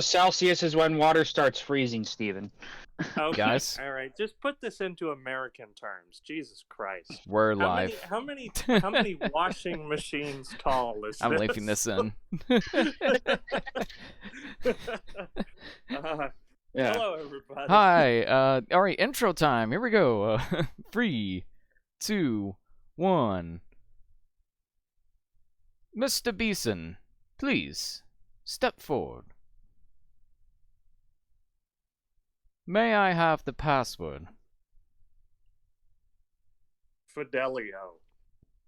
Celsius is when water starts freezing, Steven. Okay, Guys? all right. Just put this into American terms. Jesus Christ. We're How live. how many washing machines tall is I'm this? leaving this in. Yeah. Hello, everybody. Hi. All right. Intro time. Here we go. 3, 2, 1. Mr. Beeson, please step forward. May I have the password? Fidelio.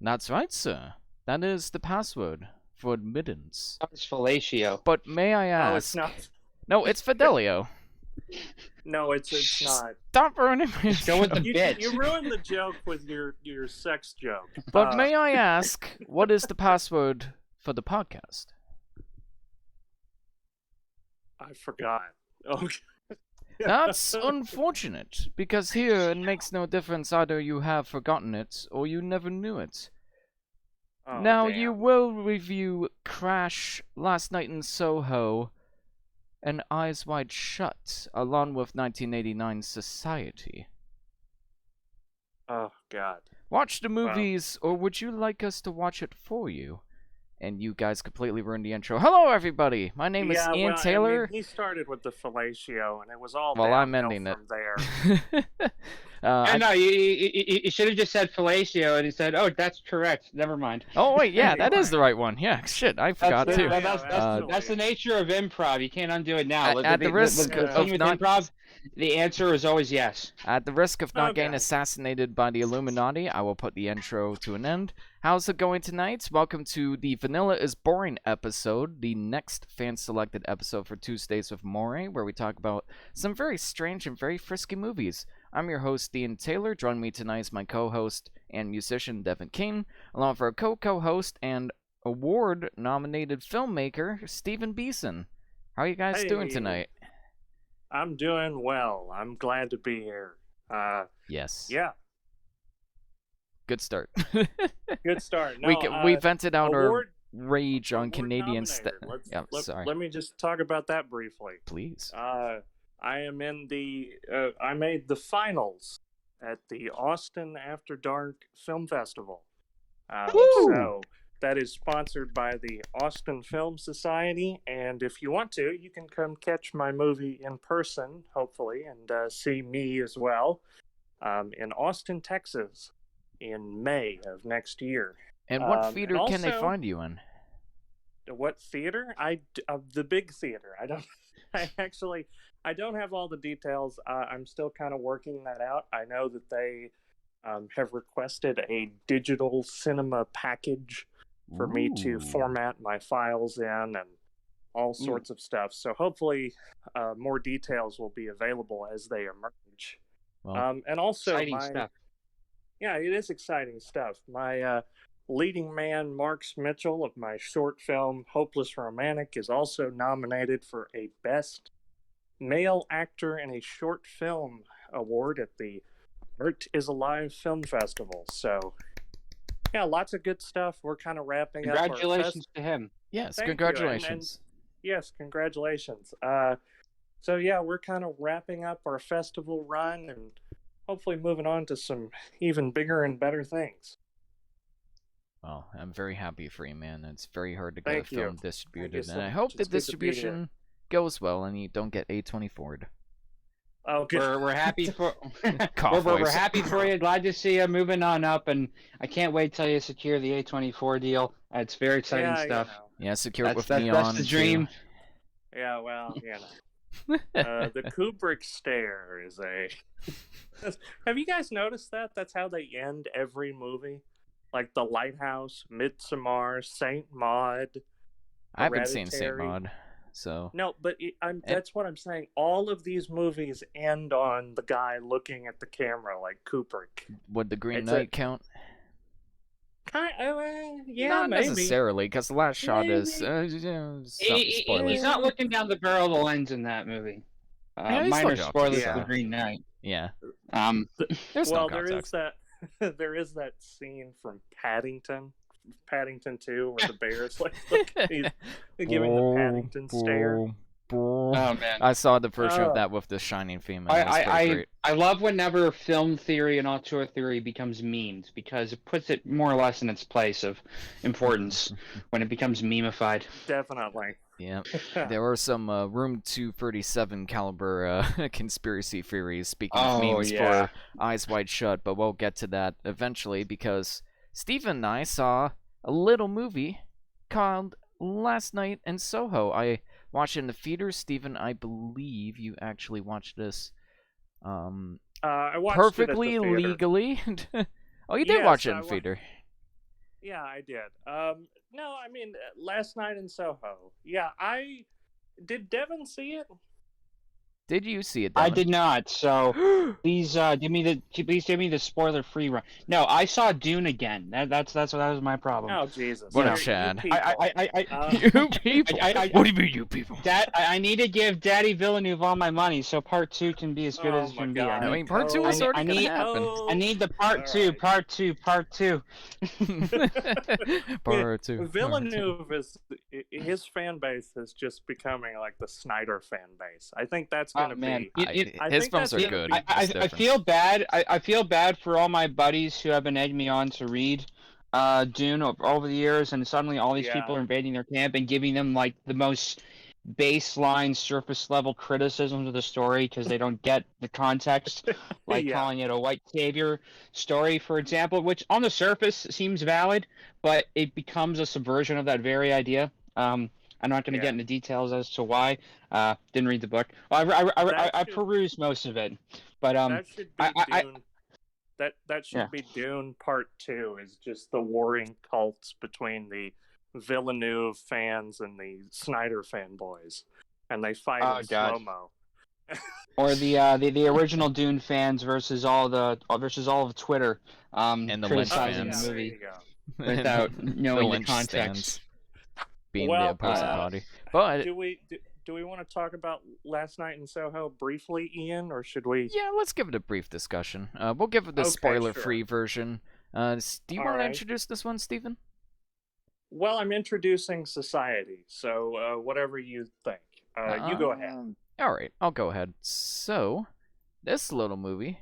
That's right, sir. That is the password for admittance. It's fellatio. But may I ask? Oh, it's not. No, it's Fidelio. No, it's not. Stop ruining my Go with the joke. bitch. You ruined the joke with your sex joke. But may I ask, what is the password for the podcast? I forgot. Okay. That's unfortunate, because here it makes no difference either you have forgotten it or you never knew it. Oh, Now, damn. you will review Crash, Last Night in Soho, and Eyes Wide Shut, along with 1989 Society. Oh God. Watch the movies, or would you like us to watch it for you? And you guys completely ruined the intro. Hello, everybody! My name is Ian Taylor. I mean, he started with the fellatio, and it was all Well, I'm downhill ending it. from there. No, you should have just said fellatio, and he said, "Oh, that's correct. Never mind." Oh wait, yeah, that is the right one. Yeah, shit, I forgot That's, too. that's the nature of improv. You can't undo it now. At the risk the of thing with not- improv, the answer is always yes. At the risk of not getting Okay. assassinated by the Illuminati, I will put the intro to an end. How's it going tonight? Welcome to the Vanilla is Boring episode, the next fan-selected episode for Tuesdays with Moire, where we talk about some very strange and very frisky movies. I'm your host, Ian Taylor. Joining me tonight is my co-host and musician, Devin King, along with our co-host and award-nominated filmmaker, Stephen Beeson. How are you guys doing Hey. tonight? I'm doing well. I'm glad to be here. Yes. Yeah, Good start. good start. No, we vented out award- our rage on award Canadian nominator. Yeah, sorry. Let me just talk about that briefly. Please. I am in the. I made the finals at the Austin After Dark Film Festival. Woo! So that is sponsored by the Austin Film Society, and if you want to, you can come catch my movie in person, hopefully, and see me as well, in Austin, Texas, in May of next year. And what and theater can they also- find you in? What theater? The big theater. I don't. I don't have all the details. I'm still kind of working that out. I know that they have requested a digital cinema package for me to Ooh. format my files in and all sorts of stuff. So hopefully, more details will be available as they emerge. Well, And also, Exciting stuff. yeah, it is exciting stuff. My leading man, Marks Mitchell, of my short film Hopeless Romantic, is also nominated for a Best Male Actor in a Short Film award at the Art is Alive Film Festival. So, yeah, lots of good stuff. We're kind of wrapping up. Congratulations to him. yes, thank you, congratulations. Yes, congratulations. So yeah, we're kind of wrapping up our festival run and hopefully moving on to some even bigger and better things. Well, I'm very happy for you, man. It's very hard to get Thank a you. film distributed, so and I much. hope the It's good to be here. distribution goes well and you don't get A24'd. Oh, good. We're happy for Cough we're voice. happy for you. Glad to see you moving on up, and I can't wait till you secure the A24 deal. It's very exciting Yeah, you stuff. Yeah, secure it That's with Neon. the and dream. Yeah, well, the Kubrick stare is a. Have you guys noticed that? That's how they end every movie, like The Lighthouse, Midsommar, Saint Maud. I haven't seen Saint Hereditary. Maud, so No, but that's what I'm saying. All of these movies end on the guy looking at the camera like Kubrick. would the Green It's Knight count? Yeah, Not maybe. necessarily, because the last shot is spoilers. He's not looking down the barrel of the lens in that movie. Yeah, he's Minor still joking, spoilers yeah. for the Green Knight. Yeah, There's no Well, there is context. that. There is that scene from Paddington 2, where the bear's like he's giving the Paddington stare. Oh man. I saw the version of Oh. that with the Shining theme, and it was pretty I great. I love whenever film theory and auteur theory becomes memed because it puts it more or less in its place of importance when it becomes memeified. Definitely. Yeah, there were some Room 237 caliber conspiracy theories. Speaking of Oh, memes yeah. for Eyes Wide Shut, but we'll get to that eventually because Stephen and I saw a little movie called Last Night in Soho. I watched it in the theater. Stephen, I believe you actually watched this I watched perfectly it at the theater. legally. Oh, you did Yes, watch it in I the wa- theater. Yeah, I did. No, I mean, Last Night in Soho. Yeah, did Devin see it? Did you see it, I Devin? did not, so please give me the spoiler-free run. No, I saw Dune again. That was my problem. Oh Jesus! What a You Chad. people. You people. I- What do you mean, you people? I need to give Daddy Villeneuve all my money so part 2 can be as good Oh as it my can be. God. I mean, part 2 is I already need- gonna happen. Oh, I need the part all 2, right. part 2, part 2. Part 2. Villeneuve his fan base is just becoming like the Snyder fan base. I think that's Oh, going to man. be. His think films that's are gonna good. be- It's I different. feel bad. I feel bad for all my buddies who have been egging me on to read Dune over the years, and suddenly all these Yeah. people are invading their camp and giving them like the most baseline surface level criticisms of the story because they don't get the context, like Yeah. calling it a white savior story, for example, which on the surface seems valid, but it becomes a subversion of that very idea. I'm not going to Yeah. get into details as to why. Didn't read the book. I should- perused most of it, but That should be I- Dune. That should Yeah. be Dune Part 2. Is just the warring cults between the Villeneuve fans and the Snyder fanboys, and they fight Oh, in God. slow mo. or the original Dune fans versus all of Twitter And the Lynch criticizing fans. the There movie you go. without knowing the Lynch context. stands being Well, the opposing uh, party. But Do we want to talk about Last Night in Soho briefly, Ian, or should we? yeah, let's give it a brief discussion. We'll give it the Okay, spoiler-free version. Do you want to Alright. introduce this one, Stephen? Well, I'm introducing Society, so whatever you think. You go ahead. All right, I'll go ahead. So, this little movie.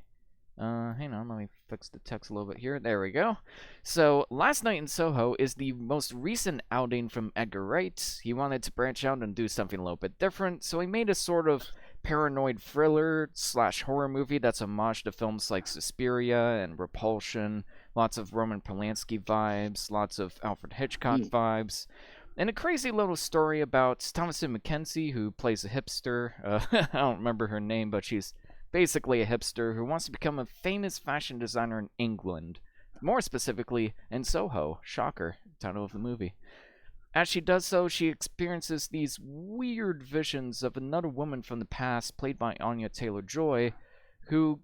Hang on, let me fix the text a little bit here. There we go. So, Last Night in Soho is the most recent outing from Edgar Wright. He wanted to branch out and do something a little bit different, so he made a sort of paranoid thriller / horror movie that's homage to films like Suspiria and Repulsion. Lots of Roman Polanski vibes, lots of Alfred Hitchcock vibes. And a crazy little story about Thomasin McKenzie, who plays a hipster. I don't remember her name, but she's basically a hipster who wants to become a famous fashion designer in England. More specifically, in Soho. Shocker, title of the movie. As she does so, she experiences these weird visions of another woman from the past, played by Anya Taylor-Joy, who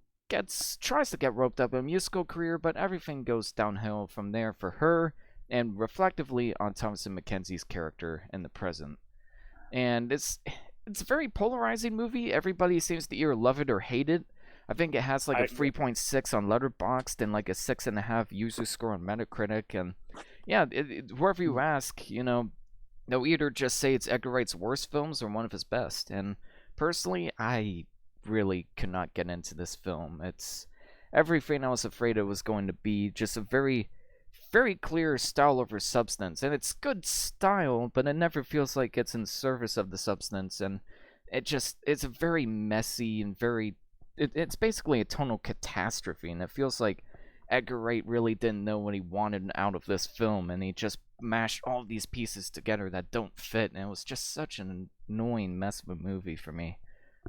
tries to get roped up in a musical career, but everything goes downhill from there for her, and reflectively on Thomasin McKenzie's character in the present. And it's a very polarizing movie. Everybody seems to either love it or hate it. I think it has like a 3.6 on Letterboxd and like a 6.5 user score on Metacritic. And yeah, whoever you ask, they'll either just say it's Edgar Wright's worst films or one of his best. And personally, I really could not get into this film. It's everything I was afraid it was going to be. Just a very, very clear style over substance. And it's good style, but it never feels like it's in service of the substance. And it's a very messy and very... It's basically a tonal catastrophe, and it feels like Edgar Wright really didn't know what he wanted out of this film, and he just mashed all these pieces together that don't fit, and it was just such an annoying mess of a movie for me.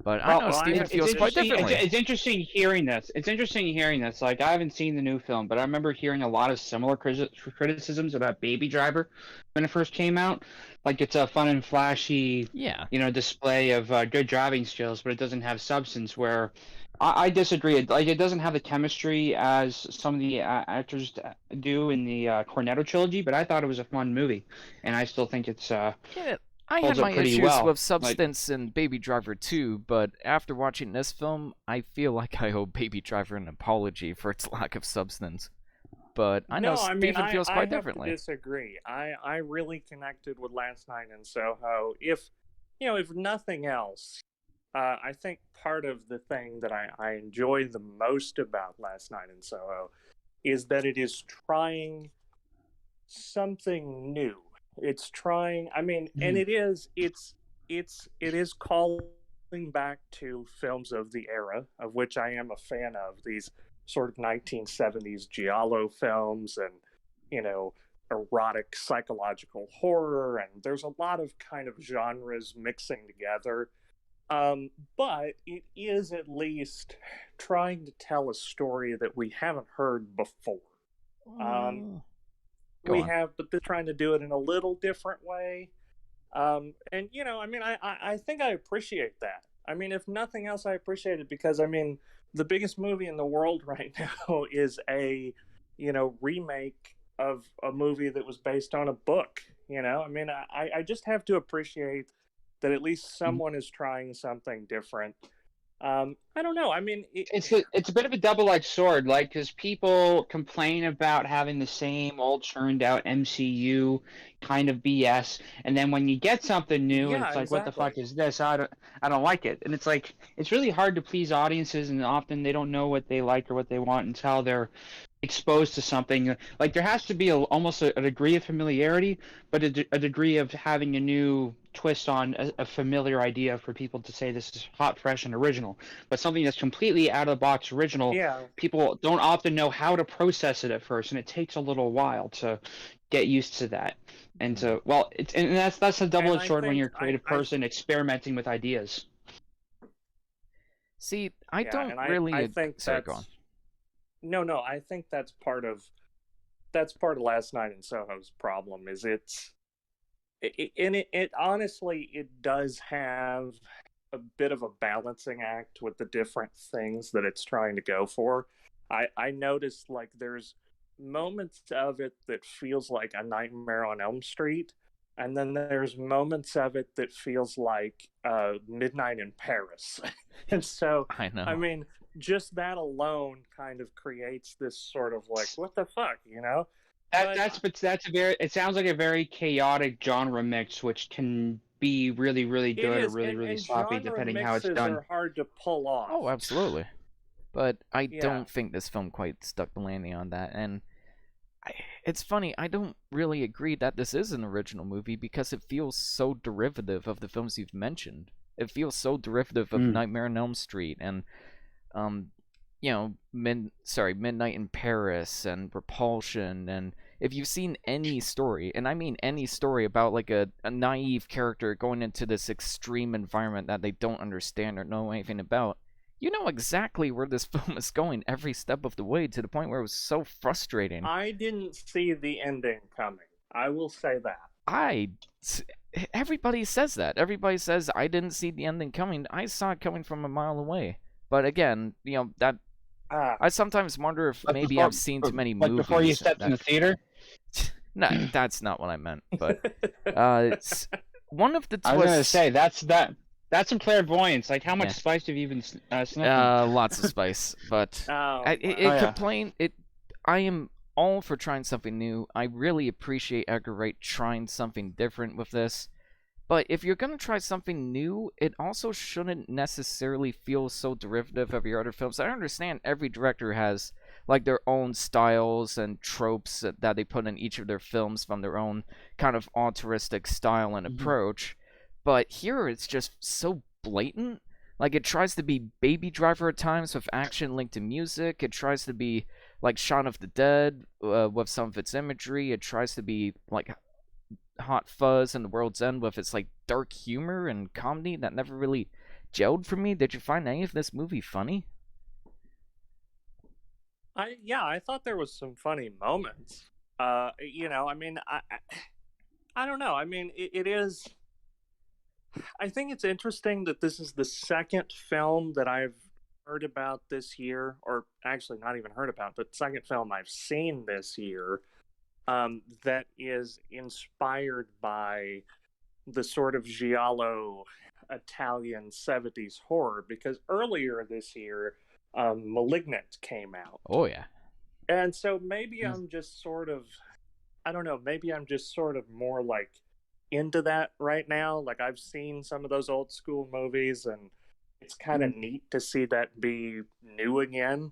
But I know Stephen feels quite differently. It's interesting hearing this. Like, I haven't seen the new film, but I remember hearing a lot of similar criticisms about Baby Driver when it first came out. Like, it's a fun and flashy, display of good driving skills, but it doesn't have substance. Where I disagree. Like, it doesn't have the chemistry as some of the actors do in the Cornetto trilogy. But I thought it was a fun movie, and I still think it's I had holds up my pretty issues well. with substance in Baby Driver 2, but after watching this film, I feel like I owe Baby Driver an apology for its lack of substance. But I know Stephen feels quite differently. I have to disagree. I really connected with Last Night in Soho. If if nothing else, I think part of the thing that I enjoy the most about Last Night in Soho is that it is trying something new. It's trying, and it is calling back to films of the era, of which I am a fan of, these sort of 1970s giallo films and, erotic psychological horror. And there's a lot of kind of genres mixing together. But it is at least trying to tell a story that we haven't heard before. But they're trying to do it in a little different way. And I think I appreciate that. If nothing else, I appreciate it because the biggest movie in the world right now is a remake of a movie that was based on a book. I just have to appreciate that at least someone is trying something different. I don't know. It's a bit of a double-edged sword, because people complain about having the same old churned out MCU kind of BS, and then when you get something new, and it's like, what the fuck is this? I don't like it, and it's like it's really hard to please audiences, and often they don't know what they like or what they want until they're exposed to something. Like there has to be almost a degree of familiarity, but a degree of having a new twist on a familiar idea for people to say this is hot, fresh, and original. But something that's completely out of the box original, people don't often know how to process it at first, and it takes a little while to get used to that. And so, that's a double-edged sword when you're a creative person experimenting with ideas. See, I don't really. I think Sorry, go on. No, I think that's part of Last Night in Soho's problem. Is it honestly, it does have a bit of a balancing act with the different things that it's trying to go for. I noticed there's moments of it that feels like A Nightmare on Elm Street, and then there's moments of it that feels like Midnight in Paris. And so I know. Just that alone kind of creates this sort of what the fuck, It sounds like a very chaotic genre mix, which can be really, really good or really, really sloppy, depending how it's done. Are hard to pull off. Oh, absolutely. But I don't think this film quite stuck the landing on that. And it's funny, I don't really agree that this is an original movie because it feels so derivative of the films you've mentioned. It feels so derivative of Nightmare on Elm Street and Midnight in Paris and Repulsion. And if you've seen any story, and I mean any story about a naive character going into this extreme environment that they don't understand or know anything about, you know exactly where this film is going every step of the way, to the point where it was so frustrating. I didn't see the ending coming. I will say that. Everybody says that. Everybody says, I didn't see the ending coming. I saw it coming from a mile away. But again, that I sometimes wonder if maybe I've seen too many movies. Before you stepped in the theater? No, that's not what I meant. But one of the twists... I was going to say, that's some clairvoyance. How much spice have you been sniffing? Lots of spice. But I am all for trying something new. I really appreciate Edgar Wright trying something different with this. But if you're going to try something new, it also shouldn't necessarily feel so derivative of your other films. I understand every director has their own styles and tropes that they put in each of their films from their own kind of authoristic style and approach. But here it's just so blatant. It tries to be Baby Driver at times with action linked to music. It tries to be Shaun of the Dead with some of its imagery. It tries to be Hot Fuzz and The World's End with its dark humor and comedy that never really gelled for me. Did you find any of this movie funny? I thought there was some funny moments. I don't know. It is. I think it's interesting that this is the second film that I've heard about this year, or actually not even heard about, but second film I've seen this year that is inspired by the sort of giallo Italian 70s horror, because earlier this year Malignant came out. Oh yeah. And so maybe I'm just sort of, I don't know, maybe I'm just sort of more into that right now. Like, I've seen some of those old school movies, and it's kind of neat to see that be new again.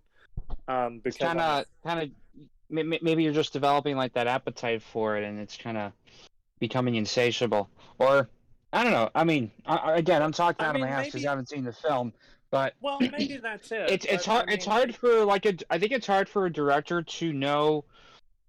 Because kind of maybe you're just developing like that appetite for it, and it's kind of becoming insatiable. Or I don't know. I mean, again, I'm talking out of my ass because I haven't seen the film. But well, maybe that's it. it's hard. It's hard for I think it's hard for a director to know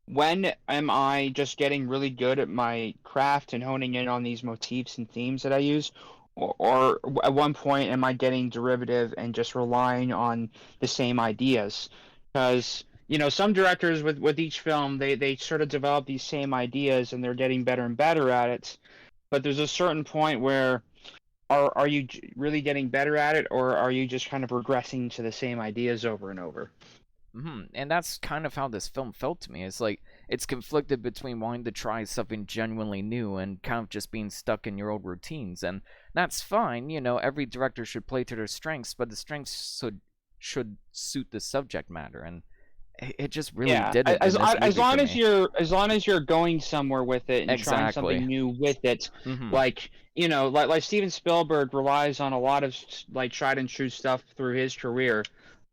when am I just getting really good at my craft and honing in on these motifs and themes that I use, or at one point am I getting derivative and just relying on the same ideas? Because some directors with each film they sort of develop these same ideas and they're getting better and better at it. But there's a certain point where are you really getting better at it, or are you just kind of regressing to the same ideas over and over? And that's kind of how this film felt to me. It's like it's conflicted between wanting to try something genuinely new and kind of just being stuck in your old routines. And that's fine. Every director should play to their strengths, but the strengths should suit the subject matter. And it just really didn't. As long as you're going somewhere with it and trying something new with it, like Steven Spielberg relies on a lot of like tried and true stuff through his career,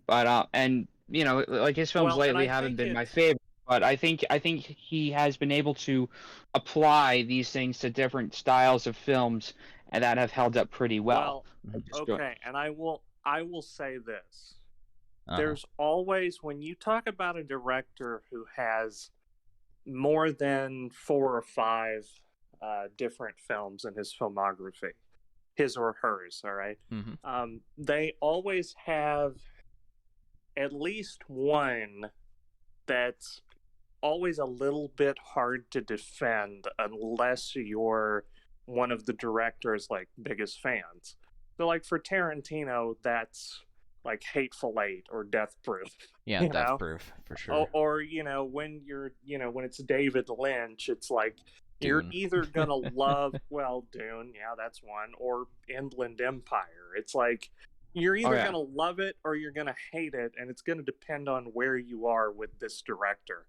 but and like his films lately haven't been my favorite, but I think he has been able to apply these things to different styles of films and that have held up pretty well. Okay, and I will say this. There's always, when you talk about a director who has more than 4 or 5 different films in his filmography, his or hers, all right? They always have at least one that's always a little bit hard to defend unless you're one of the director's like biggest fans. So like for Tarantino, that's like Hateful Eight or Death Proof. Yeah, Death Proof for sure. Or when you're when it's David Lynch, it's like Dune. You're either gonna love Dune, yeah, that's one, or Inland Empire. It's like you're either gonna love it or you're gonna hate it, and it's gonna depend on where you are with this director.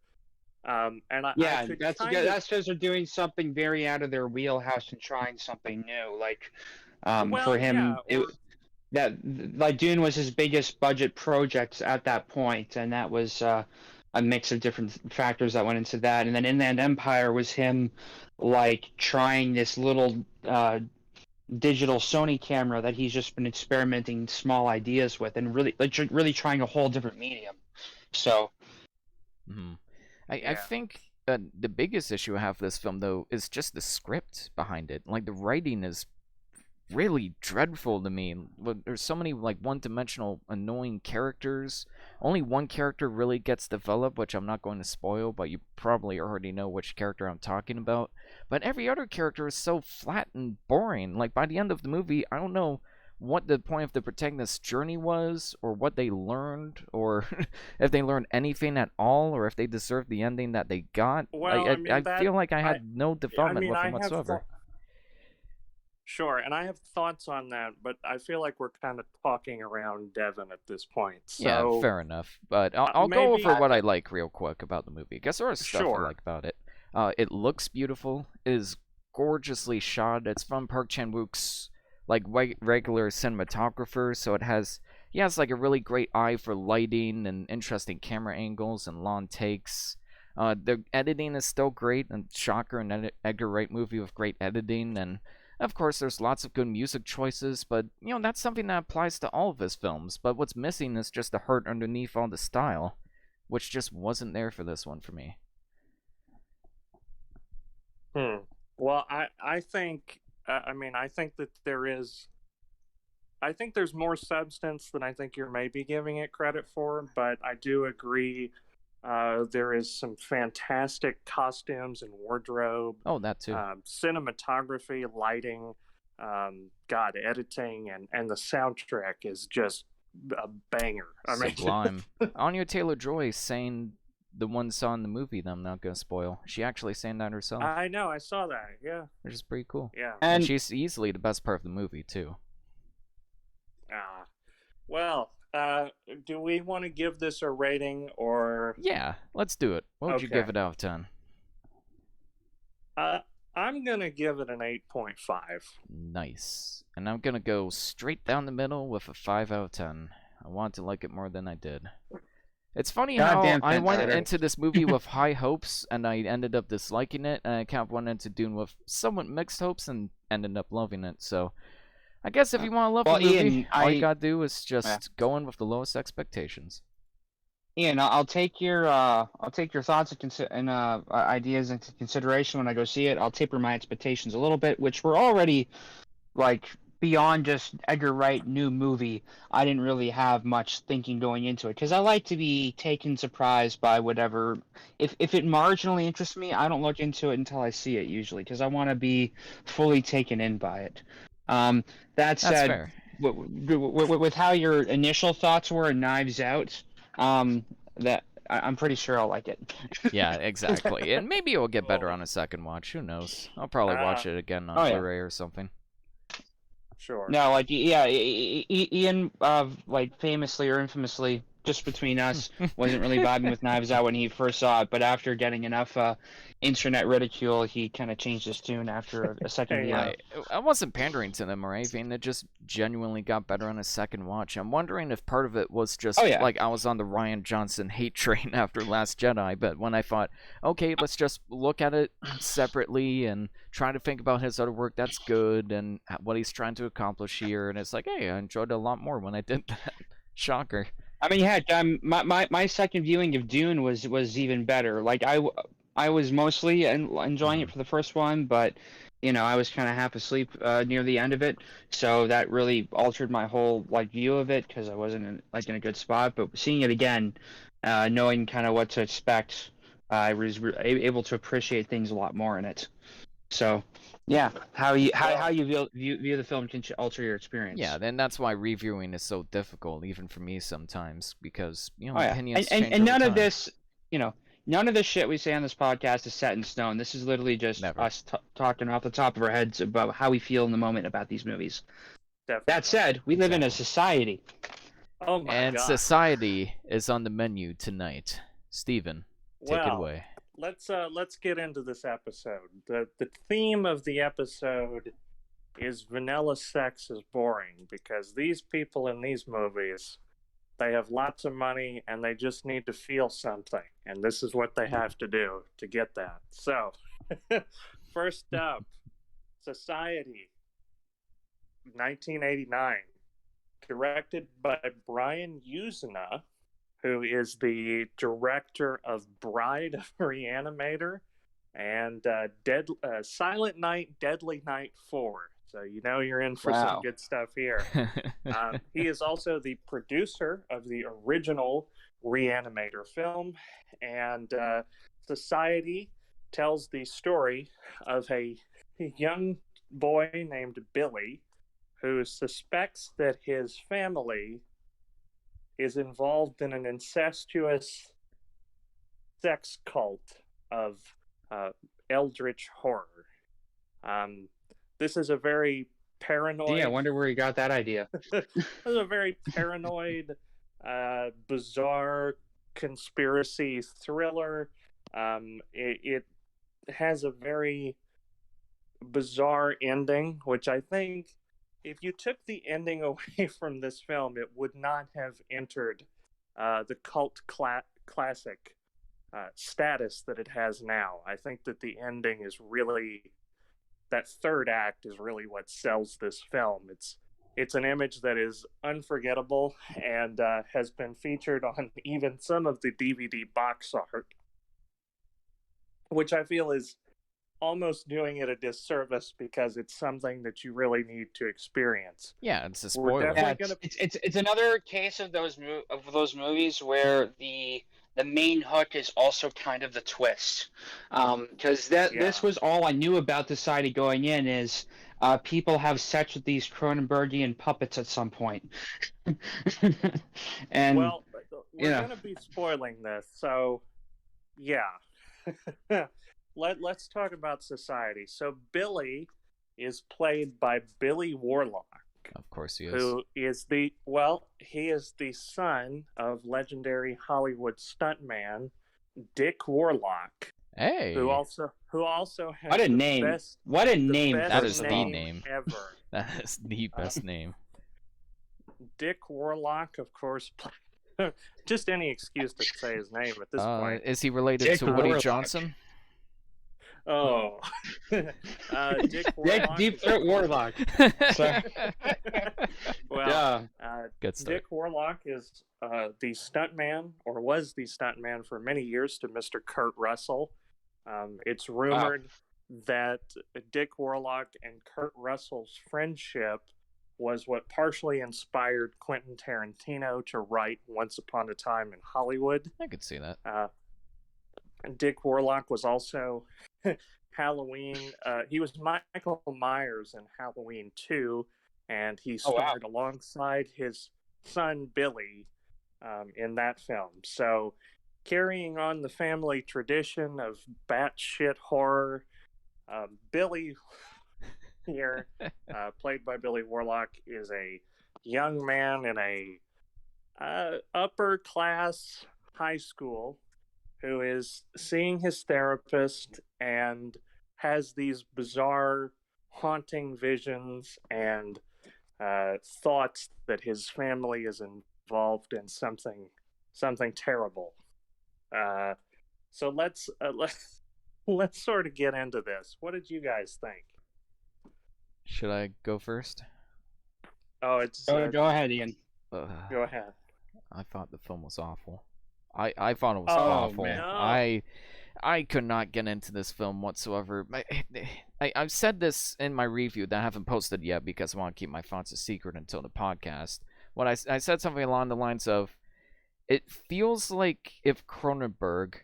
That's because they're doing something very out of their wheelhouse and trying something new. Like for him, Dune was his biggest budget project at that point, and that was a mix of different factors that went into that. And then Inland Empire was him like trying this little digital Sony camera that he's just been experimenting small ideas with, and really trying a whole different medium. So, I think the biggest issue I have with this film though is just the script behind it. Like the writing is really dreadful to me. There's so many like one-dimensional annoying characters. Only one character really gets developed, which I'm not going to spoil, but you probably already know which character I'm talking about. But every other character is so flat and boring. Like by the end of the movie, I don't know what the point of the protagonist's journey was, or what they learned, or if they learned anything at all, or if they deserved the ending that they got. I feel like I had no development with them whatsoever. Sure, and I have thoughts on that, but I feel like we're kind of talking around Devin at this point. So, yeah, fair enough. But I'll go over what I like real quick about the movie. I guess there is stuff I like about it. It looks beautiful. It is gorgeously shot. It's from Park Chan-wook's like regular cinematographer, so it has like a really great eye for lighting and interesting camera angles and long takes. The editing is still great, and shocker, an Edgar Wright movie with great editing. And of course, there's lots of good music choices, but, that's something that applies to all of his films. But what's missing is just the heart underneath all the style, which just wasn't there for this one for me. Well, I think, I think that I think there's more substance than I think you're maybe giving it credit for, but I do agree. There is some fantastic costumes and wardrobe. Oh, that too. Cinematography, lighting, editing, and the soundtrack is just a banger. Sublime. Anya Taylor-Joy sang the one song in the movie that I'm not going to spoil. She actually sang that herself. I know, I saw that, yeah. Which is pretty cool. Yeah. And she's easily the best part of the movie, too. Do we want to give this a rating, or... Yeah, let's do it. What would you give it out of 10? I I'm going to give it an 8.5. Nice. And I'm going to go straight down the middle with a 5 out of 10. I want to like it more than I did. It's funny how I went into this movie with high hopes, and I ended up disliking it, and I kind of went into Dune with somewhat mixed hopes, and ended up loving it. So, I guess if you want to love the movie, Ian, all you gotta do is just go in with the lowest expectations. Ian, I'll take your thoughts and ideas into consideration when I go see it. I'll taper my expectations a little bit, which were already like beyond just Edgar Wright new movie. I didn't really have much thinking going into it because I like to be taken surprised by whatever. If it marginally interests me, I don't look into it until I see it usually because I want to be fully taken in by it. That said, with how your initial thoughts were in Knives Out, that I'm pretty sure I'll like it. Yeah, exactly. And maybe it'll get better on a second watch. Who knows? I'll probably watch it again on Blu-ray or something. Sure. No, like Ian, like famously or infamously, just between us, wasn't really vibing with Knives Out when he first saw it, but after getting enough internet ridicule, he kind of changed his tune after a second viewing. I wasn't pandering to them or anything. It just genuinely got better on a second watch. I'm wondering if part of it was just like I was on the Rian Johnson hate train after Last Jedi, but when I thought, okay, let's just look at it separately and try to think about his other work that's good and what he's trying to accomplish here, and it's like, hey, I enjoyed it a lot more when I did that. Shocker. I mean, heck, my second viewing of Dune was even better. Like I was mostly enjoying it for the first one, but I was kind of half asleep near the end of it, so that really altered my whole view of it because I wasn't in a good spot. But seeing it again, knowing kind of what to expect, I was able to appreciate things a lot more in it. So, yeah, how you view the film can alter your experience. Yeah, then that's why reviewing is so difficult, even for me sometimes, because opinions change and none over of this, none of this shit we say on this podcast is set in stone. This is literally just us talking off the top of our heads about how we feel in the moment about these movies. Definitely. That said, we live in a society. Oh my God. Society is on the menu tonight. Steven, take it away. Let's get into this episode. The theme of the episode is vanilla sex is boring because these people in these movies, they have lots of money and they just need to feel something, and this is what they have to do to get that. So, first up, Society, 1989, directed by Brian Usna, who is the director of Bride of Reanimator and Silent Night, Deadly Night 4. So you're in for some good stuff here. He is also the producer of the original Reanimator film, and Society tells the story of a young boy named Billy who suspects that his family is involved in an incestuous sex cult of eldritch horror. This is a very paranoid... Yeah, I wonder where he got that idea. This is a very paranoid, bizarre conspiracy thriller. It has a very bizarre ending, which I think if you took the ending away from this film, it would not have entered the cult classic status that it has now. I think that the ending is really, that third act is really what sells this film. It's an image that is unforgettable and has been featured on even some of the DVD box art, which I feel is almost doing it a disservice because it's something that you really need to experience. Yeah, it's a spoiler. Yeah, it's another case of those movies where the main hook is also kind of the twist. Because this was all I knew about Society going in is people have sex with these Cronenbergian puppets at some point. And well, we're going to be spoiling this, so yeah. Let's talk about Society. So Billy is played by Billy Warlock. Of course he is. Who is he is the son of legendary Hollywood stuntman Dick Warlock. Hey. Who also who also has What a the name! best, What a the name! best That is first the of all. name. ever. That is the best name. Dick Warlock, of course. Just any excuse to say his name at this point. Is he related Dick to Woody Warlock. Johnson? Oh, Dick Warlock. Deep Throat Warlock. Sorry. Well, Yeah. Good start. Dick Warlock is the stuntman, or was the stuntman for many years to Mr. Kurt Russell. It's rumored that Dick Warlock and Kurt Russell's friendship was what partially inspired Quentin Tarantino to write Once Upon a Time in Hollywood. I could see that. Dick Warlock was also Halloween. He was Michael Myers in Halloween 2, and he starred alongside his son Billy in that film. So, carrying on the family tradition of batshit horror, Billy here, played by Billy Warlock, is a young man in a upper class high school who is seeing his therapist and has these bizarre, haunting visions and thoughts that his family is involved in something terrible. So let's sort of get into this. What did you guys think? Should I go first? Oh, it's Go ahead, Ian. Go ahead. I thought the film was awful. I thought it was Oh, awful. man. No. I could not get into this film whatsoever. I've said this in my review that I haven't posted yet because I want to keep my thoughts a secret until the podcast. When I said something along the lines of, it feels like if Cronenberg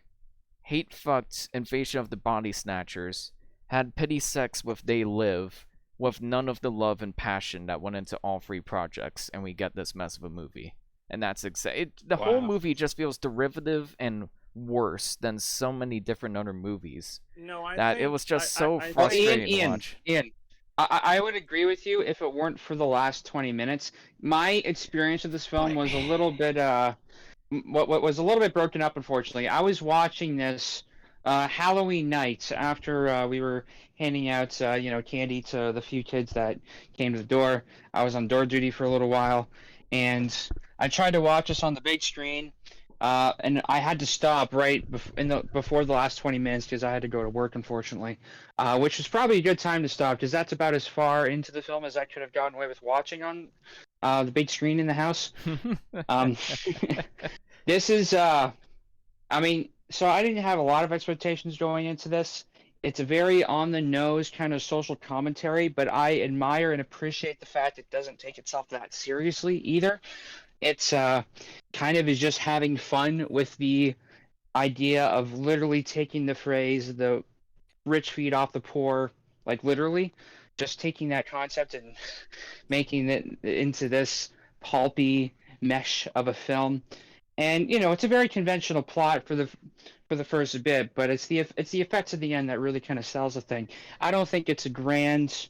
hate-fucked Invasion of the Body Snatchers, had pity sex with They Live, with none of the love and passion that went into all three projects, and we get this mess of a movie. And that's the whole movie just feels derivative and worse than so many different other movies. No, I that think, it was just so I frustrating to Ian, watch. Ian, I would agree with you if it weren't for the last 20 minutes. My experience with this film was a little bit what was a little bit broken up, unfortunately. I was watching this Halloween night after we were handing out candy to the few kids that came to the door. I was on door duty for a little while, and I tried to watch this on the big screen, and I had to stop right before the last 20 minutes because I had to go to work, unfortunately, which was probably a good time to stop because that's about as far into the film as I could have gotten away with watching on the big screen in the house. This is, so I didn't have a lot of expectations going into this. It's a very on-the-nose kind of social commentary, but I admire and appreciate the fact it doesn't take itself that seriously either. It's kind of is just having fun with the idea of literally taking the phrase, the rich feed off the poor, like literally, just taking that concept and making it into this pulpy mesh of a film. And it's a very conventional plot for the first bit, but it's the effects at the end that really kind of sells the thing. I don't think it's a grand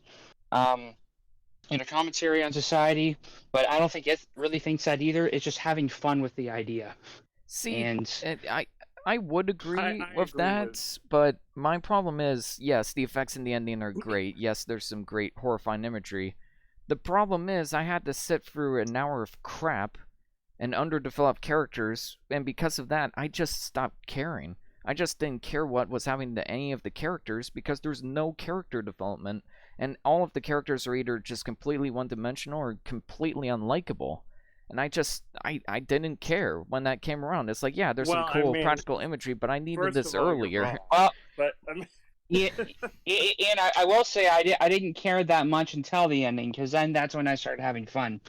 commentary on society, but I don't think it really thinks that either. It's just having fun with the idea. See, and I would agree with that, but my problem is, yes, the effects in the ending are great. Yes, there's some great horrifying imagery. The problem is I had to sit through an hour of crap and underdeveloped characters, and because of that, I just stopped caring. I just didn't care what was happening to any of the characters because there's no character development, and all of the characters are either just completely one-dimensional or completely unlikable. And I didn't care when that came around. It's like, yeah, there's some cool practical imagery, but I needed this earlier. And I will say I didn't care that much until the ending, because then that's when I started having fun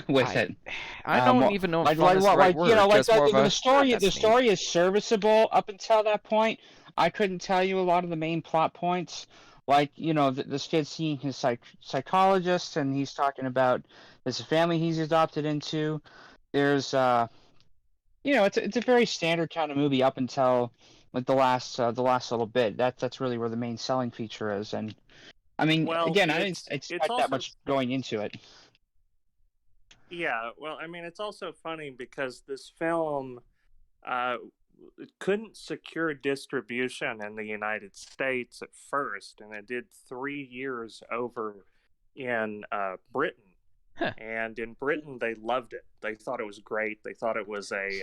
with it. I don't even know if fun is the right word. The story is serviceable up until that point. I couldn't tell you a lot of the main plot points. Like, this kid seeing his psychologist, and he's talking about this family he's adopted into. There's, it's a very standard kind of movie up until like the last little bit. That's really where the main selling feature is. And I didn't expect that much going into it. Yeah, well, it's also funny because this film couldn't secure distribution in the United States at first, and it did 3 years over in Britain. Huh. And in Britain, they loved it. They thought it was great. They thought it was a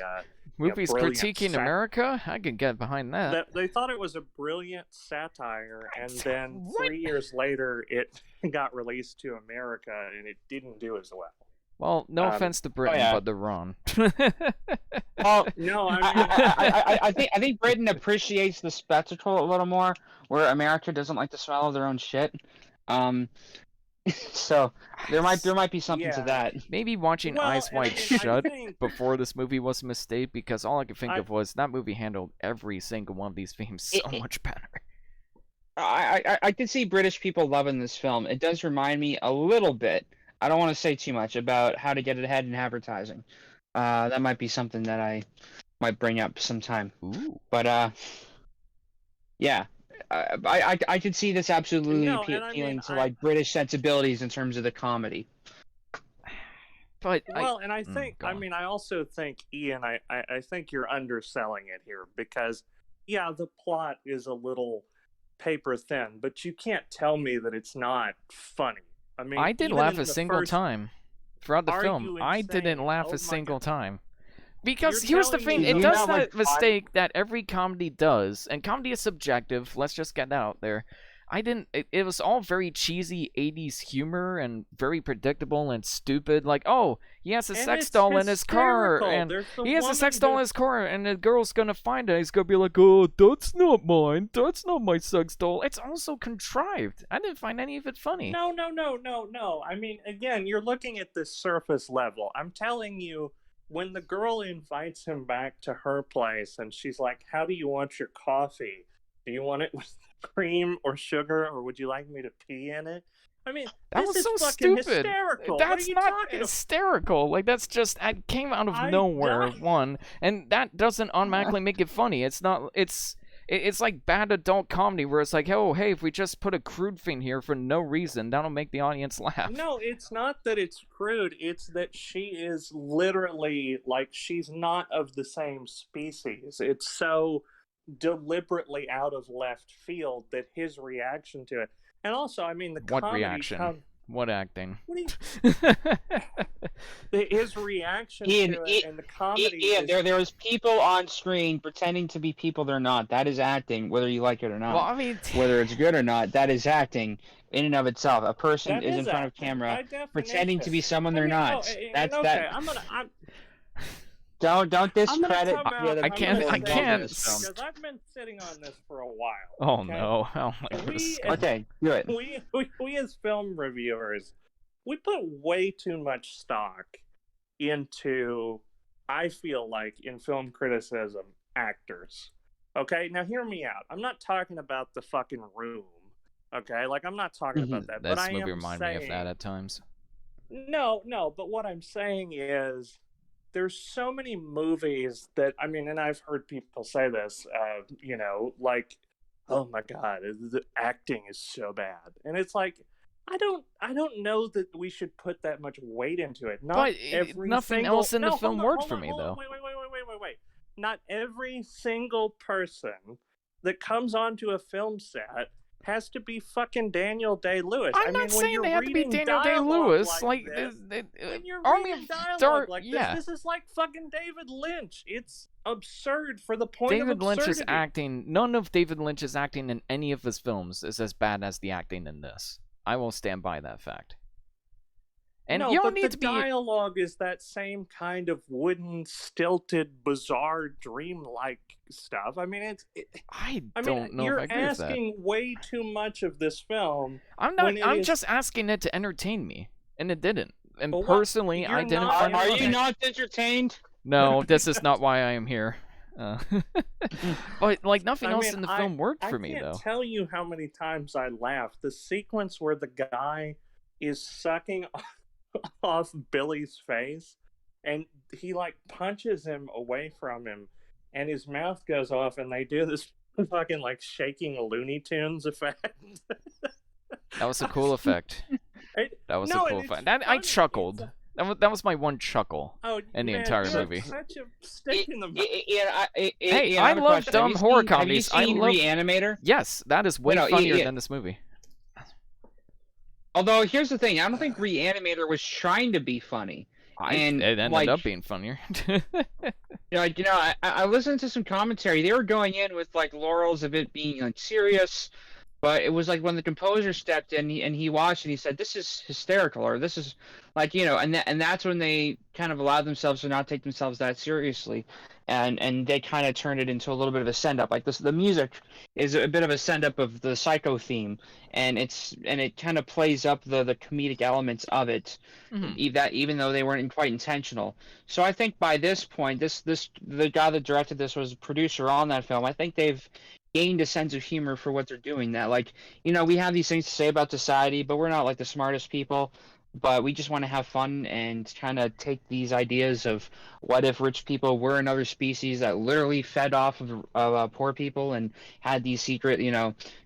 movies critiquing America. I could get behind that. They thought it was a brilliant satire, and then What? 3 years later, it got released to America, and it didn't do as well. Well, no offense to Britain, but they're wrong. Well, no, I think Britain appreciates the spectacle a little more, where America doesn't like the smell of their own shit. So there might be something to that. Maybe watching Eyes Wide Shut before this movie was a mistake, because all I could think of was that movie handled every single one of these themes so much better. I could see British people loving this film. It does remind me a little bit. I don't want to say too much about how to get ahead in advertising. That might be something that I might bring up sometime. Ooh. But yeah, I could see this absolutely appealing to like British sensibilities in terms of the comedy. But I think I also think, Ian, I think you're underselling it here, because the plot is a little paper thin, but you can't tell me that it's not funny. I mean, I didn't laugh a single time throughout the film. I didn't laugh a single time. Because here's the thing, it does that mistake that every comedy does, and comedy is subjective, let's just get that out there. It was all very cheesy 80s humor and very predictable and stupid, like, oh, he has a sex doll in his car, and he has a sex doll in his car, and the girl's gonna find it, he's gonna be like, oh, that's not mine, that's not my sex doll. It's also contrived. I didn't find any of it funny. No. I mean, again, you're looking at this surface level. I'm telling you, when the girl invites him back to her place, and she's like, how do you want your coffee? Do you want it with cream or sugar, or would you like me to pee in it? I mean, that was so stupid. Hysterical. That's not hysterical. Like, that's just, it came out of nowhere, one, and that doesn't automatically make it funny. It's not, it's like bad adult comedy where it's like, oh, hey, if we just put a crude thing here for no reason, that'll make the audience laugh. No, it's not that it's crude. It's that she is literally, like, she's not of the same species. It's so deliberately out of left field that his reaction to it, and also, I mean, the what comedy reaction? What acting? His reaction to it and the comedy. Ian, there was people on screen pretending to be people they're not. That is acting, whether you like it or not. Well, I mean, whether it's good or not, that is acting in and of itself. A person is in front of camera pretending to be someone they're not. That's okay. that. Don't discredit the other. I can't. Because I've been sitting on this for a while. Oh okay? no! Oh my goodness. Okay, good. We as film reviewers, we put way too much stock into, I feel like, in film criticism, actors. Okay, now hear me out. I'm not talking about The fucking Room. Okay, like, I'm not talking about that. This movie reminds me of that at times. No, but what I'm saying is, there's so many movies that, I mean, and I've heard people say this, like, oh my God, the acting is so bad. And it's like, I don't know that we should put that much weight into it. Nothing else in the film worked for me, though. Wait. Not every single person that comes onto a film set has to be fucking Daniel Day-Lewis. I'm not saying they have to be Daniel Day-Lewis. Like, when you're Army reading of dialogue like this is like fucking David Lynch. It's absurd for the point of absurdity. David Lynch's acting, none of David Lynch's acting in any of his films is as bad as the acting in this. I will stand by that fact. And no, you don't but need the to be... dialogue is that same kind of wooden, stilted, bizarre, dream-like stuff. I mean, I don't know if I agree with that. You're asking way too much of this film. I'm just asking it to entertain me, and it didn't. And personally, I didn't find it funny. Are you not entertained? No, this is not why I am here. But like nothing else in the film worked for me, though. I can't tell you how many times I laughed. The sequence where the guy is sucking off Billy's face, and he like punches him away from him, and his mouth goes off, and they do this fucking like shaking Looney Tunes effect. That was a cool effect. That was a cool effect. I chuckled. That was my one chuckle in the entire you're movie. Such a stick in the mud. Hey, I love dumb horror comedies. Have you seen Reanimator? Yes, that is way funnier than this movie. Although, here's the thing. I don't think Reanimator was trying to be funny. It ended up being funnier. I listened to some commentary. They were going in with, like, laurels of it being, like, serious. But it was like when the composer stepped in and he watched and he said, "This is hysterical," or "This is like," and that's when they kind of allowed themselves to not take themselves that seriously, and they kind of turned it into a little bit of a send up. Like the music is a bit of a send up of the Psycho theme, and it kind of plays up the comedic elements of it, even though they weren't quite intentional. So I think by this point, the guy that directed this was a producer on that film. I think they've gained a sense of humor for what they're doing. That, like, we have these things to say about society, but we're not like the smartest people, but we just want to have fun and kind of take these ideas of what if rich people were another species that literally fed off of poor people and had these secret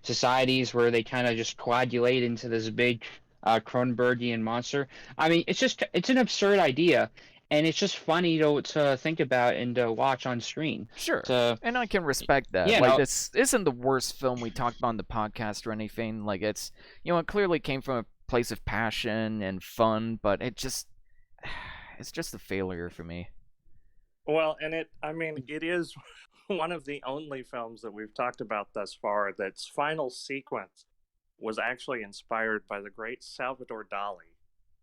societies where they kind of just coagulate into this big Cronenbergian monster. I mean, it's an absurd idea. And it's just funny to think about and to watch on screen. Sure. And I can respect that. This isn't the worst film we talked about on the podcast or anything. Like, it's, it clearly came from a place of passion and fun, but it's just a failure for me. Well, and it is one of the only films that we've talked about thus far that's final sequence was actually inspired by the great Salvador Dali.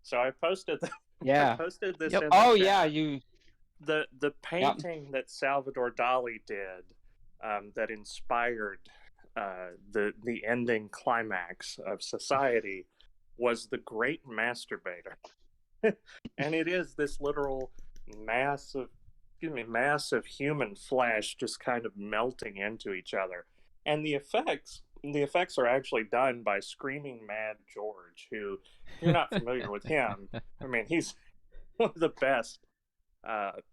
So I posted I posted this. Yep. The painting that Salvador Dali did that inspired the ending climax of society was The Great Masturbator, and it is this literal mass of human flesh just kind of melting into each other, and the effects are actually done by Screaming Mad George, who, if you're not familiar with him, I mean, he's one of the best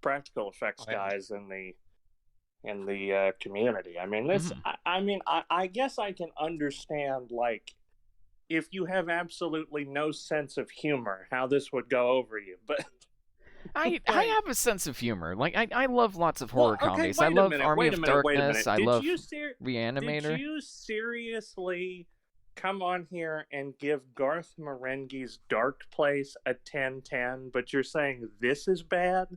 practical effects guys in the community. I mean, this. I guess I can understand, like, if you have absolutely no sense of humor, how this would go over you, but. I have a sense of humor. Like, I love lots of horror comedies. I love Army of Darkness. I love Reanimator. Did you seriously come on here and give Garth Marenghi's Dark Place a 10/10, but you're saying this is bad?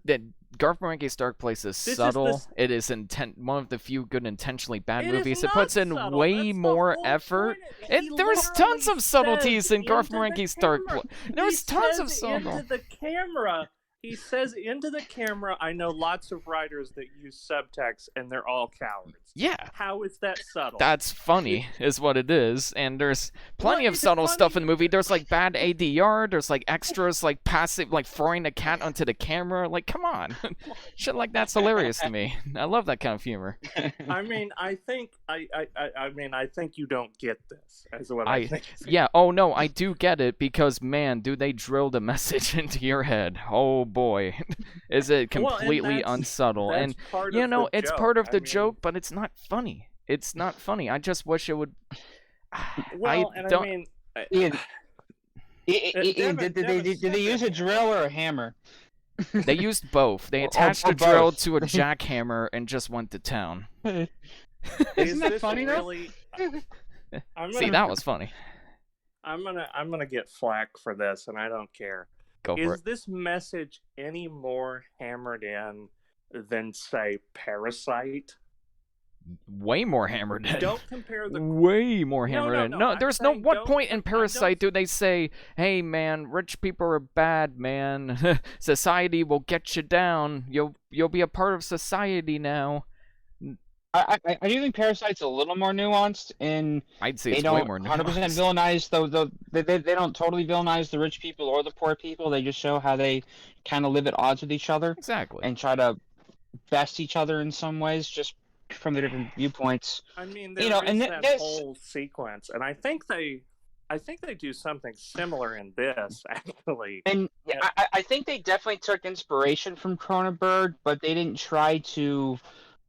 Garth Marenghi's Dark Place is subtle. It is one of the few good intentionally bad movies. It puts in way more effort. There's tons of subtleties in Garth Marenghi's Dark Place. There's tons of subtle. Into the camera. He says into the camera, "I know lots of writers that use subtext, and they're all cowards." Yeah. How is that subtle? That's funny, is what it is. And there's plenty of subtle stuff in the movie. There's, like, bad ADR. There's, like, extras, like, passive, like, throwing a cat onto the camera. Like, come on. Shit like that's hilarious to me. I love that kind of humor. I mean, I think you don't get this, is what I think. Yeah, oh, no, I do get it, because, man, do they drill the message into your head. Oh, boy. Is it completely unsubtle. And, it's part of the joke, but it's not funny. It's not funny. I just wish it would. Ian, did they use a drill or a hammer? They used both. They attached the drill to a jackhammer and just went to town. Isn't that funny though? See, that was funny. I'm gonna get flack for this, and I don't care. Go for it. Is this message any more hammered in than, say, Parasite? Way more hammered in. Don't compare the. Way more hammered in. No, there's no. What point in Parasite do they say, "Hey, man, rich people are bad, man. Society will get you down. You'll be a part of society now." I do think Parasite's a little more nuanced, and I'd say it's way more nuanced. 100% villainize they don't totally villainize the rich people or the poor people. They just show how they kind of live at odds with each other, exactly, and try to best each other in some ways, just from the different viewpoints. I mean, there is that whole sequence, and I think they do something similar in this, actually. And I think they definitely took inspiration from Cronenberg, but they didn't try to.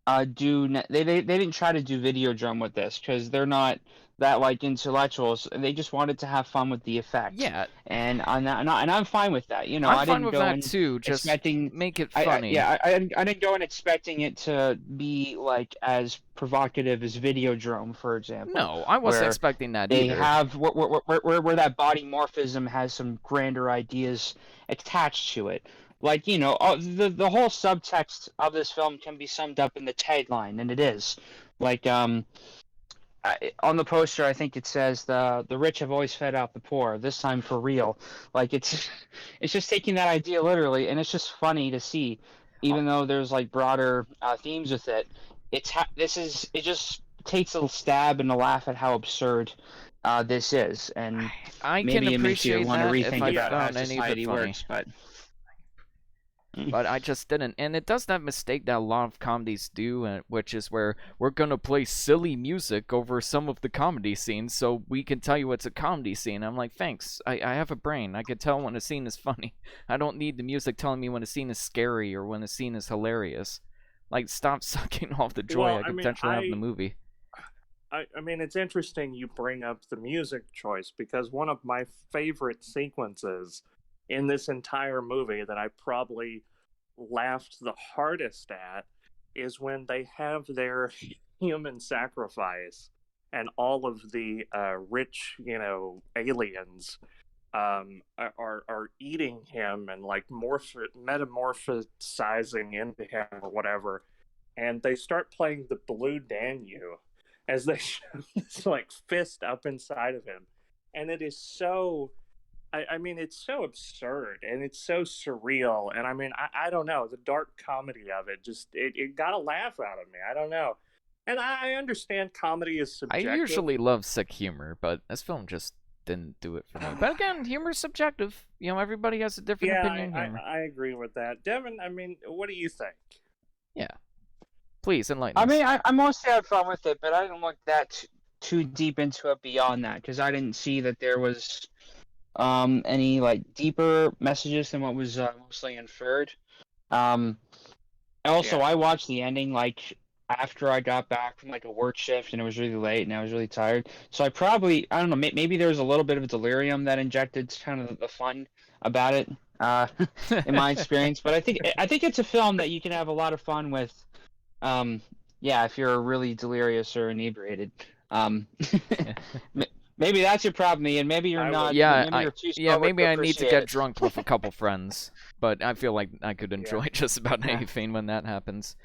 They didn't try to do Videodrome with this, because they're not that like intellectuals, they just wanted to have fun with the effect. Yeah. And I'm fine with that. You know, I'm I fine didn't with go that in too. Just expecting. make it funny. I didn't go in expecting it to be like as provocative as Videodrome, for example. No, I wasn't expecting that they either. have where that body morphism has some grander ideas attached to it. Like, you know, the whole subtext of this film can be summed up in the tagline, and it is like on the poster, I think it says the rich have always fed out the poor. This time for real. Like it's just taking that idea literally, and it's just funny to see, even though there's like broader themes with it. It just takes a little stab and a laugh at how absurd this is, and I maybe can it makes you appreciate want to that if rethink I about how found any of it society funny. works, but. But I just didn't. And it does that mistake that a lot of comedies do, which is where we're going to play silly music over some of the comedy scenes so we can tell you it's a comedy scene. I'm like, thanks. I have a brain. I can tell when a scene is funny. I don't need the music telling me when a scene is scary or when a scene is hilarious. Like, stop sucking off the joy I could potentially have in the movie. I mean, it's interesting you bring up the music choice, because one of my favorite sequences in this entire movie that I probably laughed the hardest at is when they have their human sacrifice and all of the rich, you know, aliens are eating him and like metamorphosizing into him or whatever, and they start playing the Blue Danube as they shove this like fist up inside of him, and it is so. I mean, it's so absurd and it's so surreal. And I mean, I don't know. The dark comedy of it it got a laugh out of me. I don't know. And I understand comedy is subjective. I usually love sick humor, but this film just didn't do it for me. But again, humor is subjective. You know, everybody has a different opinion. I agree with that. Devin, I mean, what do you think? Yeah. Please, enlighten us. I mean, I mostly had fun with it, but I didn't look that too deep into it beyond that, because I didn't see that there was any like deeper messages than what was mostly inferred. Also, I watched the ending like after I got back from like a work shift, and it was really late and I was really tired. So I don't know, maybe there was a little bit of delirium that injected kind of the fun about it in my experience. But I think it's a film that you can have a lot of fun with. If you're really delirious or inebriated. Maybe that's your problem, Ian. Maybe you're not. Maybe I need to get drunk with a couple friends. But I feel like I could enjoy just about anything when that happens.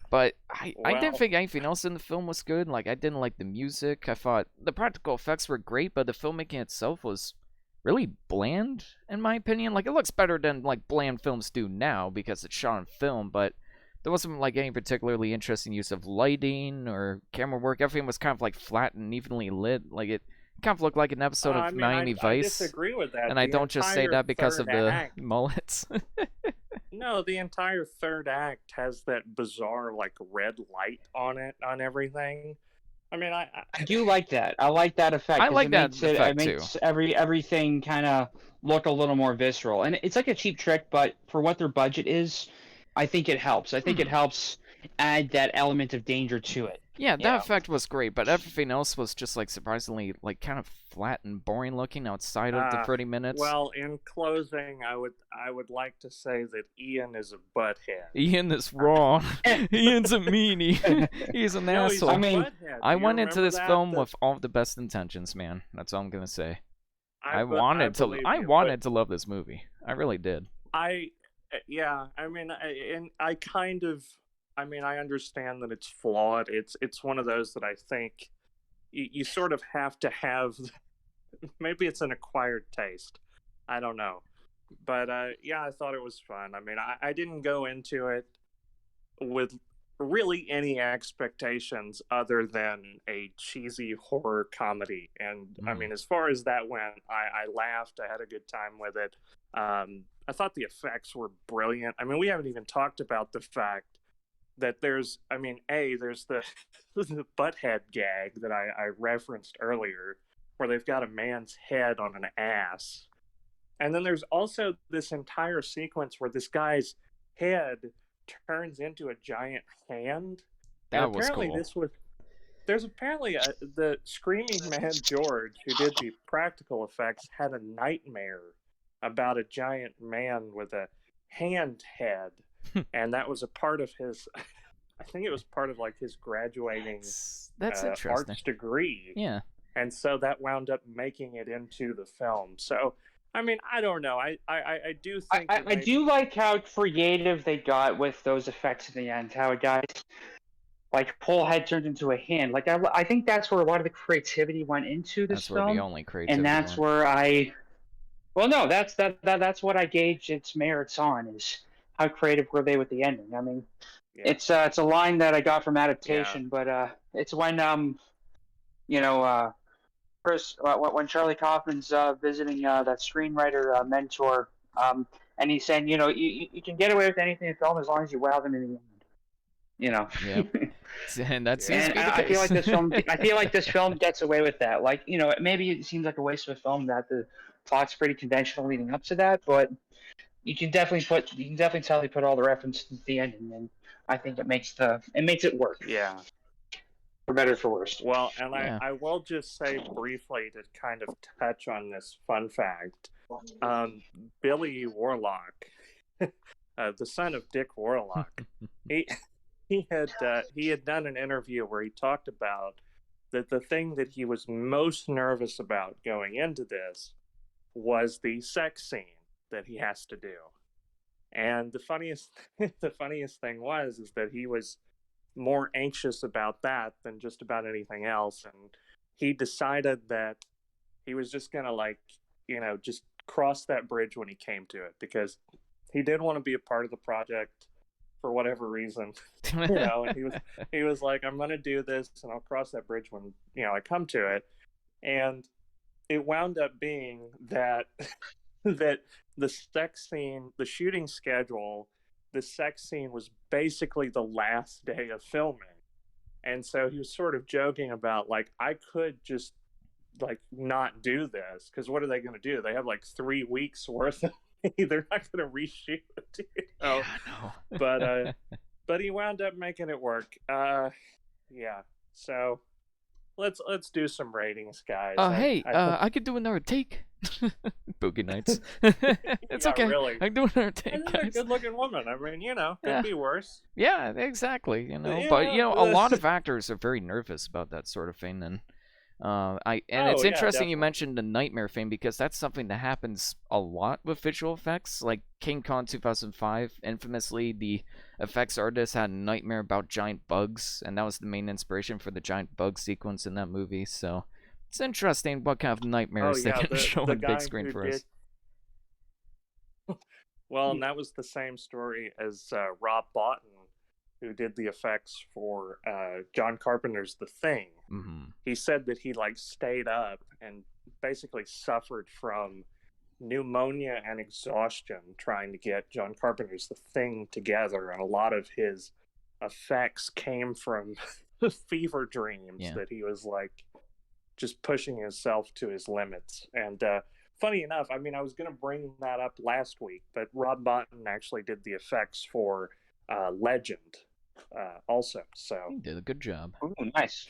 But I didn't think anything else in the film was good. Like, I didn't like the music. I thought the practical effects were great, but the filmmaking itself was really bland, in my opinion. Like, it looks better than like bland films do now because it's shot on film, but there wasn't like any particularly interesting use of lighting or camera work. Everything was kind of like flat and evenly lit. Like, it kind of looked like an episode of Miami Vice. I disagree with that. And I don't just say that because of the mullets. No, the entire third act has that bizarre like red light on it on everything. I mean, I do like that. I like that effect. I like that effect too. It makes everything kind of look a little more visceral, and it's like a cheap trick, but for what their budget is, I think it helps. I think it helps add that element of danger to it. Yeah, that effect was great, but everything else was just like surprisingly like kind of flat and boring looking outside of the 30 minutes. Well, in closing, I would like to say that Ian is a butthead. Ian is wrong. Ian's a meanie. He's an asshole. I mean, I went into this film with all the best intentions, man. That's all I'm gonna say. I wanted to love this movie. I really did. I mean, I understand that it's flawed. It's one of those that I think you sort of have to have. Maybe it's an acquired taste. I don't know. But I thought it was fun. I mean, I didn't go into it with really any expectations other than a cheesy horror comedy. And I mean, as far as that went, I laughed. I had a good time with it. I thought the effects were brilliant. I mean, we haven't even talked about the fact that there's the the butthead gag that I referenced earlier, where they've got a man's head on an ass. And then there's also this entire sequence where this guy's head turns into a giant hand. That was cool. there's apparently the Screaming Man George, who did the practical effects, had a nightmare about a giant man with a hand head, and that was a part of his. I think it was part of like his graduating That's interesting. arts degree. Yeah. And so that wound up making it into the film. So, I mean, I don't know. I do think I do like how creative they got with those effects at the end. How a guy's like whole head turned into a hand. Like I think that's where a lot of the creativity went into this film. That's where the only creativity. And that's where well, no, that's what I gauge its merits on, is how creative were they with the ending. I mean, it's a line that I got from adaptation, but it's when Chris, when Charlie Kaufman's visiting that screenwriter mentor, and he's saying, you can get away with anything in film as long as you wow them in the end. Yeah. And that seems to be the I case. I feel like this film gets away with that. Like, maybe it seems like a waste of a film that the plot's pretty conventional leading up to that, but you can definitely tell they put all the references at the end, and I think it makes it work. Yeah. For better or for worse. Well, and I will just say briefly to kind of touch on this fun fact. Billy Warlock, the son of Dick Warlock, he had done an interview where he talked about that the thing that he was most nervous about going into this was the sex scene that he has to do. And the funniest thing is that he was more anxious about that than just about anything else, and he decided that he was just gonna just cross that bridge when he came to it, because he did want to be a part of the project for whatever reason, and he was like, I'm gonna do this and I'll cross that bridge when I come to it. And it wound up being that that the sex scene, the shooting schedule, the sex scene was basically the last day of filming. And so he was sort of joking about, like, I could just not do this, because what are they going to do? They have 3 weeks worth of me. They're not going to reshoot it. Yeah, I know. But he wound up making it work. Yeah. So let's do some ratings, guys. I could do another take. Boogie Nights. It's okay. Really. I can do another take, guys. A good-looking woman. I mean, could be worse. Yeah, exactly. But a lot of actors are very nervous about that sort of thing, and it's interesting definitely. You mentioned the nightmare thing, because that's something that happens a lot with visual effects. Like King Kong 2005, infamously, the effects artist had a nightmare about giant bugs, and that was the main inspiration for the giant bug sequence in that movie. So it's interesting what kind of nightmares they can show on big screen for us. Well, and that was the same story as Rob Bottin, who did the effects for John Carpenter's The Thing. Mm-hmm. He said that he stayed up and basically suffered from pneumonia and exhaustion trying to get John Carpenter's The Thing together, and a lot of his effects came from fever dreams that he was just pushing himself to his limits. And funny enough, I mean, I was going to bring that up last week, but Rob Bottin actually did the effects for Legend also. So he did a good job. Ooh, nice.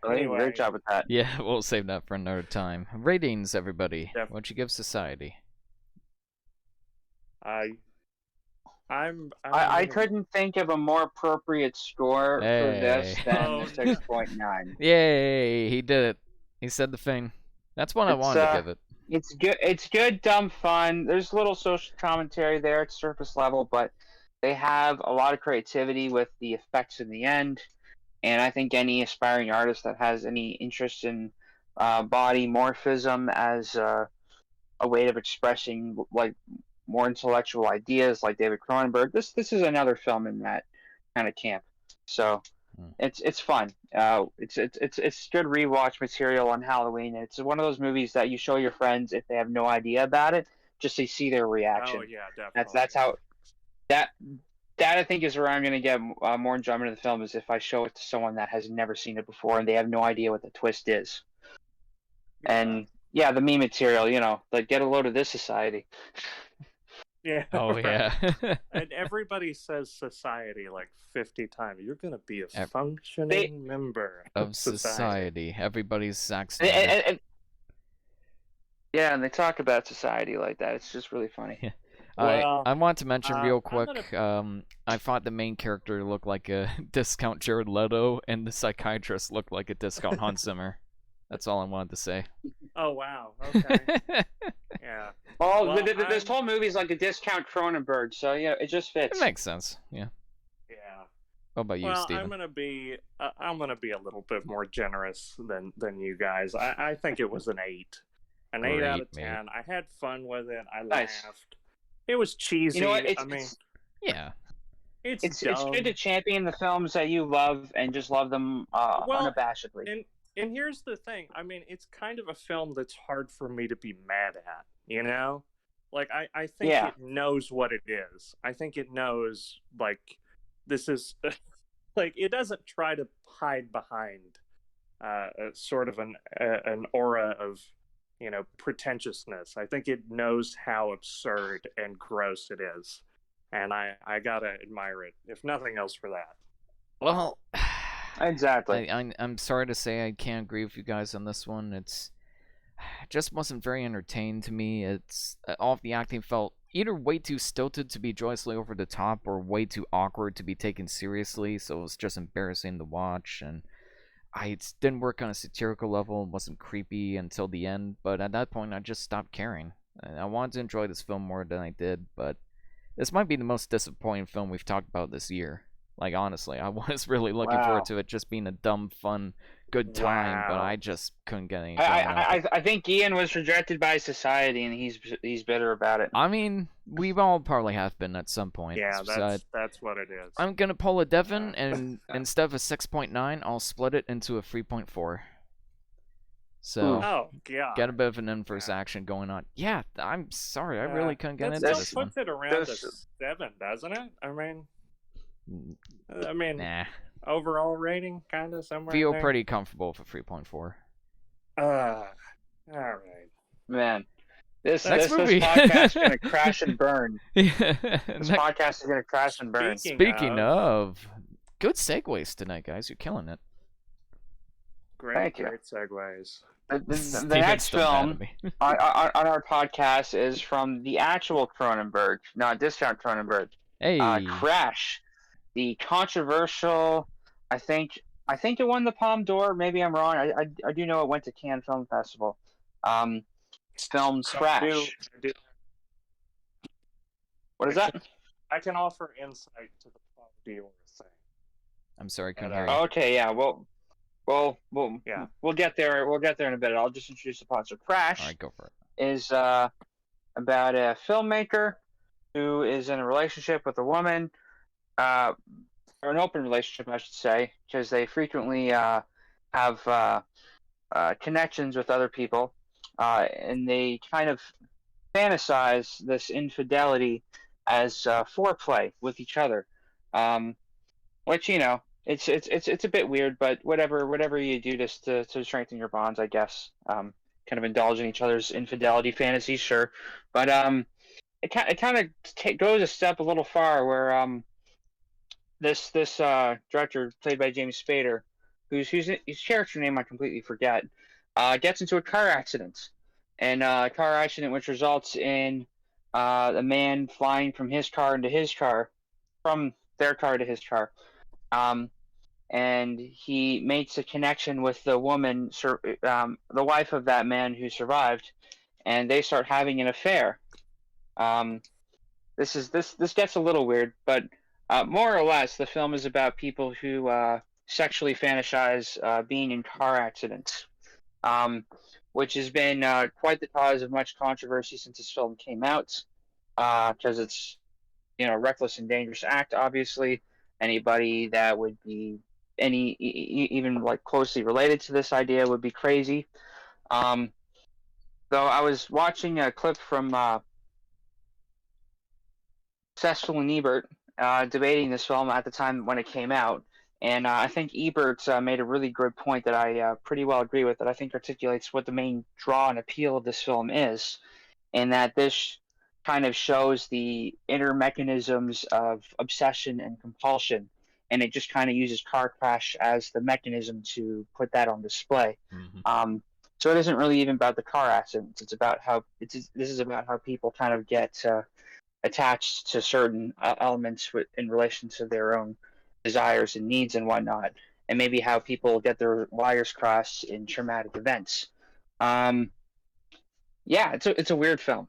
Anyway, great job with that. Yeah, we'll save that for another time. Ratings, everybody. What'd you give Society? I couldn't think of a more appropriate score for this than 6.9. Yay, he did it. He said the thing. That's what I wanted to give it. It's good. It's good, dumb fun. There's a little social commentary there at surface level, but they have a lot of creativity with the effects in the end. And I think any aspiring artist that has any interest in body morphism as a way of expressing more intellectual ideas, like David Cronenberg, this is another film in that kind of camp. So it's fun. It's good rewatch material on Halloween. It's one of those movies that you show your friends if they have no idea about it, just to see their reaction. Oh yeah, definitely. That's how that I think is where I'm going to get more enjoyment of the film, is if I show it to someone that has never seen it before and they have no idea what the twist is. And yeah, the meme material, get a load of this, society. Yeah. Oh right. yeah. And everybody says society like 50 times. You're going to be a Ev- functioning member of society. society. Everybody's Zack And, Snyder. yeah, and they talk about society like that. It's just really funny. Yeah. Well, I want to mention real I'm quick. gonna. I thought the main character looked like a discount Jared Leto, and the psychiatrist looked like a discount Hans Zimmer. That's all I wanted to say. Oh wow. Okay. Yeah. Well, Well, this whole movie is like a discount Cronenberg, so yeah, it just fits. It makes sense. Yeah. Yeah. What about you, Well, Steven? I'm gonna be a little bit more generous than you guys. I think it was an 8, an 8 out of 10. I had fun with it. I laughed. It was cheesy. You know what? Yeah. It's good to champion the films that you love and just love them unabashedly. And here's the thing. I mean, it's kind of a film that's hard for me to be mad at. You know, like I think it knows what it is. I think it knows like this is like it doesn't try to hide behind sort of an aura of pretentiousness. I think it knows how absurd and gross it is, and I gotta admire it, if nothing else, for that. Well, exactly. I'm sorry to say I can't agree with you guys on this one. It just wasn't very entertaining to me. It's all of the acting felt either way too stilted to be joyously over the top, or way too awkward to be taken seriously. So it was just embarrassing to watch, and it didn't work on a satirical level. It wasn't creepy until the end, but at that point I just stopped caring. I wanted to enjoy this film more than I did, but this might be the most disappointing film we've talked about this year. Like, honestly, I was really looking forward to it just being a dumb, fun, good time, but I just couldn't get any. I think Ian was rejected by society, and he's bitter about it. I mean, we all probably have been at some point. Yeah, that's what it is. I'm gonna pull a Devin, and instead of a 6.9, I'll split it into a 3.4. So, get a bit of an inverse action going on. Yeah, I'm sorry, I really couldn't get into this one. That puts it around a 7, doesn't it? I mean, nah. Overall rating, kind of somewhere. Feel there. Pretty comfortable for 3.4. All right, man. This podcast is gonna crash and burn. This podcast is gonna crash and burn. Speaking of, good segues tonight, guys. You're killing it. Great segues. The next film on our podcast is from the actual Cronenberg, not discount Cronenberg. Hey, Crash, the controversial. I think it won the Palme d'Or. Maybe I'm wrong. I do know it went to Cannes Film Festival. Film Crash. What is that? I can offer insight to the Palme d'Or thing. I'm sorry, couldn't hear you. Okay, yeah. We'll get there. We'll get there in a bit. I'll just introduce the plot. So Crash, all right, go for it. Is about a filmmaker who is in a relationship with a woman, or an open relationship, I should say, because they frequently have connections with other people, and they kind of fantasize this infidelity as foreplay with each other, which it's a bit weird, but whatever you do just to strengthen your bonds, I guess. Kind of indulge in each other's infidelity fantasies, sure, but it kind of goes a step a little far, where this director, played by James Spader, whose character name I completely forget, gets into a car accident, and a car accident which results in a man flying from his car into his car, from their car to his car. And he makes a connection with the woman, the wife of that man who survived, and they start having an affair. This gets a little weird, but more or less, the film is about people who sexually fantasize being in car accidents, which has been quite the cause of much controversy since this film came out, because it's a reckless and dangerous act. Obviously, anybody that would be even like closely related to this idea would be crazy. Though I was watching a clip from Cecil and Ebert debating this film at the time when it came out, and I think Ebert made a really good point that I pretty well agree with, that I think articulates what the main draw and appeal of this film is, and that this kind of shows the inner mechanisms of obsession and compulsion, and it just kind of uses car crash as the mechanism to put that on display. So it isn't really even about the car accidents. It's about how this is about how people kind of get attached to certain elements in relation to their own desires and needs and whatnot, and maybe how people get their wires crossed in traumatic events. Yeah, it's a weird film.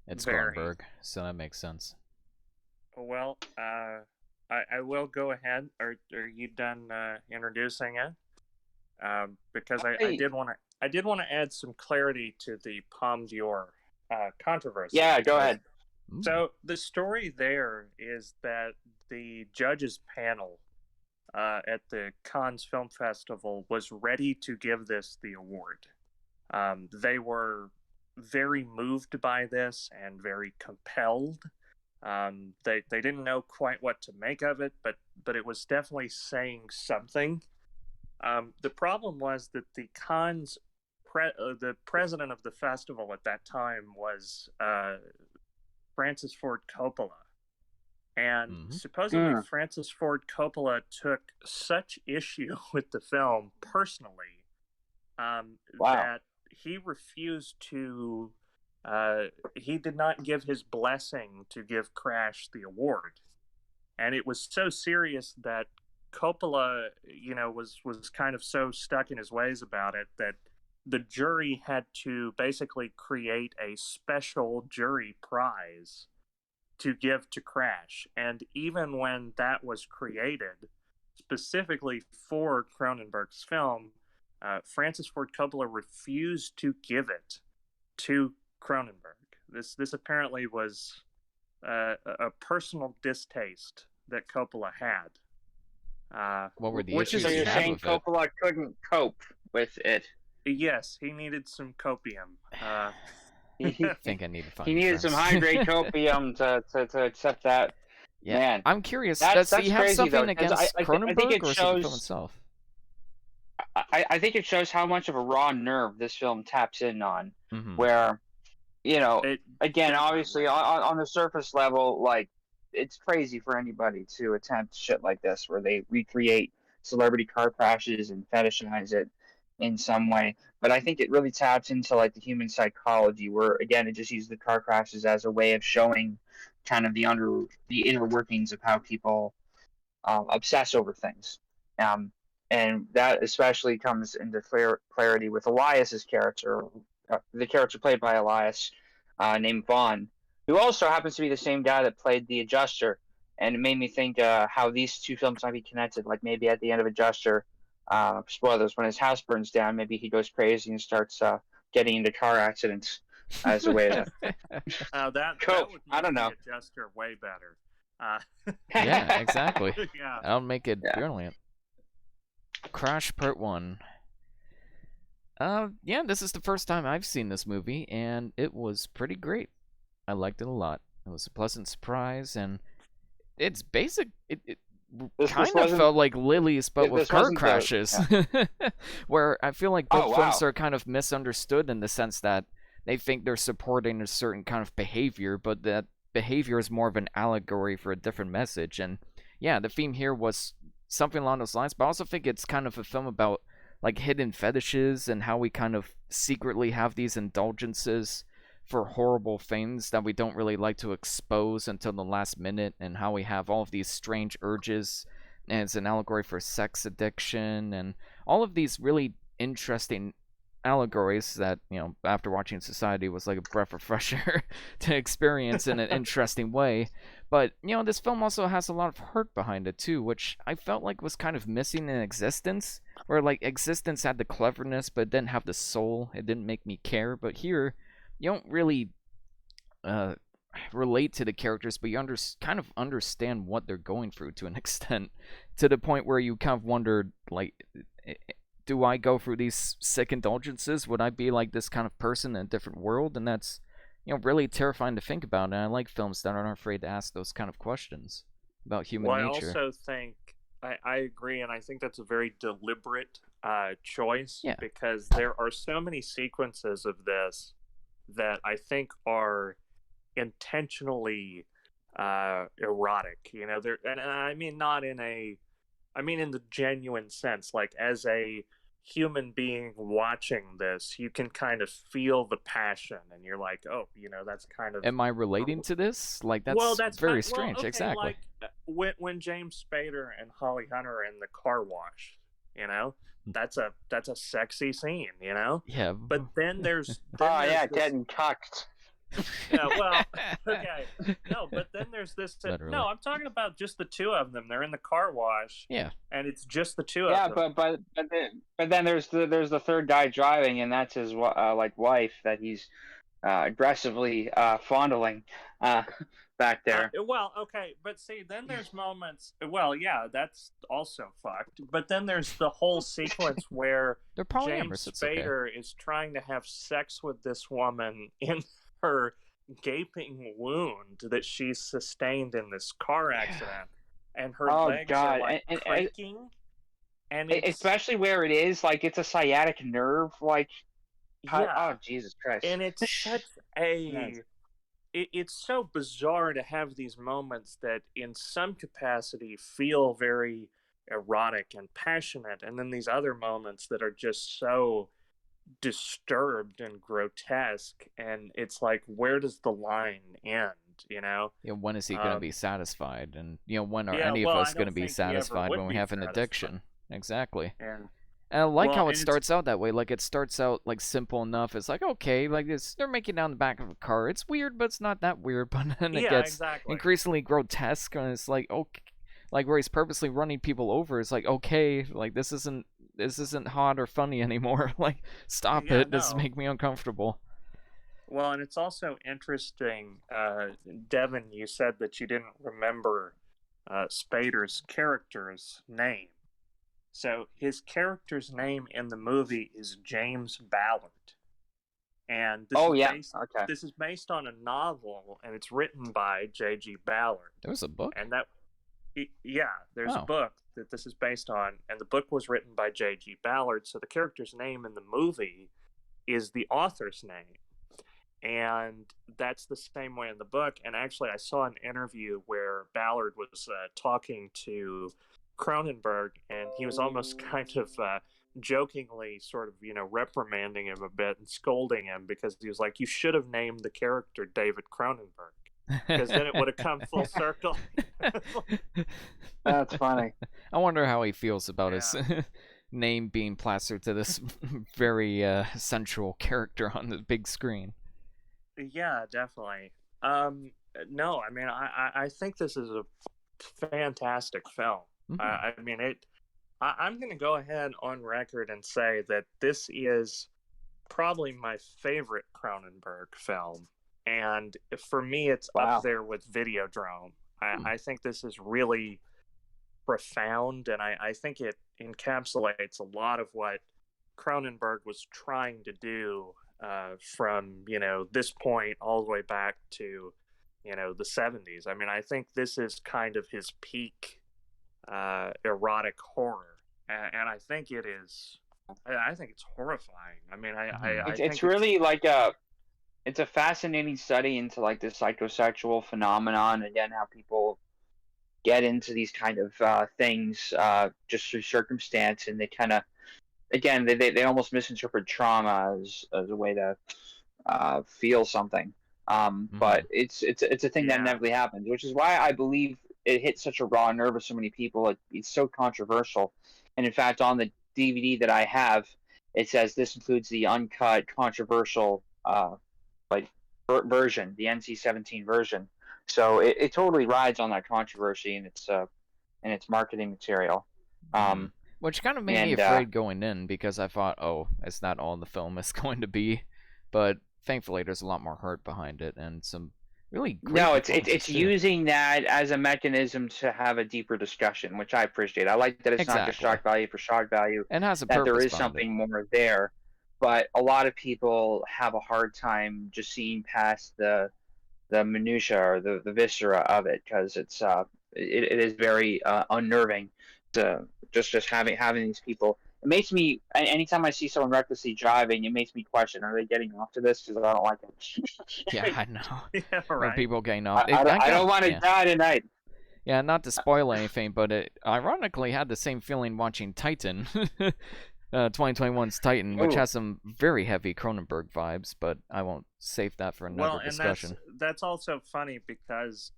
It's Cronenberg, so that makes sense. Well, I will go ahead. Are you done introducing it? Because I did want to add some clarity to the Palme d'Or controversy. Yeah, go ahead. So the story there is that the judges panel at the Cannes Film Festival was ready to give this the award. They were very moved by this and very compelled. They didn't know quite what to make of it, but it was definitely saying something. The problem was that the Cannes the president of the festival at that time was Francis Ford Coppola. And supposedly Francis Ford Coppola took such issue with the film personally that he refused to, he did not give his blessing to give Crash the award. And it was so serious that Coppola, was kind of so stuck in his ways about it that the jury had to basically create a special jury prize to give to Crash. And even when that was created, specifically for Cronenberg's film, Francis Ford Coppola refused to give it to Cronenberg. This apparently was a personal distaste that Coppola had. What were the issues? So you're saying Coppola couldn't cope with it? Yes, he needed some copium. I think I need to find. He needed some high-grade copium to accept that. Yeah, man. I'm curious. Does he have something against Cronenberg, I think it or is it the film itself? I think it shows how much of a raw nerve this film taps in on, where, again, obviously on the surface level, like, it's crazy for anybody to attempt shit like this, where they recreate celebrity car crashes and fetishize it in some way. But I think it really taps into like the human psychology, where again it just uses the car crashes as a way of showing kind of the inner workings of how people obsess over things. And that especially comes into clarity with Elias's character, the character played by Elias, named Vaughn, who also happens to be the same guy that played the Adjuster. And it made me think how these two films might be connected. Like maybe at the end of Adjuster, spoilers, when his house burns down, maybe he goes crazy and starts getting into car accidents as a way to cope. I don't know. The Adjuster way better. Yeah, exactly. Yeah. I'll make it brilliant. Crash Part 1. Yeah, this is the first time I've seen this movie, and it was pretty great. I liked it a lot. It was a pleasant surprise, and it's basic. It kind of felt like Lily's, but with car crashes. Where I feel like both films are kind of misunderstood in the sense that they think they're supporting a certain kind of behavior, but that behavior is more of an allegory for a different message. And yeah, the theme here was something along those lines, but I also think it's kind of a film about like hidden fetishes and how we kind of secretly have these indulgences for horrible things that we don't really like to expose until the last minute, and how we have all of these strange urges, and it's an allegory for sex addiction and all of these really interesting allegories that, after watching Society was like a breath of fresh air to experience in an interesting way. But, this film also has a lot of hurt behind it too, which I felt like was kind of missing in Existence, where like Existence had the cleverness but it didn't have the soul. It didn't make me care. But here, you don't really relate to the characters, but you kind of understand what they're going through to an extent, to the point where you kind of wondered, like, do I go through these sick indulgences? Would I be like this kind of person in a different world? And that's, really terrifying to think about. And I like films that aren't afraid to ask those kind of questions about human nature. I also think, I agree, and I think that's a very deliberate choice, because there are so many sequences of this that I think are intentionally erotic. You know, and I mean not in I mean in the genuine sense, like as a human being watching this, you can kind of feel the passion, and you're like, oh, you know, that's kind of. Am I relating to this? Like, Well, that's very well, strange. okay, Exactly. like when James Spader and Holly Hunter are in the car wash, you know, that's a sexy scene, you know. Yeah. But then there's Oh yeah, this, dead and cucked. yeah, well, okay, no, but then there's this. Literally. No, I'm talking about just the two of them. They're in the car wash, Yeah. and it's just the two Yeah, of them. but then there's the third guy driving, and that's his like wife that he's aggressively fondling back there. Well, okay, but see, then there's moments. Well, yeah, that's also fucked. But then there's the whole sequence where They're James polyamorous. It's okay. Spader is trying to have sex with this woman in her gaping wound that she sustained in this car accident, and her legs are like creaking. And especially where it is, like it's a sciatic nerve, like yeah. Oh Jesus Christ! And it's such a. It's so bizarre to have these moments that in some capacity feel very erotic and passionate, and then these other moments that are just so disturbed and grotesque, and it's like, where does the line end, you know? Yeah, when is he going to be satisfied? And, you know, when are yeah, any well, of us going to be satisfied when we have an addiction? Exactly. Yeah. And I like how it starts out that way. Like, it starts out, like, simple enough. It's like, okay, like, they're making down the back of a car. It's weird, but it's not that weird. But then it gets increasingly grotesque, and it's like, okay, like, where he's purposely running people over. It's like, okay, like, this isn't hot or funny anymore. Like, stop it. This is making me uncomfortable. Well, and it's also interesting, Devin, you said that you didn't remember Spader's character's name. So his character's name in the movie is James Ballard. And this is based on a novel, and it's written by J.G. Ballard. There was a book? And there's a book that this is based on, and the book was written by J.G. Ballard, so the character's name in the movie is the author's name. And that's the same way in the book. And actually, I saw an interview where Ballard was talking to Cronenberg, and he was almost kind of jokingly sort of, you know, reprimanding him a bit and scolding him, because he was like, you should have named the character David Cronenberg, because then it would have come full circle. That's funny. I wonder how he feels about his name being plastered to this very sensual character on the big screen. Yeah, definitely. No, I mean, I think this is a fantastic film. Mm-hmm. I mean, I'm going to go ahead on record and say that this is probably my favorite Cronenberg film. And for me, it's up there with Videodrome. I think this is really profound, and I think it encapsulates a lot of what Cronenberg was trying to do from, you know, this point all the way back to, you know, the 70s. I mean, I think this is kind of his peak erotic horror, and I think it is. I think it's horrifying. I mean, I think it's really like it's a fascinating study into like the psychosexual phenomenon. Again, how people get into these kind of things just through circumstance, and they kind of, again, they almost misinterpret trauma as a way to feel something. But it's a thing that inevitably happens, which is why I believe it hit such a raw nerve with so many people. It's so controversial. And in fact, on the DVD that I have, it says this includes the uncut, controversial version, the NC-17 version. So it totally rides on that controversy and its marketing material. Which kind of made me afraid going in, because I thought, oh, it's not all the film is going to be. But thankfully, there's a lot more heart behind it and some really great. No, it's using that as a mechanism to have a deeper discussion, which I appreciate. I like that it's not just shock value for shock value, and has a that purpose there is something more there. But a lot of people have a hard time just seeing past the minutia or the viscera of it, because it is very unnerving to just having these people it makes me. Anytime I see someone recklessly driving, it makes me question: are they getting off to this? Because I don't like it. Yeah, I know. Yeah, right. People getting off. I don't want to die tonight. Yeah, not to spoil anything, but it ironically had the same feeling watching Titan, 2021's Titan, which has some very heavy Cronenberg vibes, but I won't save that for another discussion. That's also funny because,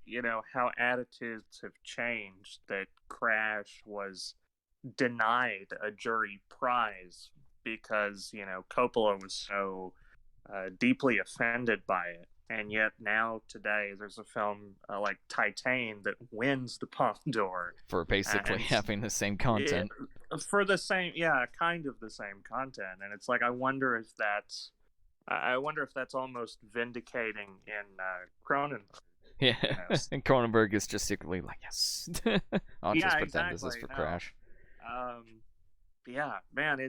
how attitudes have changed, that Crash was denied a jury prize because, Coppola was so deeply offended by it. And yet now, today, there's a film like Titan that wins the Palme d'Or. For basically having the same content. For the same, kind of the same content. And it's like, I wonder if that's almost vindicating in Cronenberg. Yeah, and Cronenberg is just secretly like, yes. I'll just pretend this is for Crash. Yeah, man,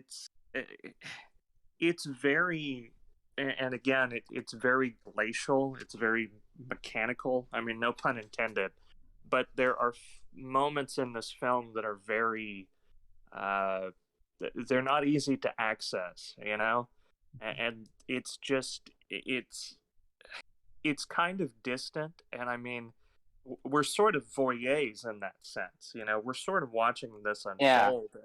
it's very... And again, it's very glacial. It's very mechanical. I mean, no pun intended. But there are moments in this film that are very... they're not easy to access, And it's just... It's kind of distant. And I mean, we're sort of voyeurs in that sense. We're sort of watching this unfold. Yeah.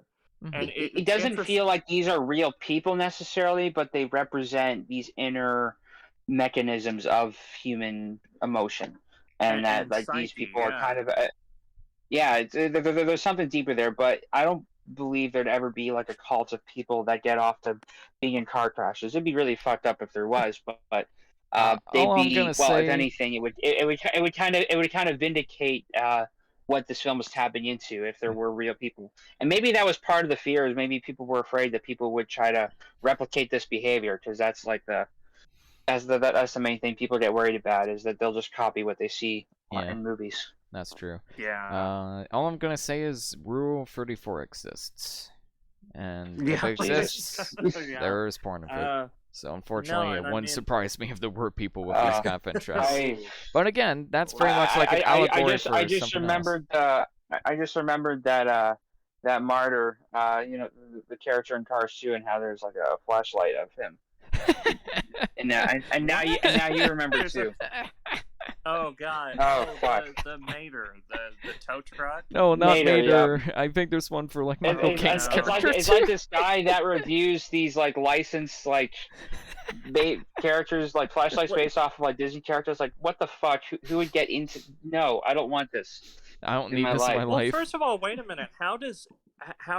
And it doesn't feel like these are real people necessarily, but they represent these inner mechanisms of human emotion, and that like psyche, these people are kind of there's something deeper there. But I don't believe there'd ever be like a cult of people that get off to being in car crashes. It'd be really fucked up if there was, but they'd be if anything, it would kind of vindicate what this film was tapping into if there were real people. And maybe that was part of the fear, is maybe people were afraid that people would try to replicate this behavior, because that's like that's the main thing people get worried about, is that they'll just copy what they see in movies. That's true. Yeah. All I'm gonna say is Rule 34 exists. And if it exists, there is porn of it. So unfortunately, it wouldn't surprise me if there were people with these kind of interests. But again, that's very much like an allegory for I just remembered that that martyr, the character in Cars 2, and how there's like a flashlight of him. and now you remember too. Oh God! Oh fuck! The Mater, the tow truck. No, not Mater. Yeah. I think there's one for like Michael Caine's character. It's like this guy that reviews these like licensed like characters, like flashlights based off of like Disney characters. Like, what the fuck? Who would get into? No, I don't want this. I don't need this in my life. Well, first of all, wait a minute. How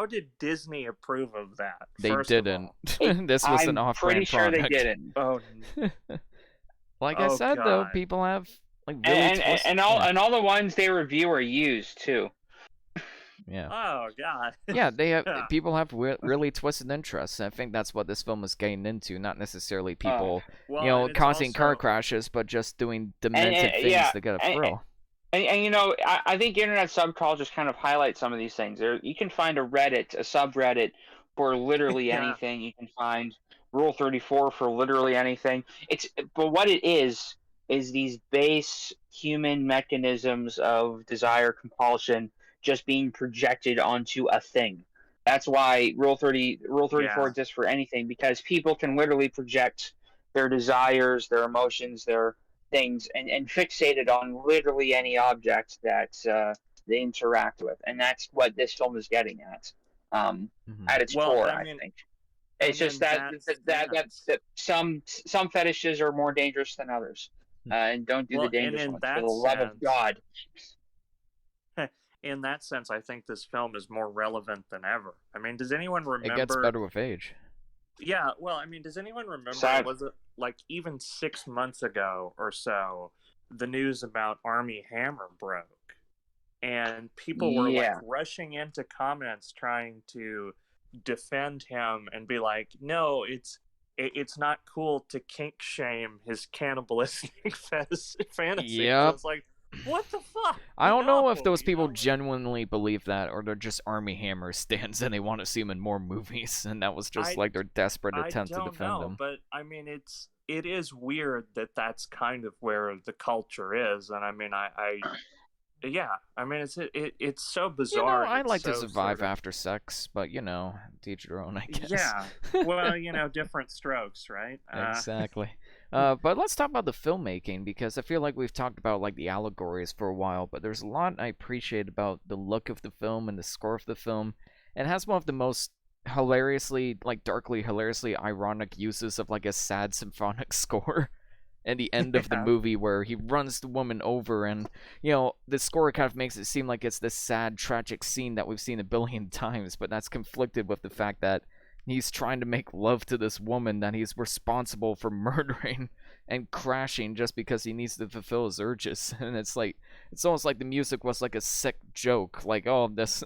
did Disney approve of that? They didn't. This was an off-brand product. I'm pretty sure they didn't. Oh. Like I said, though, people have like really and all the ones they review are used too. Yeah. Oh God. Yeah, they have people have really twisted interests. And I think that's what this film is getting into. Not necessarily people, causing car crashes, but just doing demented things to get a thrill. And I think internet subcultures kind of highlight some of these things. You can find a subreddit for literally anything. You can find Rule 34 for literally anything. But what it is these base human mechanisms of desire, compulsion, just being projected onto a thing. That's why Rule 34 exists for anything, because people can literally project their desires, their emotions, their things, and fixate it on literally any object that they interact with. And that's what this film is getting at its core, I think. It's just that some fetishes are more dangerous than others, and don't do the dangerous ones for the love of God. In that sense, I think this film is more relevant than ever. I mean, does anyone remember? It gets better with age. Yeah, well, I mean, does anyone remember? Was it like even 6 months ago or so, the news about Armie Hammer broke, and people were like rushing into comments trying to defend him and be like, no, it's not cool to kink shame his cannibalistic fantasy. Yep. So it's like, what the fuck? I don't know if those people genuinely believe that, or they're just Armie Hammer stands and they want to see him in more movies, and that was just like their desperate attempt to defend him. But I mean, it is weird that that's kind of where the culture is, and I mean, Yeah, I mean it's so You know, bizarre and I it's like to so survive sort of after sex, but you know, to each their own, I guess. yeah. Well, different strokes, right? Exactly. But let's talk about the filmmaking because I feel like we've talked about like the allegories for a while, but there's a lot I appreciate about the look of the film and the score of the film. It has one of the most hilariously, like darkly hilariously ironic uses of like a sad symphonic score at the end of the Yeah. movie where he runs the woman over and the score kind of makes it seem like it's this sad tragic scene that we've seen a billion times, but that's conflicted with the fact that he's trying to make love to this woman that he's responsible for murdering and crashing just because he needs to fulfill his urges. And it's almost like the music was like a sick joke, like, oh, this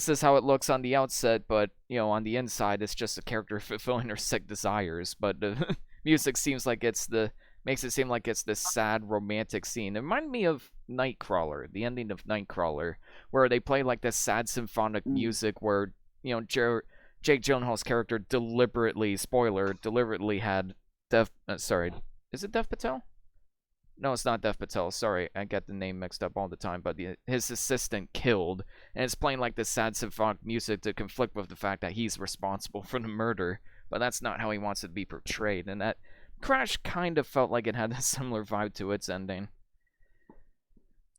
is how it looks on the outset, but on the inside it's just a character fulfilling her sick desires. But the music seems like makes it seem like it's this sad romantic scene. It reminded me of Nightcrawler, the ending of Nightcrawler, where they play like this sad symphonic music where Jake Gyllenhaal's character deliberately had sorry, is it Dev Patel? No, it's not Dev Patel. Sorry, I get the name mixed up all the time. But his assistant killed, and it's playing like this sad symphonic music to conflict with the fact that he's responsible for the murder. But that's not how he wants it to be portrayed, and that Crash kind of felt like it had a similar vibe to its ending.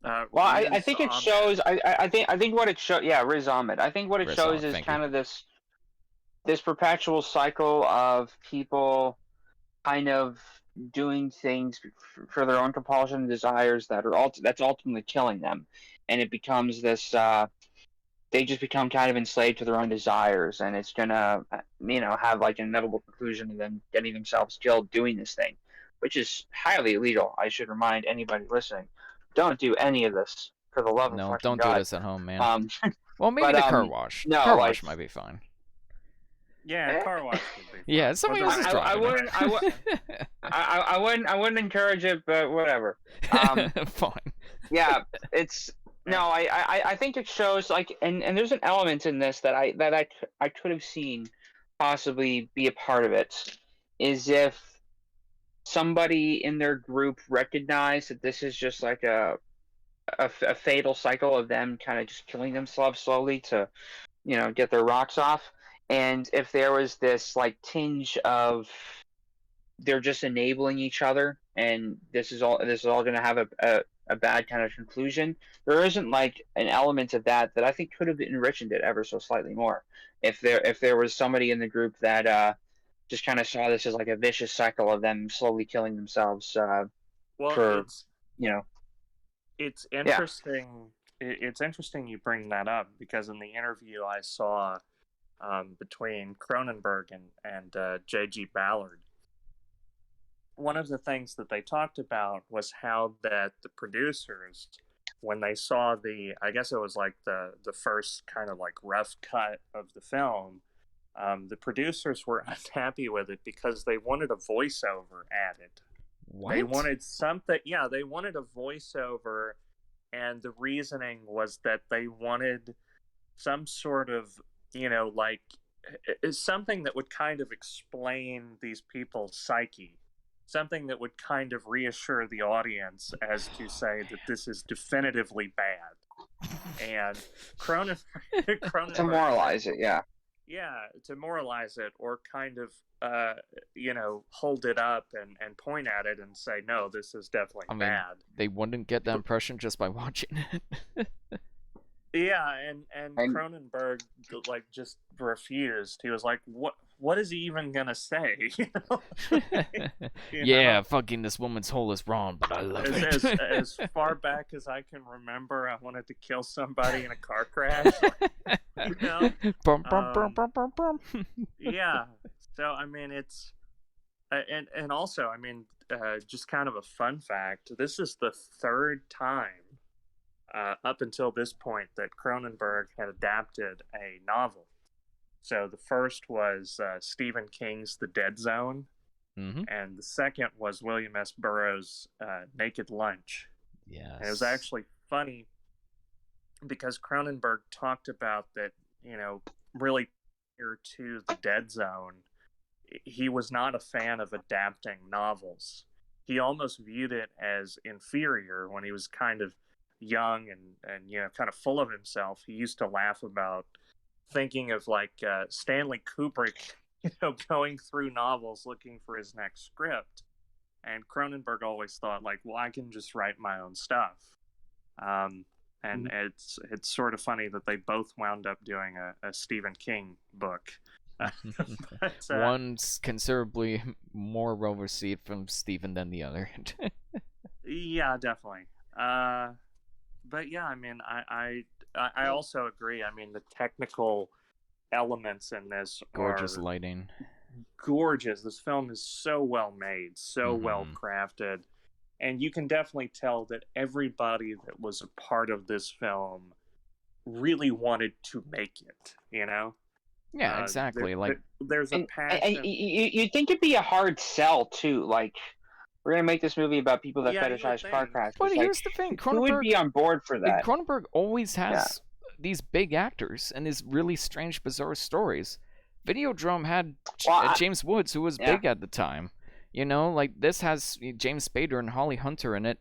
Well, I think it shows. I think what it shows. Yeah, Riz Ahmed. I think what it shows is kind of this perpetual cycle of people kind of doing things for their own compulsion and desires that's ultimately killing them, and it becomes this. They just become kind of enslaved to their own desires, and it's gonna have like an inevitable conclusion of them getting themselves killed doing this thing, which is highly illegal. I should remind anybody listening: don't do any of this for the love of fucking don't God. do this at home, man. Well, maybe the car wash. No, car wash might be fine. Yeah, car wash would be fine. Yeah, somebody else is driving. I wouldn't encourage it, but whatever. Fine. Yeah, it's no. I think it shows like, and there's an element in this that I could have seen possibly be a part of it, is if somebody in their group recognized that this is just like a fatal cycle of them kind of just killing themselves slowly to get their rocks off. And if there was this like tinge of they're just enabling each other, and this is all going to have a bad kind of conclusion, there isn't like an element of that I think could have enriched it ever so slightly more. If there was somebody in the group that just kind of saw this as like a vicious cycle of them slowly killing themselves. It's interesting. Yeah. It's interesting you bring that up because in the interview I saw between Cronenberg and J.G. Ballard, one of the things that they talked about was how that the producers, when they saw I guess it was like the first kind of like rough cut of the film, the producers were unhappy with it because they wanted a voiceover added. What? They wanted something. Yeah, they wanted a voiceover, and the reasoning was that they wanted some sort of like something that would kind of explain these people's psyche, something that would kind of reassure the audience as to say that this is definitively bad. And Cronenberg to moralize it, yeah. Yeah, to moralize it, or kind of hold it up and point at it and say, no, this is definitely bad. They wouldn't get that impression just by watching it. Yeah, and Cronenberg like just refused. He was like, what is he even gonna say? Yeah, fucking this woman's hole is wrong, but I love it. As far back as I can remember, I wanted to kill somebody in a car crash. Yeah. So I mean, it's and also, I mean, just kind of a fun fact. This is the third time up until this point that Cronenberg had adapted a novel. So the first was Stephen King's The Dead Zone, and the second was William S. Burroughs' Naked Lunch. Yes. And it was actually funny because Cronenberg talked about that, really prior to The Dead Zone, he was not a fan of adapting novels. He almost viewed it as inferior when he was kind of young and kind of full of himself, he used to laugh about thinking of like Stanley Kubrick, going through novels looking for his next script. And Cronenberg always thought like, well, I can just write my own stuff. And it's sort of funny that they both wound up doing a Stephen King book. But, one's considerably more well received from Stephen than the other. Yeah, definitely. But yeah, I mean, I also agree. I mean, the technical elements in this gorgeous are lighting. Gorgeous. This film is so well made, so well crafted. And you can definitely tell that everybody that was a part of this film really wanted to make it, Yeah, exactly. There's a passion. You'd think it'd be a hard sell, too. Like, we're going to make this movie about people that Yeah, fetishize car crashes. But here's the thing. Who would be on board for that? Cronenberg always has these big actors and these really strange, bizarre stories. Videodrome had James Woods, who was big at the time. Like this has James Spader and Holly Hunter in it.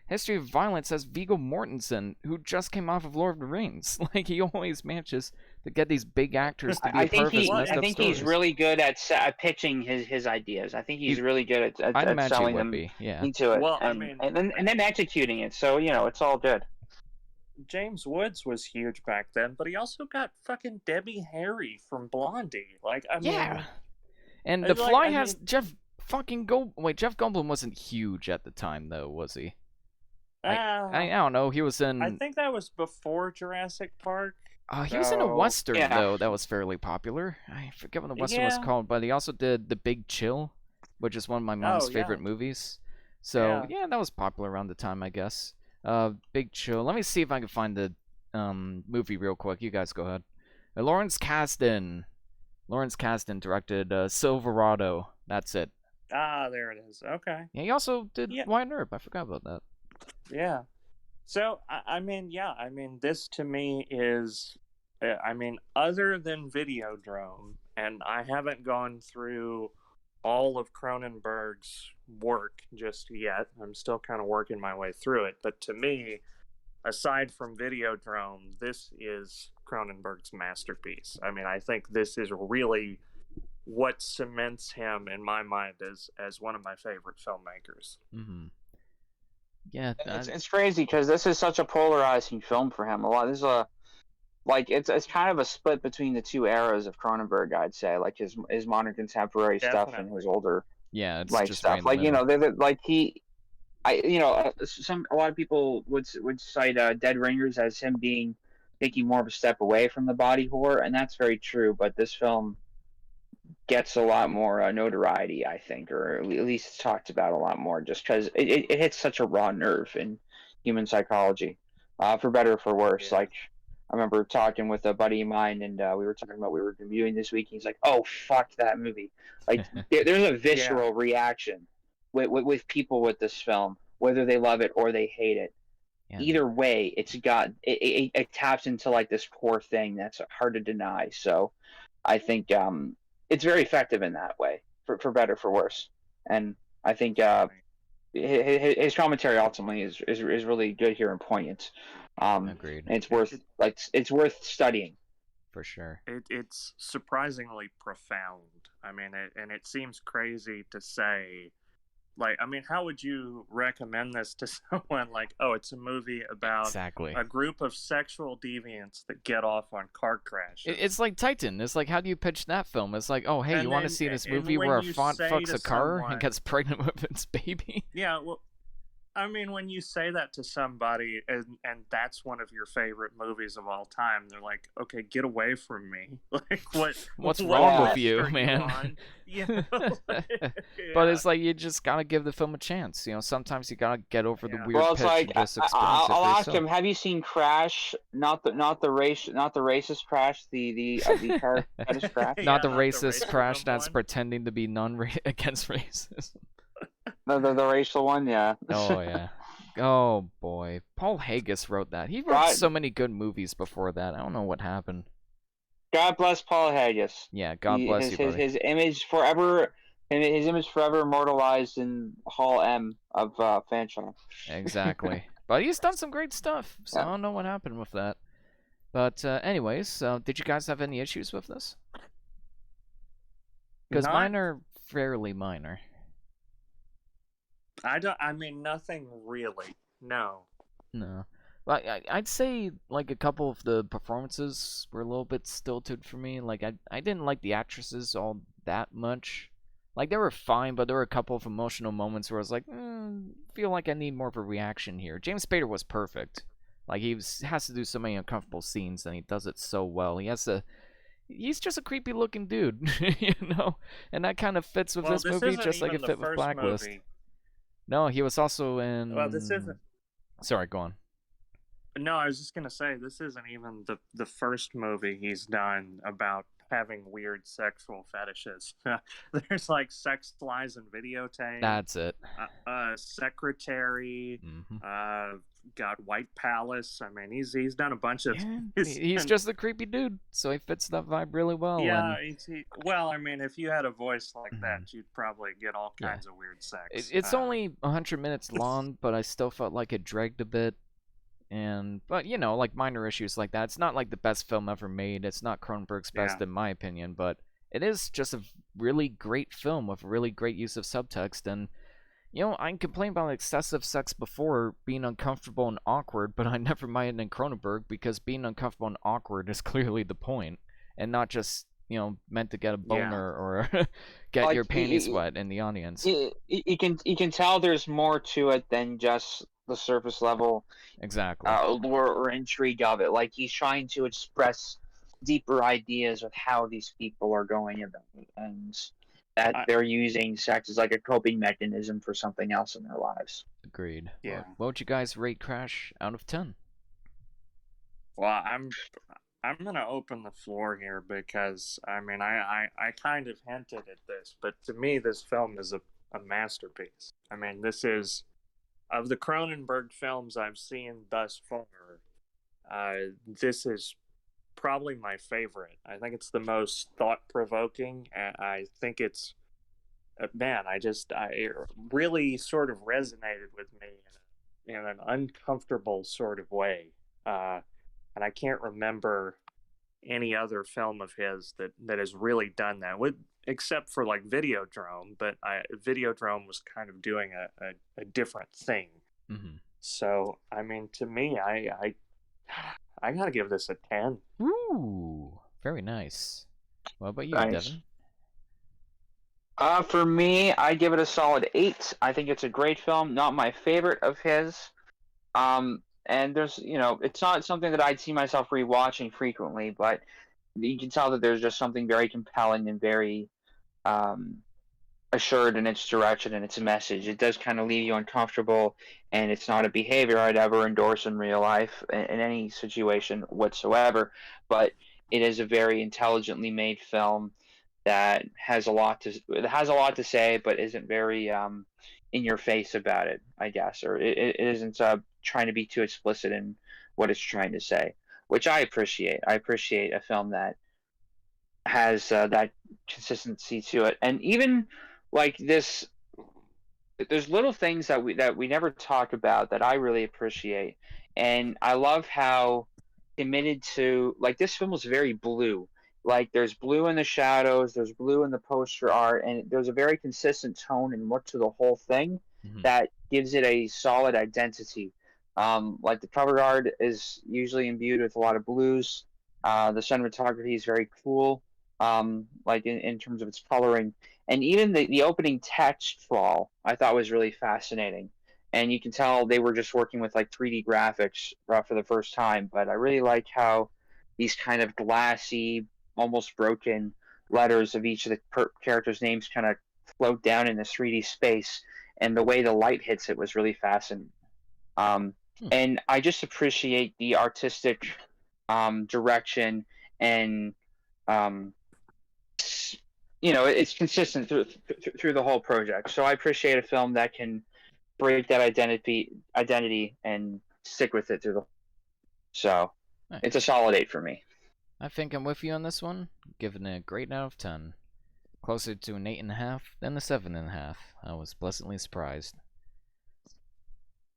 History of Violence has Viggo Mortensen, who just came off of Lord of the Rings. Like, he always manages to get these big actors to be a part of his messed up I think he's really good at pitching his ideas. I think he's really good at selling them into it, well, and then executing it. So, it's all good. James Woods was huge back then, but he also got fucking Debbie Harry from Blondie. Like, I mean... And The Fly has Jeff fucking Jeff Goldblum wasn't huge at the time, though, was he? I don't know. He was in... I think that was before Jurassic Park. He was in a Western, though, that was fairly popular. I forget what the Western was called, but he also did The Big Chill, which is one of my mom's favorite movies. So, that was popular around the time, I guess. Big Chill. Let me see if I can find the movie real quick. You guys go ahead. Lawrence Kasdan. Lawrence Kasdan directed Silverado. That's it. Ah, there it is. Okay. Yeah, he also did Wyatt Earp. I forgot about that. Yeah. So, I mean, this to me is, other than Videodrome, and I haven't gone through all of Cronenberg's work just yet. I'm still kind of working my way through it. But to me, aside from Videodrome, this is Cronenberg's masterpiece. I mean, I think this is really what cements him in my mind as one of my favorite filmmakers. Mm-hmm. Yeah, it's crazy because this is such a polarizing film for him. It's kind of a split between the two eras of Cronenberg, I'd say, like his modern contemporary stuff and his older it's just stuff. Right a lot of people would cite Dead Ringers as him taking more of a step away from the body horror, and that's very true. But this film gets a lot more notoriety, I think, or at least it's talked about a lot more, just because it hits such a raw nerve in human psychology, for better or for worse. Like, I remember talking with a buddy of mine, and we were talking about we were reviewing this week. And he's like, "Oh, fuck that movie!" Like, there's a visceral reaction with people with this film, whether they love it or they hate it. Yeah. Either way, it taps into like this core thing that's hard to deny. So, I think it's very effective in that way, for better for worse. And I think his commentary ultimately is really good here and poignant. Agreed. And it's worth studying. For sure. It's surprisingly profound. I mean, it seems crazy to say. Like, I mean, how would you recommend this to someone? Like, oh, it's a movie about a group of sexual deviants that get off on car crashes. It's like Titan. It's like, how do you pitch that film? It's like, oh, hey, you want to see this movie where a font fucks a car and gets pregnant with its baby? Yeah, well, I mean, when you say that to somebody and that's one of your favorite movies of all time, they're like, okay, get away from me. Like, what's wrong with you, man? But it's like, you just gotta give the film a chance. Sometimes you gotta get over the weird pitch and just experience it I'll ask yourself. him, have you seen Crash? Not the racist Crash, the car fetish Crash? Not the racist Crash that's pretending to be against racism. The racial one, yeah. Oh, yeah. Oh, boy. Paul Haggis wrote that. He wrote so many good movies before that. I don't know what happened. God bless Paul Haggis. Yeah, God bless you, buddy. His image forever immortalized in Hall M of Fanshawe. Exactly. But he's done some great stuff, so Yeah. I don't know what happened with that. But anyways, did you guys have any issues with this? Because mine are fairly minor. I mean, nothing really. No. No. But I'd say, like, a couple of the performances were a little bit stilted for me. Like, I didn't like the actresses all that much. Like, they were fine, but there were a couple of emotional moments where I was like, feel like I need more of a reaction here. James Spader was perfect. Like, has to do so many uncomfortable scenes, and he does it so well. He's just a creepy looking dude, you know? And that kind of fits with this movie, just like it fit with Blacklist. Movie. No, he was also in... Well, this isn't... Sorry, go on. No, I was just gonna say this isn't even the first movie he's done about having weird sexual fetishes. There's like Sex Lies and Videotape. That's it. Secretary. Mm-hmm. Got White Palace. I mean, he's done a bunch of. Yeah, he's just a creepy dude, so he fits that vibe really well. Yeah, well, I mean, if you had a voice like that, you'd probably get all kinds of weird sex. It's only 100 minutes long, but I still felt like it dragged a bit. But you know, like minor issues like that. It's not like the best film ever made. It's not Cronenberg's best in my opinion, but it is just a really great film with really great use of subtext. And you know, I can complain about excessive sex before being uncomfortable and awkward, but I never minded in Cronenberg because being uncomfortable and awkward is clearly the point, and not just, you know, meant to get a boner or get like, your panties wet in the audience. You can tell there's more to it than just the surface level lure or intrigue of it. Like, he's trying to express deeper ideas of how these people are going about it, and that they're using sex as like a coping mechanism for something else in their lives. Agreed. Yeah. What would you guys rate Crash out of 10? Well, I'm gonna open the floor here because I mean I kind of hinted at this, but to me this film is a masterpiece. I mean, this is, of the Cronenberg films I've seen thus far, this is probably my favorite. I think it's the most thought-provoking, and I think it's, man, it really sort of resonated with me in an uncomfortable sort of way. And I can't remember any other film of his that has really done that, except for like Videodrome, but Videodrome was kind of doing a different thing. Mm-hmm. So, I mean, to me, I gotta give this a 10. Ooh, very nice. What about you, Devin? For me, I give it a solid 8. I think it's a great film. Not my favorite of his. And there's, you know, it's not something that I'd see myself rewatching frequently, but you can tell that there's just something very compelling and very assured in its direction and its message. It does kind of leave you uncomfortable, and it's not a behavior I'd ever endorse in real life in any situation whatsoever, but it is a very intelligently made film that has a lot to say, but isn't very in your face about it, I guess, or it isn't trying to be too explicit in what it's trying to say, which I appreciate. I appreciate a film that has that consistency to it, and even like this, there's little things that we never talk about that I really appreciate, and I love how committed to, like, this film was very blue. Like, there's blue in the shadows, there's blue in the poster art, and there's a very consistent tone and look to the whole thing that gives it a solid identity. Like, the cover art is usually imbued with a lot of blues. The cinematography is very cool, like in terms of its coloring. And even the opening text crawl I thought was really fascinating. And you can tell they were just working with like 3D graphics for the first time. But I really like how these kind of glassy, almost broken letters of each of the characters' names kind of float down in this 3D space. And the way the light hits it was really fascinating. And I just appreciate the artistic direction, and you know, it's consistent through the whole project. So I appreciate a film that can break that identity and stick with it through the. So nice. It's a solid 8 for me. I think I'm with you on this one, giving it a great out of 10. Closer to an 8.5 than a 7.5. I was pleasantly surprised.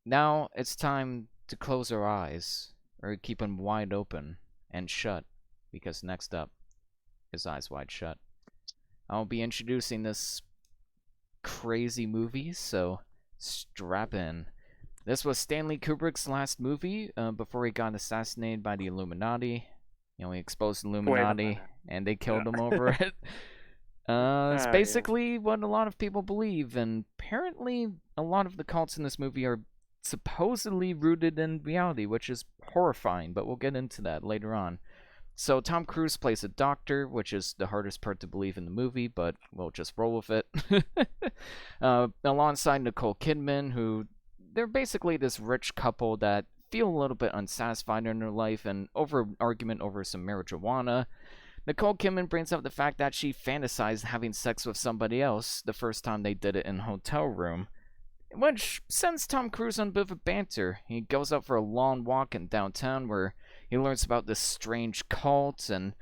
now it's time to close our eyes, or keep them wide open and shut, because next up is Eyes Wide Shut. I'll be introducing this crazy movie, so strap in. This was Stanley Kubrick's last movie before he got assassinated by the Illuminati. He exposed the Illuminati, and they killed him over it. It's basically what a lot of people believe, and apparently a lot of the cults in this movie are supposedly rooted in reality, which is horrifying, but we'll get into that later on. So Tom Cruise plays a doctor, which is the hardest part to believe in the movie, but we'll just roll with it. Alongside Nicole Kidman, who they're basically this rich couple that feel a little bit unsatisfied in their life and over argument over some marijuana. Nicole Kidman brings up the fact that she fantasized having sex with somebody else the first time they did it in a hotel room, which sends Tom Cruise on a bit of a banter. He goes out for a long walk in downtown where he learns about this strange cult and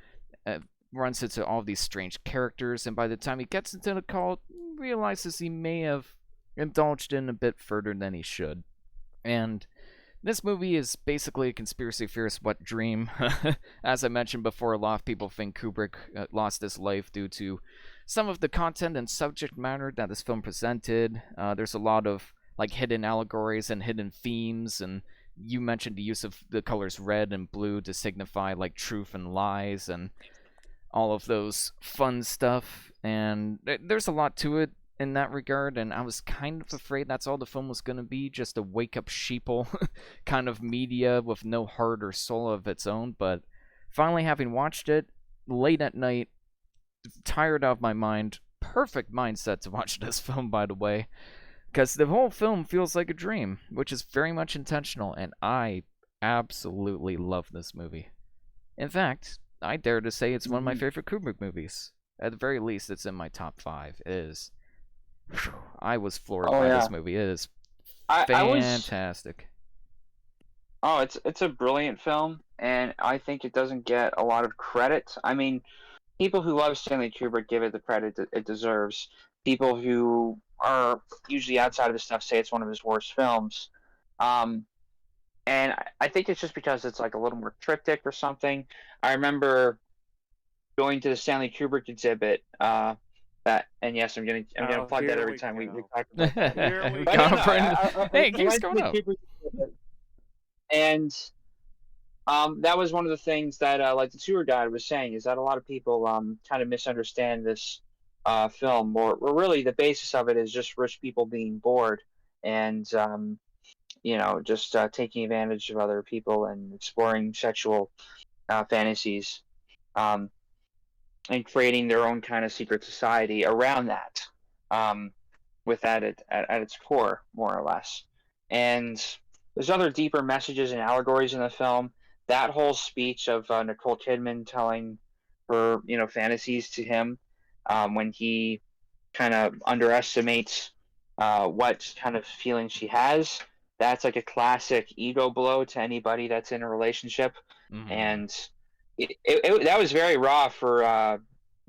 runs into all these strange characters, and by the time he gets into the cult, realizes he may have indulged in a bit further than he should. And this movie is basically a conspiracy theorist's wet dream. As I mentioned before, a lot of people think Kubrick lost his life due to some of the content and subject matter that this film presented. There's a lot of hidden allegories and hidden themes, and you mentioned the use of the colors red and blue to signify truth and lies and all of those fun stuff. And there's a lot to it in that regard, and I was kind of afraid that's all the film was going to be, just a wake-up sheeple kind of media with no heart or soul of its own. But finally, having watched it late at night, tired out of my mind, perfect mindset to watch this film, by the way, because the whole film feels like a dream, which is very much intentional, and I absolutely love this movie. In fact, I dare to say it's one of my favorite Kubrick movies. At the very least, it's in my top 5. It is. I was floored by this movie. It is fantastic. It's a brilliant film, and I think it doesn't get a lot of credit. I mean, people who love Stanley Kubrick give it the credit it deserves. People who are usually outside of his stuff say it's one of his worst films. And I think it's just because it's a little more cryptic or something. I remember going to the Stanley Kubrick exhibit. And yes, I'm gonna plug that every time we talk about that. Hey, keep going up. And that was one of the things that the tour guide was saying, is that a lot of people kind of misunderstand this film, or really the basis of it is just rich people being bored and just taking advantage of other people and exploring sexual fantasies, and creating their own kind of secret society around that, with that at its core, more or less. And there's other deeper messages and allegories in the film. That whole speech of Nicole Kidman telling her, fantasies to him, when he kind of underestimates what kind of feeling she has. That's a classic ego blow to anybody that's in a relationship. Mm-hmm. And that was very raw for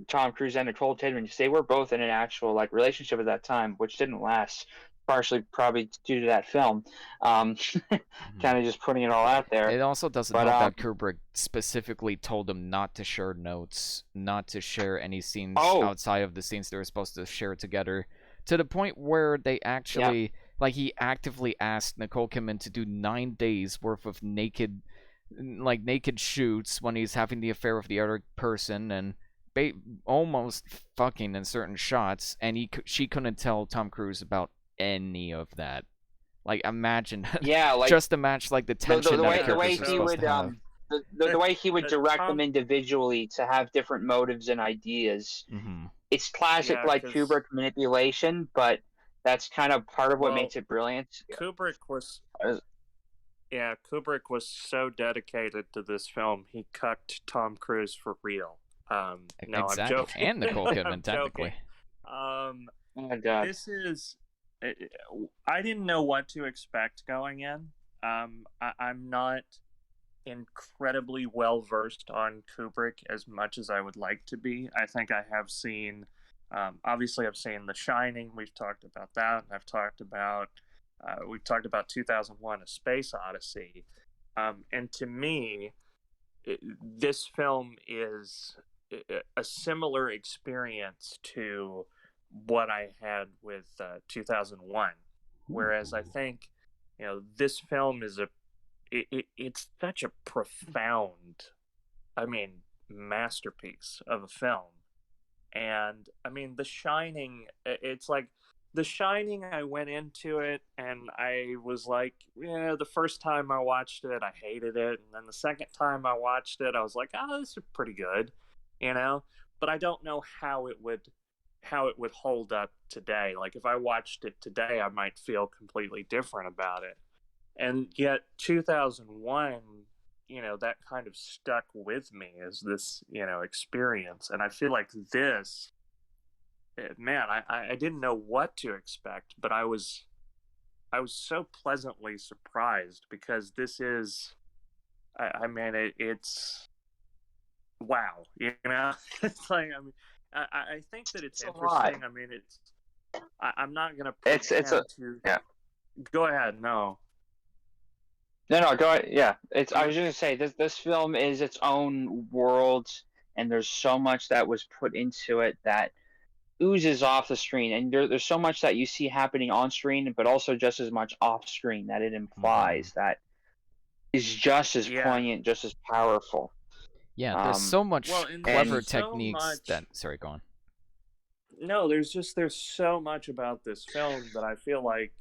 Tom Cruise and Nicole Kidman, because they were both in an actual relationship at that time, which didn't last, partially probably due to that film. Kind of just putting it all out there. It also doesn't help that Kubrick specifically told them not to share notes, not to share any scenes outside of the scenes they were supposed to share together, to the point where they actually, he actively asked Nicole Kidman to do 9 days worth of naked shoots when he's having the affair with the other person, and almost fucking in certain shots, and she couldn't tell Tom Cruise about any of that. Imagine, just to match the tension the way he would the way he would direct them individually to have different motives and ideas. Mm-hmm. It's classic Kubrick manipulation, but that's kind of part of what makes it brilliant. Kubrick was so dedicated to this film, he cucked Tom Cruise for real. No, exactly. I'm joking. And Nicole Kidman, technically. Oh my God. This is... I didn't know what to expect going in. I'm not incredibly well versed on Kubrick as much as I would like to be. I think I have seen, obviously I've seen The Shining. We've talked about that. I've talked about We've talked about 2001: A Space Odyssey, and to me, this film is a similar experience to what I had with 2001. Whereas I think, this film is it's such a profound, I mean, masterpiece of a film. And I mean, The Shining, it's like The Shining, I went into it and I was like, yeah, the first time I watched it, I hated it. And then the second time I watched it, I was like, oh, this is pretty good, but I don't know how it would hold up today. Like if I watched it today, I might feel completely different about it. And yet 2001, that kind of stuck with me as this, experience. And I feel like this, man, I didn't know what to expect, but I was so pleasantly surprised, because this is, I mean, it's wow, it's like, I mean, I think that it's interesting. I mean, I'm not gonna pretend to. Yeah. Go ahead. No. No, go ahead. Yeah, I was just gonna say this film is its own world, and there's so much that was put into it that oozes off the screen, and there's so much that you see happening on screen, but also just as much off screen that it implies that is just as poignant, just as powerful. Yeah, there's so much clever techniques that. Sorry, go on. No, there's so much about this film that I feel like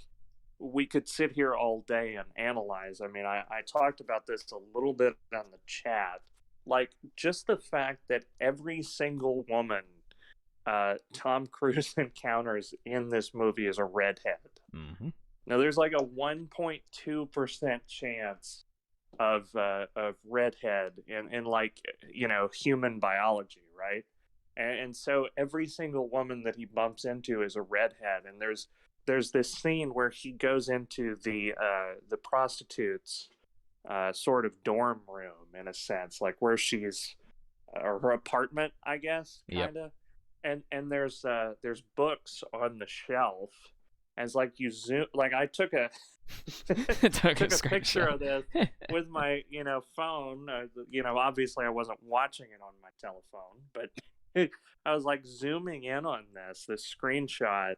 we could sit here all day and analyze. I mean, I talked about this a little bit on the chat. Like, just the fact that every single woman Tom Cruise encounters in this movie is a redhead. Mm-hmm. Now, there's like a 1.2% chance of redhead in like, human biology, right? And so every single woman that he bumps into is a redhead. And there's this scene where he goes into the prostitute's sort of dorm room, in a sense, like where she's, or her apartment, I guess, kind of. Yep. And there's books on the shelf. And it's like you zoom, like I took a took a picture of this with my phone. Obviously I wasn't watching it on my telephone, but I was like zooming in on this screenshot,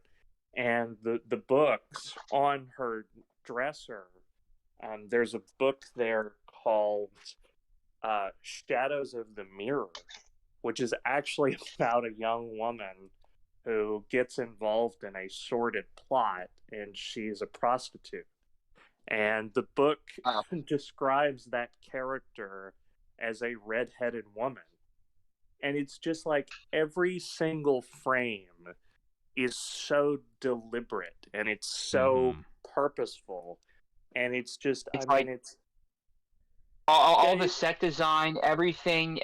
and the books on her dresser. There's a book there called Shadows of the Mirror, which is actually about a young woman who gets involved in a sordid plot, and she's a prostitute. And the book describes that character as a redheaded woman. And it's just like every single frame is so deliberate, and it's so purposeful. And it's just, it's all the set design, everything,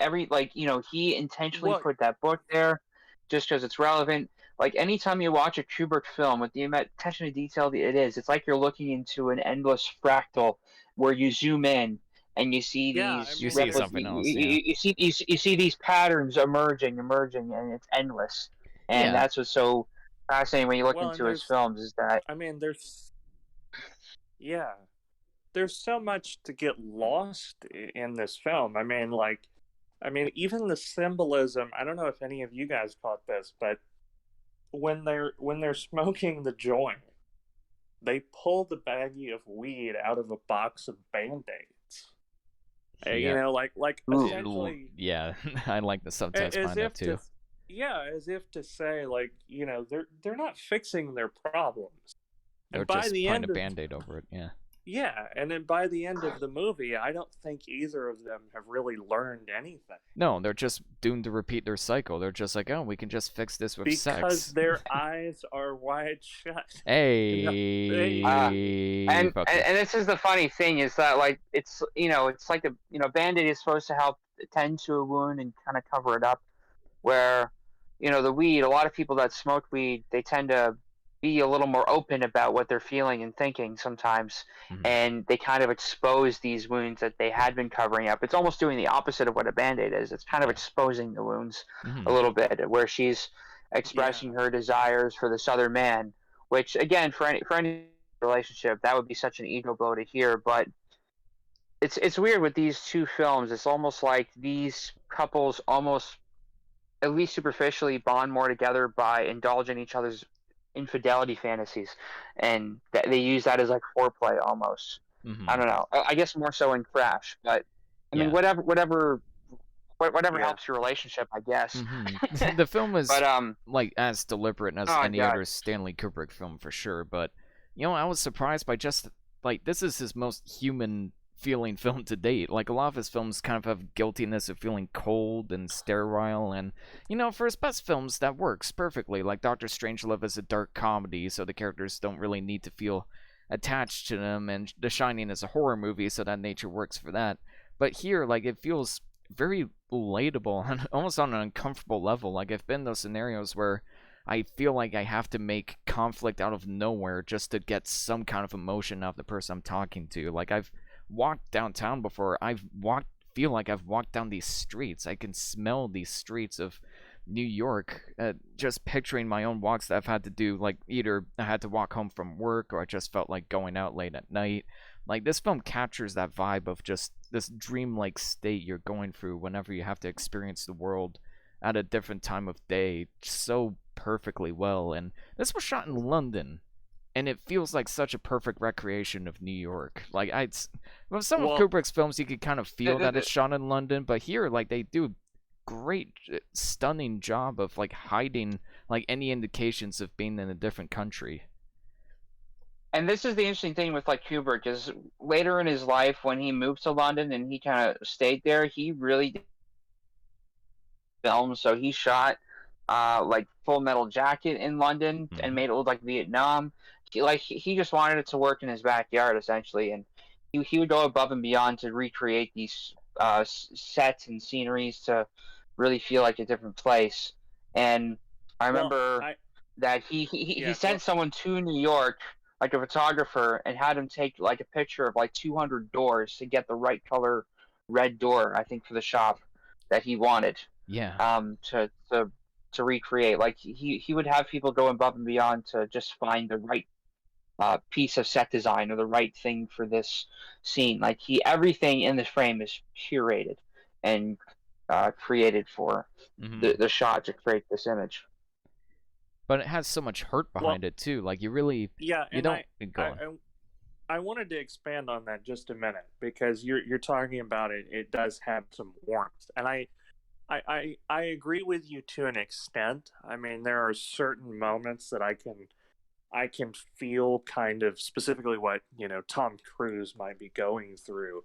he intentionally put that book there just because it's relevant. Like, anytime you watch a Kubrick film, with the attention to detail that it is, it's like you're looking into an endless fractal where you zoom in and you see these. You see something else. You see these patterns emerging, and it's endless. And that's what's so fascinating when you look into his films, is that. I mean, there's so much to get lost in this film. I mean, even the symbolism. I don't know if any of you guys caught this, but when they're smoking the joint, they pull the baggie of weed out of a box of Band-Aids. Essentially. Yeah, I like the subtext behind that too. As if to say, they're not fixing their problems. They're just putting a Band-Aid over it. Yeah. Yeah, and then by the end of the movie, I don't think either of them have really learned anything. No, they're just doomed to repeat their cycle. They're just like, oh, we can just fix this with sex. Because their eyes are wide shut. Hey. And this is the funny thing, is that, like, it's like Band-Aid is supposed to help tend to a wound and kind of cover it up, where, the weed, a lot of people that smoke weed, they tend to be a little more open about what they're feeling and thinking sometimes, and they kind of expose these wounds that they had been covering up. It's almost doing the opposite of what a Band-Aid is. It's kind of exposing the wounds a little bit, where she's expressing her desires for this other man, which, again, for anybody relationship. That would be such an ego blow to hear, but it's weird with these two films. It's almost like these couples almost, at least superficially, bond more together by indulging each other's infidelity fantasies, and they use that as like foreplay almost. I don't know. I guess more so in Crash, but I mean, whatever helps your relationship, I guess. The film is but like as deliberate as any other Stanley Kubrick film for sure. But I was surprised by just like this is his most human feeling film to date. Like a lot of his films kind of have guiltiness of feeling cold and sterile, and for his best films that works perfectly. Like Doctor Strangelove is a dark comedy, so the characters don't really need to feel attached to them, and The Shining is a horror movie, so that nature works for that. But here, like, it feels very relatable and almost on an uncomfortable level. Like, I've been in those scenarios where I feel like I have to make conflict out of nowhere just to get some kind of emotion out of the person I'm talking to. Like, I've walked downtown before. Feel like I've walked down these streets. I can smell these streets of New York, just picturing my own walks that I've had to do. Like, either I had to walk home from work or I just felt like going out late at night. Like, this film captures that vibe of just this dreamlike state you're going through whenever you have to experience the world at a different time of day so perfectly well. And this was shot in London, and it feels like such a perfect recreation of New York. Like, with some of Kubrick's films, you could kind of feel that it's shot in London, but here, like, they do a great, stunning job of, like, hiding, like, any indications of being in a different country. And this is the interesting thing with, like, Kubrick, is later in his life, when he moved to London and he kind of stayed there, he really did film. So he shot, like, Full Metal Jacket in London and made it look like Vietnam. He just wanted it to work in his backyard, essentially, and he would go above and beyond to recreate these sets and sceneries to really feel like a different place. And I remember that he sent someone to New York, like a photographer, and had him take like a picture of like 200 doors to get the right color red door, I think, for the shop that he wanted. Yeah. To recreate. Like, he would have people go above and beyond to just find the right piece of set design or the right thing for this scene. Like, everything in this frame is curated and created for the shot to create this image. But it has so much hurt behind it too. Like, you really I wanted to expand on that just a minute, because you're talking about it. It does have some warmth, and I agree with you to an extent. I mean, there are certain moments that I can feel kind of specifically what Tom Cruise might be going through,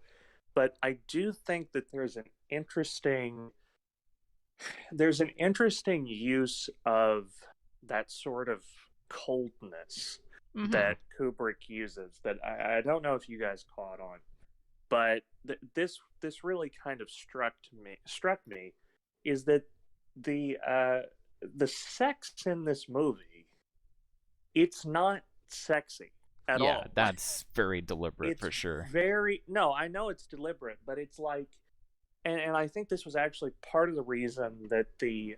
but I do think that there's an interesting use of that sort of coldness that Kubrick uses that I don't know if you guys caught on, but this really kind of struck me is that the sex in this movie, it's not sexy at all. Yeah, that's very deliberate for sure. No, I know it's deliberate, but it's like, and I think this was actually part of the reason that the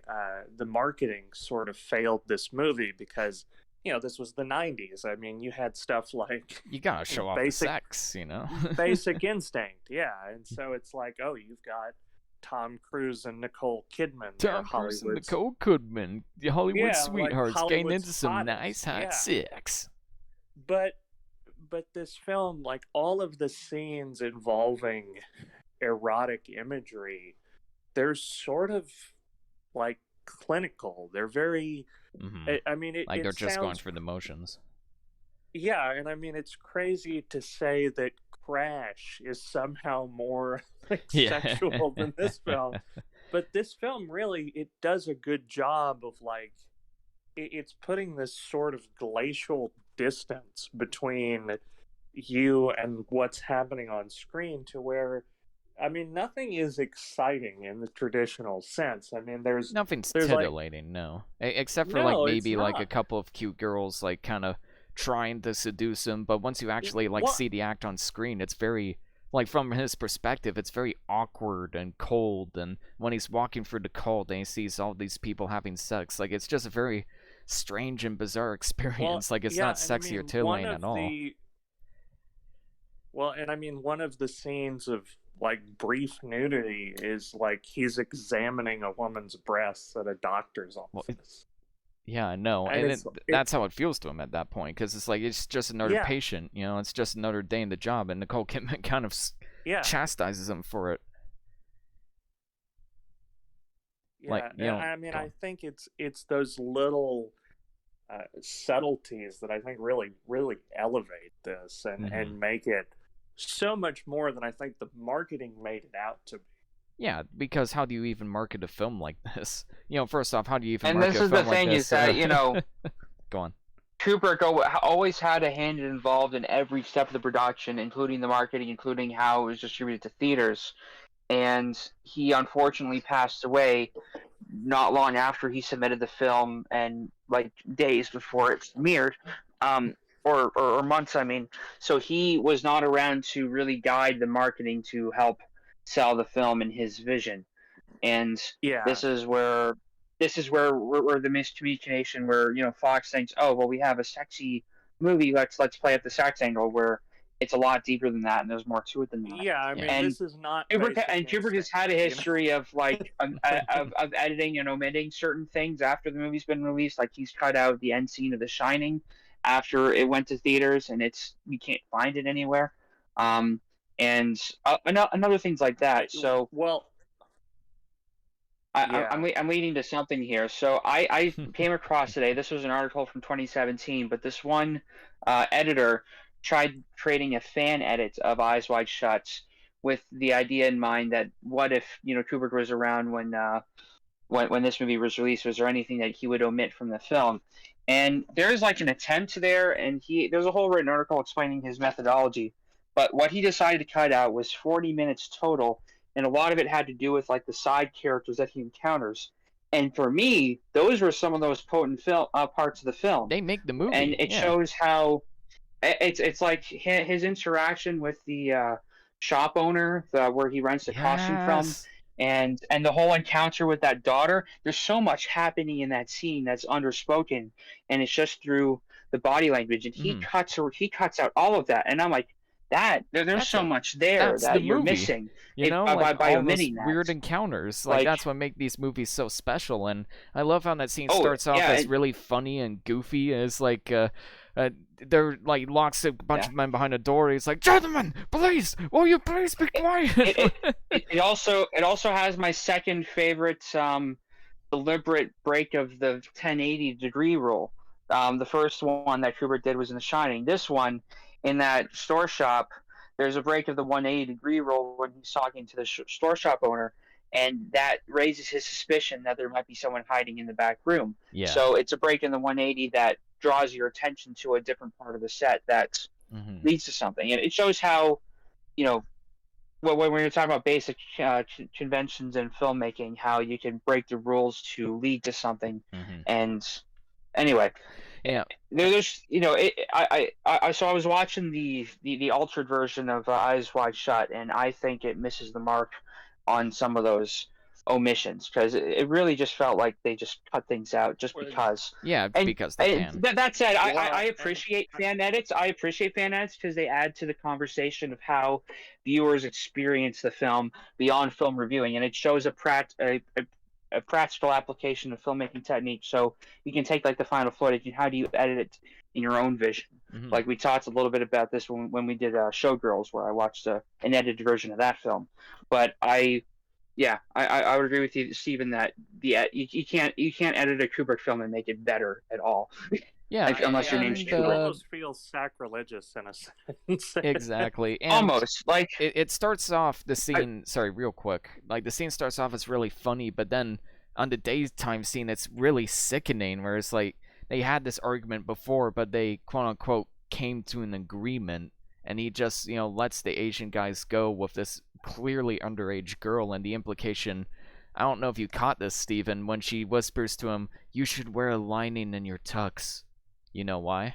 marketing sort of failed this movie, because this was the 90s. I mean, you had stuff like, you gotta show off the sex, Basic Instinct, yeah. And so it's like, oh, you've got Tom Cruise and Nicole Kidman. Tom Cruise and Nicole Kidman, the Hollywood sweethearts, like getting into some nice hot sex. But this film, like, all of the scenes involving erotic imagery, they're sort of like clinical. They're very I mean, like they're just going for the motions. Yeah, and I mean, it's crazy to say that Crash is somehow more sexual than this film, but this film really, it does a good job of, like, it's putting this sort of glacial distance between you and what's happening on screen, to where, I mean, nothing is exciting in the traditional sense. I mean, nothing's titillating, like, no, except for like maybe like a couple of cute girls like kind of trying to seduce him, but once you actually like see the act on screen, it's very, like, from his perspective, it's very awkward and cold. And when he's walking through the cold and he sees all these people having sex, like, it's just a very strange and bizarre experience. Like, it's not sexy or titillating at all. Well, and I mean, one of the scenes of like brief nudity is like he's examining a woman's breasts at a doctor's office. Yeah, I know, and that's how it feels to him at that point, because it's like it's just another patient, you know, it's just another day in the job, and Nicole Kidman kind of chastises him for it. Yeah, like, you know, I mean, I think it's those little subtleties that I think really elevate this and make it so much more than I think the marketing made it out to be. Yeah, because how do you even market a film like this? You know, first off, how do you even market a film like this? And this is the thing is that, you know, go on. Kubrick always had a hand involved in every step of the production, including the marketing, including how it was distributed to theaters. And he unfortunately passed away not long after he submitted the film, and like days before it premiered, or months, I mean. So he was not around to really guide the marketing to help sell the film in his vision. And this is where the miscommunication, where, you know, Fox thinks, oh well, we have a sexy movie, let's play at the sex angle, where it's a lot deeper than that, and there's more to it than that. Yeah, I mean, this is not. Kubrick has had a history of like of editing and omitting certain things after the movie's been released. Like, he's cut out the end scene of The Shining after it went to theaters, and you can't find it anywhere. And another things like that. So I'm leading to something here. So I came across today. This was an article from 2017, but this one editor tried creating a fan edit of Eyes Wide Shut with the idea in mind that what if, you know, Kubrick was around when this movie was released? Was there anything that he would omit from the film? And there's like an attempt there, and there's a whole written article explaining his methodology. But what he decided to cut out was 40 minutes total, and a lot of it had to do with like the side characters that he encounters. And for me, those were some of those potent parts of the film. They make the movie, and it shows how it's like his interaction with the shop owner, where he rents the costume from, and the whole encounter with that daughter. There's so much happening in that scene that's underspoken, and it's just through the body language. And he cuts out all of that, and I'm like, there's so much there that you're missing, you know, by all omitting those weird encounters. Like, that's what makes these movies so special. And I love how that scene starts off as really funny and goofy. As like they're like locks a bunch of men behind a door. He's like, "Gentlemen, please, will you please be quiet?" It also has my second favorite deliberate break of the 1080-degree rule. The first one that Kubrick did was in The Shining. This one, in that store shop, there's a break of the 180-degree rule when he's talking to the store shop owner, and that raises his suspicion that there might be someone hiding in the back room. Yeah. So it's a break in the 180 that draws your attention to a different part of the set that leads to something. And it shows how, you know, when you're talking about basic conventions in filmmaking, how you can break the rules to lead to something. And anyway, there's, you know, so I was watching the altered version of Eyes Wide Shut, and I think it misses the mark on some of those omissions, because it really just felt like they just cut things out just because. Because they can. That said, I appreciate fan edits. I appreciate fan edits because they add to the conversation of how viewers experience the film beyond film reviewing, and it shows a practical application of filmmaking technique. So you can take like the final footage and how do you edit it in your own vision. Like we talked a little bit about this when we did Showgirls, where I watched an edited version of that film. But I would agree with you, Stephen, that you can't edit a Kubrick film and make it better at all. Unless your name's Kubrick. It almost feels sacrilegious in a sense. Exactly. And almost. Like it starts off the scene. Sorry, real quick. Like the scene starts off as really funny, but then on the daytime scene, it's really sickening. Where it's like they had this argument before, but they quote unquote came to an agreement, and he just, you know, lets the Asian guys go with this clearly underage girl, and the implication, I don't know if you caught this, Stephen, when she whispers to him, "You should wear a lining in your tux." You know why?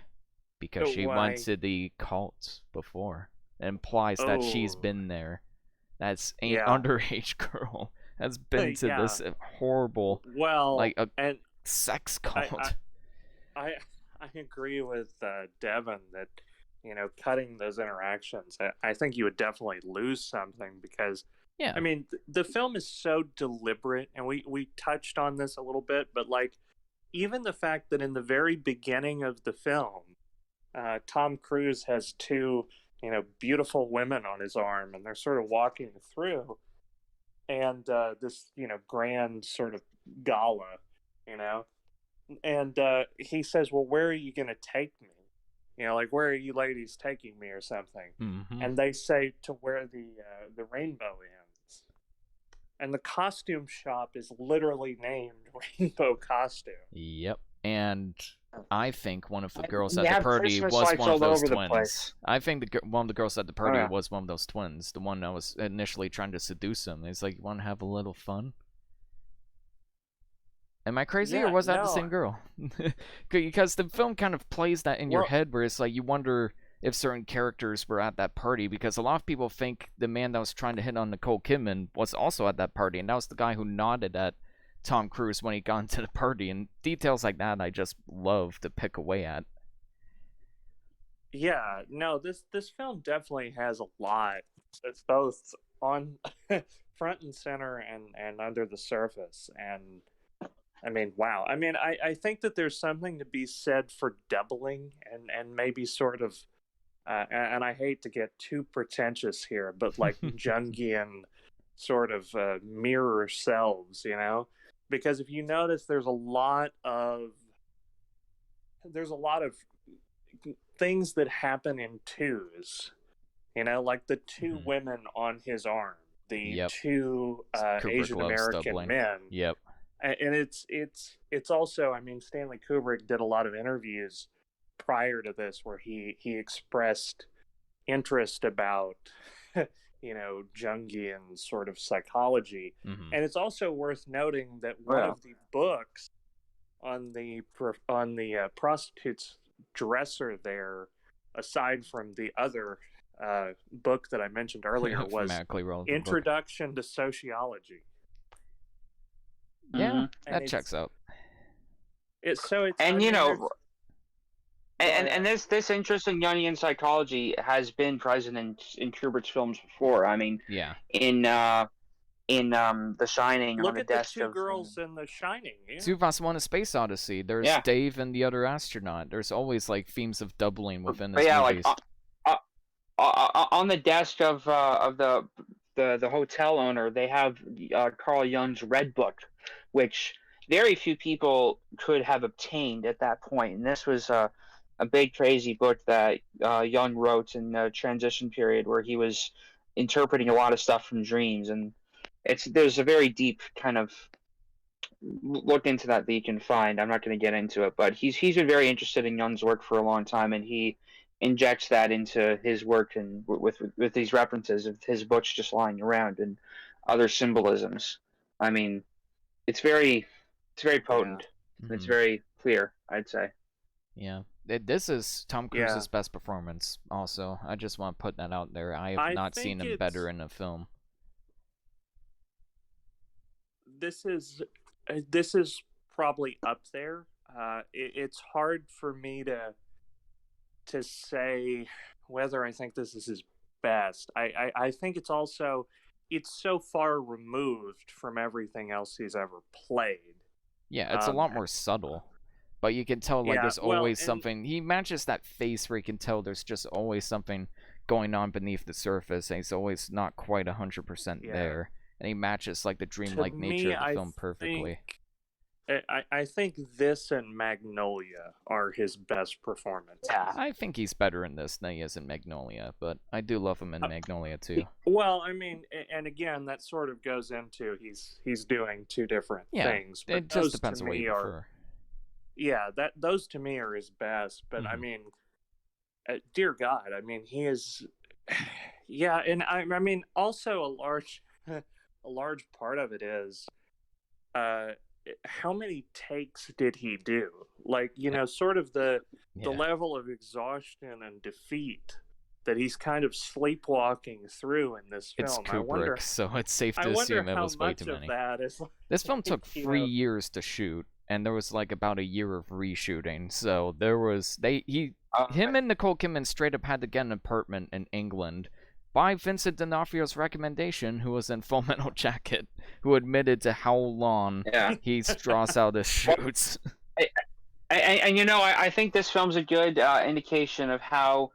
Because she went to the cult before. It implies that she's been there. That's an underage girl has been to this horrible, like a sex cult. I agree with Devin that cutting those interactions. I think you would definitely lose something because Yeah. I mean the film is so deliberate, and we touched on this a little bit, but like even the fact that in the very beginning of the film, Tom Cruise has two beautiful women on his arm, and they're sort of walking through, and this grand sort of gala, you know and he says, well, where are you going to take me? Like, where are you ladies taking me or something? Mm-hmm. And they say to where the rainbow ends. And the costume shop is literally named Rainbow Costume. Yep. And I think one of the girls You at the have party Christmas was lights one of all those over the twins. place. I think one of the girls at the party yeah. was one of those twins. The one that was initially trying to seduce him. He's like, you want to have a little fun? Am I crazy, or was that the same girl? Because the film kind of plays that in your head, where it's like you wonder if certain characters were at that party, because a lot of people think the man that was trying to hit on Nicole Kidman was also at that party, and that was the guy who nodded at Tom Cruise when he got into the party, and details like that I just love to pick away at. Yeah, no, this film definitely has a lot. It's both on front and center and under the surface, and I mean, wow. I mean, I think that there's something to be said for doubling and maybe sort of, and I hate to get too pretentious here, but like Jungian sort of mirror selves, because if you notice, there's a lot of things that happen in twos, like the two women on his arm, the two Asian American men. Yep. And it's also, I mean, Stanley Kubrick did a lot of interviews prior to this where he expressed interest about Jungian sort of psychology. And it's also worth noting that one of the books on the prostitute's dresser there, aside from the other book that I mentioned earlier, was Introduction to Sociology. Yeah, that checks out. It's and this interest in Jungian psychology has been present in Kubrick's films before. I mean, in The Shining, look on the at desk the two of girls in The Shining. 2001: A Space Odyssey. There's Dave and the other astronaut. There's always like themes of doubling within his movies. Like on the desk of the hotel owner, they have Carl Jung's Red Book, which very few people could have obtained at that point. And this was a big, crazy book that Jung wrote in the transition period, where he was interpreting a lot of stuff from dreams. And there's a very deep kind of look into that you can find. I'm not going to get into it, but he's been very interested in Jung's work for a long time, and he injects that into his work, and with these references of his books just lying around and other symbolisms. I mean, it's very potent. It's very clear, I'd say. Yeah. This is Tom Cruise's best performance also. I just want to put that out there. I have not seen him better in a film. This is probably up there. It's hard for me to say whether I think this is his best. I think it's so far removed from everything else he's ever played. Yeah, it's a lot more subtle. But you can tell, like, there's always something. He matches that face where you can tell there's just always something going on beneath the surface, and he's always not quite 100% there. And he matches, like, the dreamlike nature of the film perfectly. I think this and Magnolia are his best performances. Yeah. I think he's better in this than he is in Magnolia, but I do love him in Magnolia, too. Well, I mean, and again, that sort of goes into he's doing two different things. But it just depends on what you prefer. Yeah, those to me are his best. But I mean, dear God, I mean, he is. Yeah, and I mean, also a large part of it is, how many takes did he do? Like, sort of the level of exhaustion and defeat that he's kind of sleepwalking through in this film. It's Kubrick, so it's safe to assume it was way too many. This film took 3 years to shoot. and there was like about a year of reshooting. So there was him and Nicole Kidman straight up had to get an apartment in England by Vincent D'Onofrio's recommendation, who was in Full Metal Jacket, who admitted to how long he draws out his shoots. And I think this film's a good indication of how,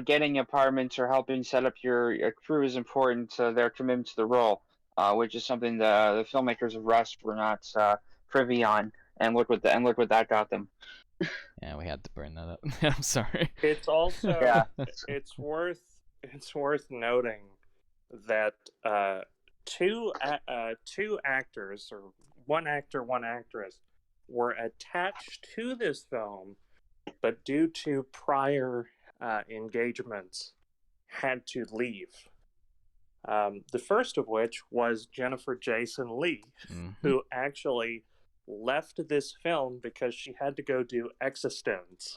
getting apartments or helping set up your crew is important to their commitment to the role, which is something the filmmakers of Rust were not privy on. And look what that got them. Yeah, we had to bring that up. I'm sorry. It's also it's worth noting that two actors, or one actor, one actress, were attached to this film, but due to prior engagements, had to leave. The first of which was Jennifer Jason Leigh, who actually left this film because she had to go do Existence.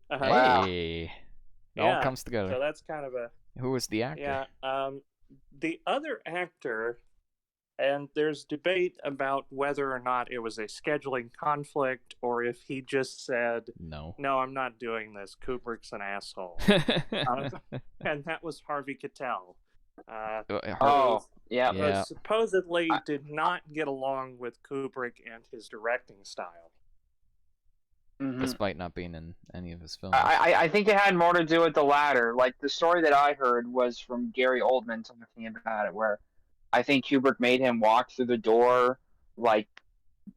Hey, it all comes together. So that's kind of a... Who was the actor? Yeah, the other actor, and there's debate about whether or not it was a scheduling conflict or if he just said, no, I'm not doing this. Kubrick's an asshole. And that was Harvey Keitel. Supposedly did not get along with Kubrick and his directing style. Despite not being in any of his films. I think it had more to do with the latter. Like, the story that I heard was from Gary Oldman talking about it, where I think Kubrick made him walk through the door like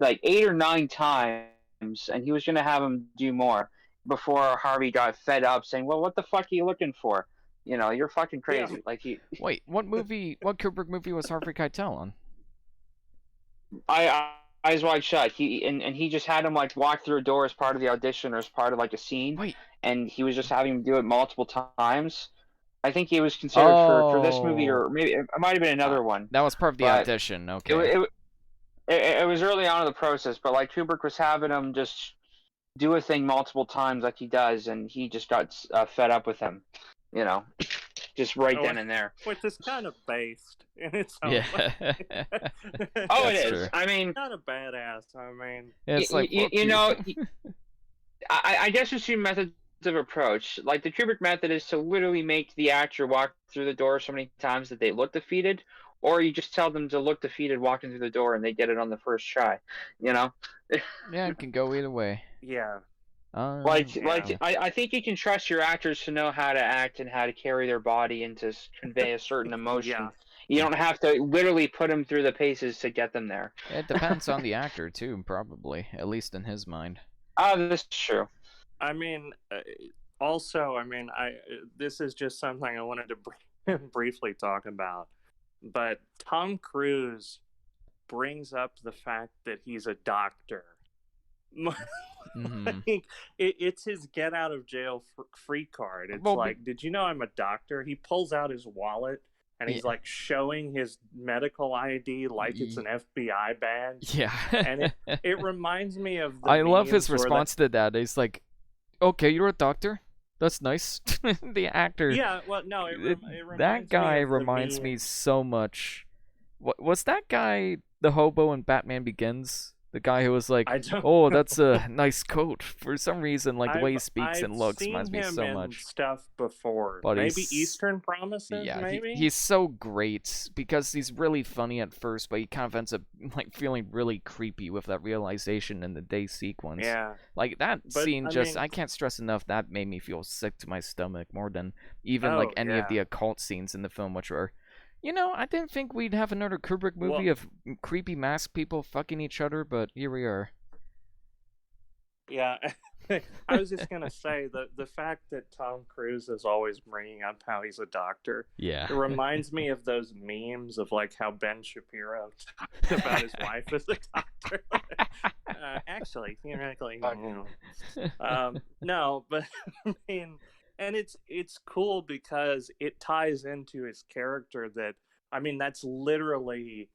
8 or 9 times, and he was going to have him do more before Harvey got fed up, saying, "Well, what the fuck are you looking for? You're fucking crazy." Yeah. Like Wait, what Kubrick movie was Harvey Keitel on? Eyes Wide Shut. He just had him walk through a door as part of the audition or as part of a scene. Wait. And he was just having him do it multiple times. I think he was considered for this movie, or maybe it might have been another one. That was part of the audition. Okay. It was early on in the process, but Kubrick was having him just do a thing multiple times like he does, and he just got fed up with him. Just right then and there. Which is kind of based in its own way. Oh, it is. True. I mean, kind of badass. I mean, it's I guess there's two methods of approach. The Kubrick method is to literally make the actor walk through the door so many times that they look defeated, or you just tell them to look defeated walking through the door and they get it on the first try. Yeah, it can go either way. Yeah. I think you can trust your actors to know how to act and how to carry their body and to convey a certain emotion. Yeah. You don't have to literally put them through the paces to get them there. It depends on the actor too, probably, at least in his mind. This is true. I mean, also, this is just something I wanted to briefly talk about, but Tom Cruise brings up the fact that he's a doctor. It's his get out of jail free card. It's did you know I'm a doctor? He pulls out his wallet and he's showing his medical ID like it's an FBI badge. Yeah. And it reminds me of I love his response to that. He's like, "Okay, you're a doctor. That's nice." The actor. Yeah, well, no, it reminds that guy reminds me so much. What was that guy? The hobo in Batman Begins. The guy who was like, "Oh, that's a nice coat." For some reason, the way he speaks and looks reminds me so much. Stuff before, but maybe Eastern Promises. Yeah, maybe he's so great because he's really funny at first, but he kind of ends up feeling really creepy with that realization in the day sequence. Yeah, that scene I can't stress enough. That made me feel sick to my stomach more than even any of the occult scenes in the film, which were. I didn't think we'd have another Kubrick movie of creepy masked people fucking each other, but here we are. Yeah, I was just gonna say the fact that Tom Cruise is always bringing up how he's a doctor. Yeah, it reminds me of those memes of how Ben Shapiro talked about his wife as a doctor. Actually, theoretically, no, but I mean. And it's cool because it ties into his character that's literally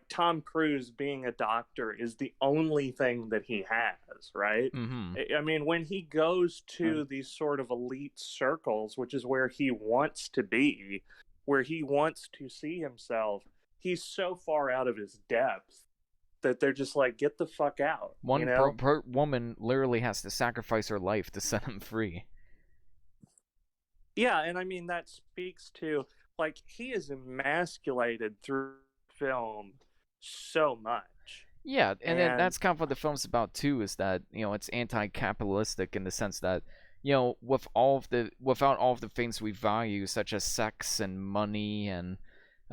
Tom Cruise being a doctor is the only thing that he has, right? Mm-hmm. When he goes to these sort of elite circles, which is where he wants to be, where he wants to see himself, he's so far out of his depth that they're just like, get the fuck out. One woman literally has to sacrifice her life to set him free. Yeah, and I mean, that speaks to, like, he is emasculated through film so much. Yeah, and then that's kind of what the film's about too, is that, it's anti-capitalistic in the sense that, without all of the things we value, such as sex and money and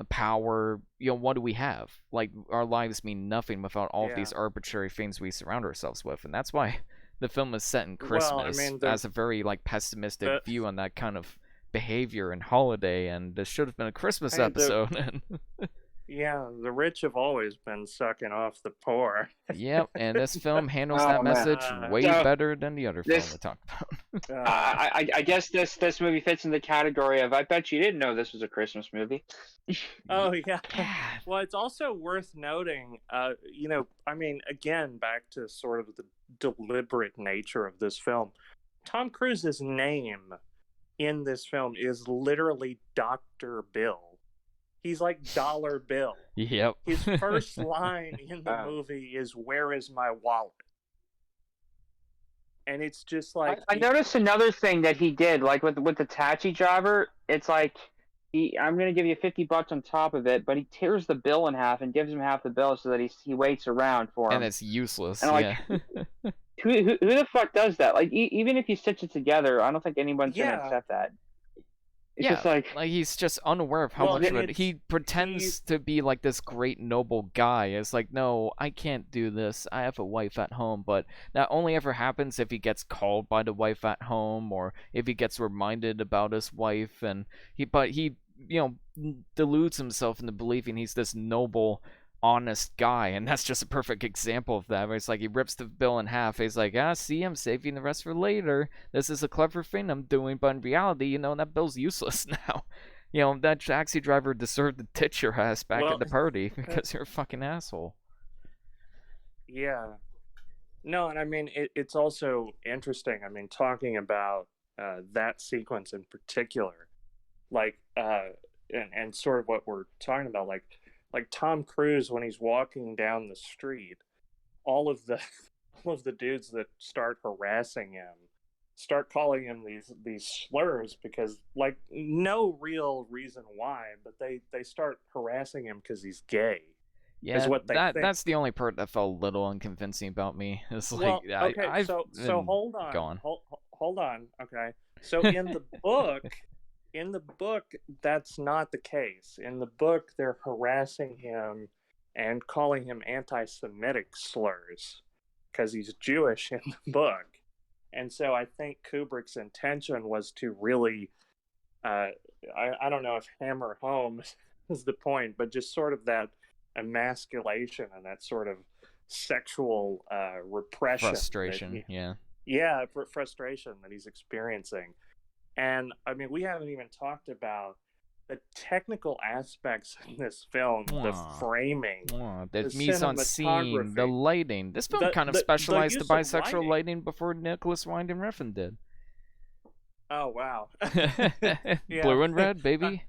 power, what do we have? Like, our lives mean nothing without all of these arbitrary things we surround ourselves with, and that's why the film is set in Christmas, as a very, like, pessimistic view on that kind of behavior and holiday, and this should have been a Christmas episode. Yeah, the rich have always been sucking off the poor. Yep, and this film handles that message way better than the other film we talked about. I guess this movie fits in the category of, I bet you didn't know this was a Christmas movie. Oh, yeah. Well, it's also worth noting, I mean, again, back to sort of the deliberate nature of this film. Tom Cruise's name in this film is literally Dr. Bill. He's like Dollar Bill. Yep. His first line in the movie is, "Where is my wallet?" And it's just like, I noticed another thing that he did, like with the taxi driver. It's like, I'm gonna give you $50 on top of it, but he tears the bill in half and gives him half the bill so that he waits around for him. And it's useless. And like, who the fuck does that? Like, even if you stitch it together, I don't think anyone's gonna accept that. It's just like he's just unaware of how much of it. He pretends to be like this great noble guy. It's like, no, I can't do this. I have a wife at home. But that only ever happens if he gets called by the wife at home, or if he gets reminded about his wife. And he deludes himself into believing he's this noble, honest guy, and that's just a perfect example of that, where it's like he rips the bill in half. He's like, see, I'm saving the rest for later. This is a clever thing I'm doing, but in reality, that bill's useless now. That taxi driver deserved to ditch your ass back at the party because you're a fucking asshole. Yeah. No, and I mean, it's also interesting, I mean, talking about that sequence in particular, like, and sort of what we're talking about, like Tom Cruise, when he's walking down the street, all of the dudes that start harassing him start calling him these slurs, because, like, no real reason why, but they start harassing him because he's gay. Yeah, is what they think. That's the only part that felt a little unconvincing about me. It's like, okay, so hold on, hold on, okay. So in the book, that's not the case. In the book, they're harassing him and calling him anti-Semitic slurs because he's Jewish in the book. And so I think Kubrick's intention was to really, I don't know if hammer home is the point, but just sort of that emasculation and that sort of sexual repression. Frustration, yeah. Yeah, frustration that he's experiencing. And, I mean, we haven't even talked about the technical aspects in this film, the framing, the mise-en-scene, the lighting. This film kind of specialized the bisexual lighting before Nicholas Winding Refn did. Oh, wow. Blue and red, baby.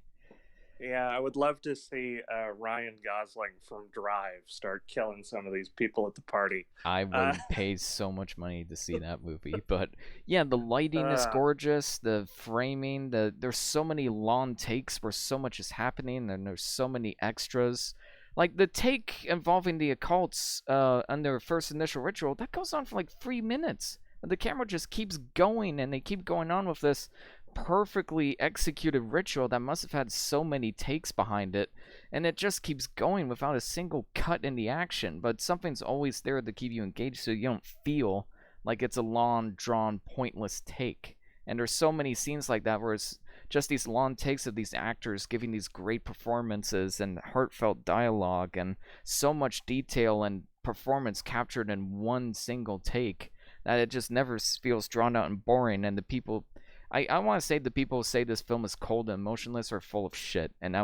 Yeah, I would love to see Ryan Gosling from Drive start killing some of these people at the party. I would pay so much money to see that movie. But yeah, the lighting is gorgeous, the framing, there's so many long takes where so much is happening, and there's so many extras. Like the take involving the occults on their first initial ritual, that goes on for like 3 minutes. The camera just keeps going, and they keep going on with this perfectly executed ritual that must have had so many takes behind it, and it just keeps going without a single cut in the action, but something's always there to keep you engaged so you don't feel like it's a long drawn pointless take. And there's so many scenes like that where it's just these long takes of these actors giving these great performances and heartfelt dialogue and so much detail and performance captured in one single take that it just never feels drawn out and boring. And the people, I want to say the people who say this film is cold and emotionless are full of shit, and I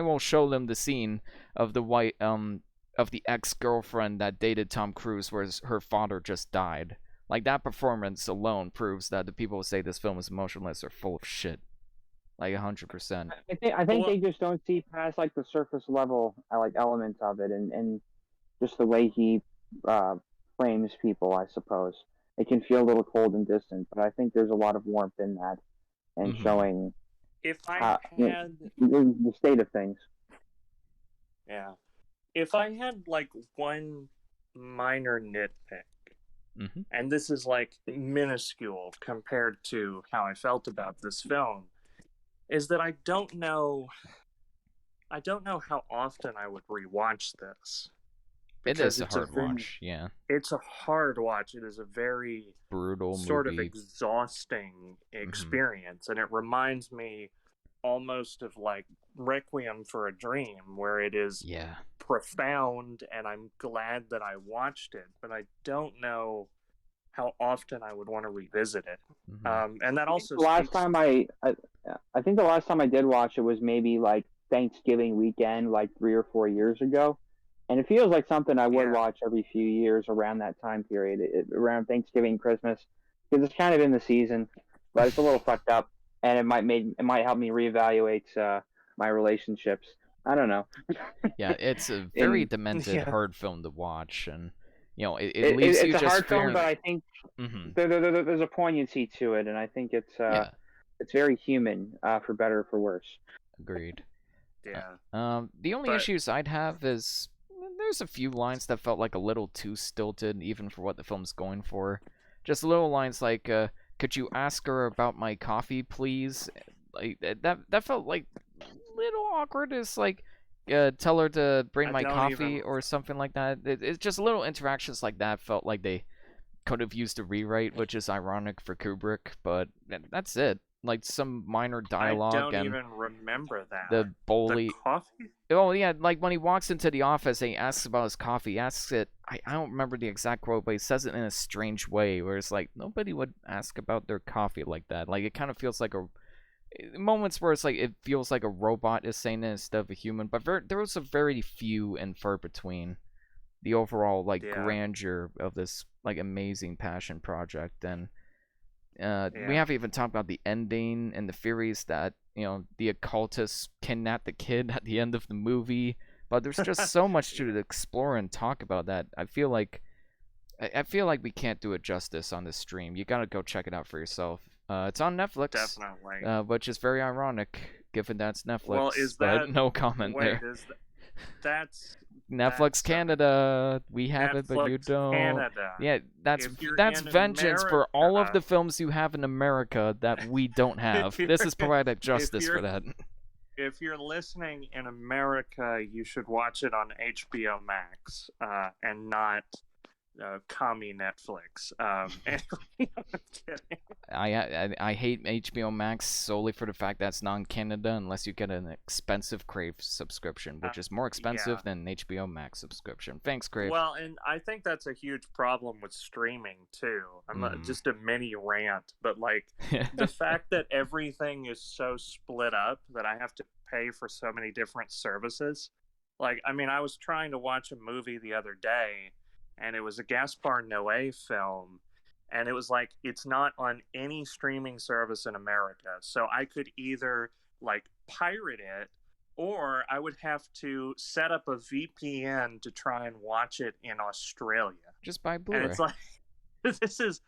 will show them the scene of the ex-girlfriend that dated Tom Cruise where her father just died. Like, that performance alone proves that the people who say this film is emotionless are full of shit. Like 100%. I think they just don't see past like the surface level like elements of it, and just the way he frames people, I suppose. It can feel a little cold and distant, but I think there's a lot of warmth in that, and showing if I how, had the state of things. Yeah. If I had like one minor nitpick, and this is like minuscule compared to how I felt about this film, is that I don't know how often I would rewatch this. It is a hard watch, yeah. It's a hard watch. It is a very brutal sort movie. of exhausting experience, and it reminds me almost of like Requiem for a Dream, where it is profound, and I'm glad that I watched it, but I don't know how often I would want to revisit it. And that also I think the last time I did watch it was maybe like Thanksgiving weekend, like 3 or 4 years ago, and it feels like something I would watch every few years around that time period, around Thanksgiving, Christmas, because it's kind of in the season, but it's a little fucked up, and it might help me reevaluate my relationships. I don't know. Yeah, it's a very demented, hard film to watch, and it leaves you just. It's a hard film, but I think there's a poignancy to it, and I think it's very human, for better or for worse. Agreed. Yeah. The only issues I'd have is there's a few lines that felt like a little too stilted, even for what the film's going for. Just little lines like, "Could you ask her about my coffee, please?" Like that felt like a little awkward. It's like, tell her to bring my coffee or something like that. It's just little interactions like that felt like they could have used a rewrite, which is ironic for Kubrick, but that's it. Like some minor dialogue. I don't even remember that. The bully. The coffee? Oh, yeah, like when he walks into the office and he asks about his coffee, he asks it, I don't remember the exact quote, but he says it in a strange way, where it's like, nobody would ask about their coffee like that. Like, it kind of feels like moments where it's like, it feels like a robot is saying it instead of a human, but there was a very few and far between the overall, like, grandeur of this, like, amazing passion project, and we haven't even talked about the ending and the theories that, the occultists kidnapped the kid at the end of the movie, but there's just so much to explore and talk about that I feel like we can't do it justice on this stream. You gotta go check it out for yourself. It's on Netflix. Definitely. Which is very ironic, given that's Netflix. Well, is that... But no comment there. That's... Netflix Canada, we have it, but you don't. Canada. Yeah, that's vengeance for all of the films you have in America that we don't have. This is poetic justice for that. If you're listening in America, you should watch it on HBO Max, and not commie Netflix. I'm kidding. I hate HBO Max solely for the fact that it's non-Canada unless you get an expensive Crave subscription, which is more expensive than an HBO Max subscription. Thanks, Crave. Well, and I think that's a huge problem with streaming too. I'm just a mini rant, but like the fact that everything is so split up that I have to pay for so many different services. Like, I mean, I was trying to watch a movie the other day, and it was a Gaspar Noé film, and it was like, it's not on any streaming service in America. So I could either like pirate it, or I would have to set up a VPN to try and watch it in Australia. Just buy Blu-ray. And it's like, this is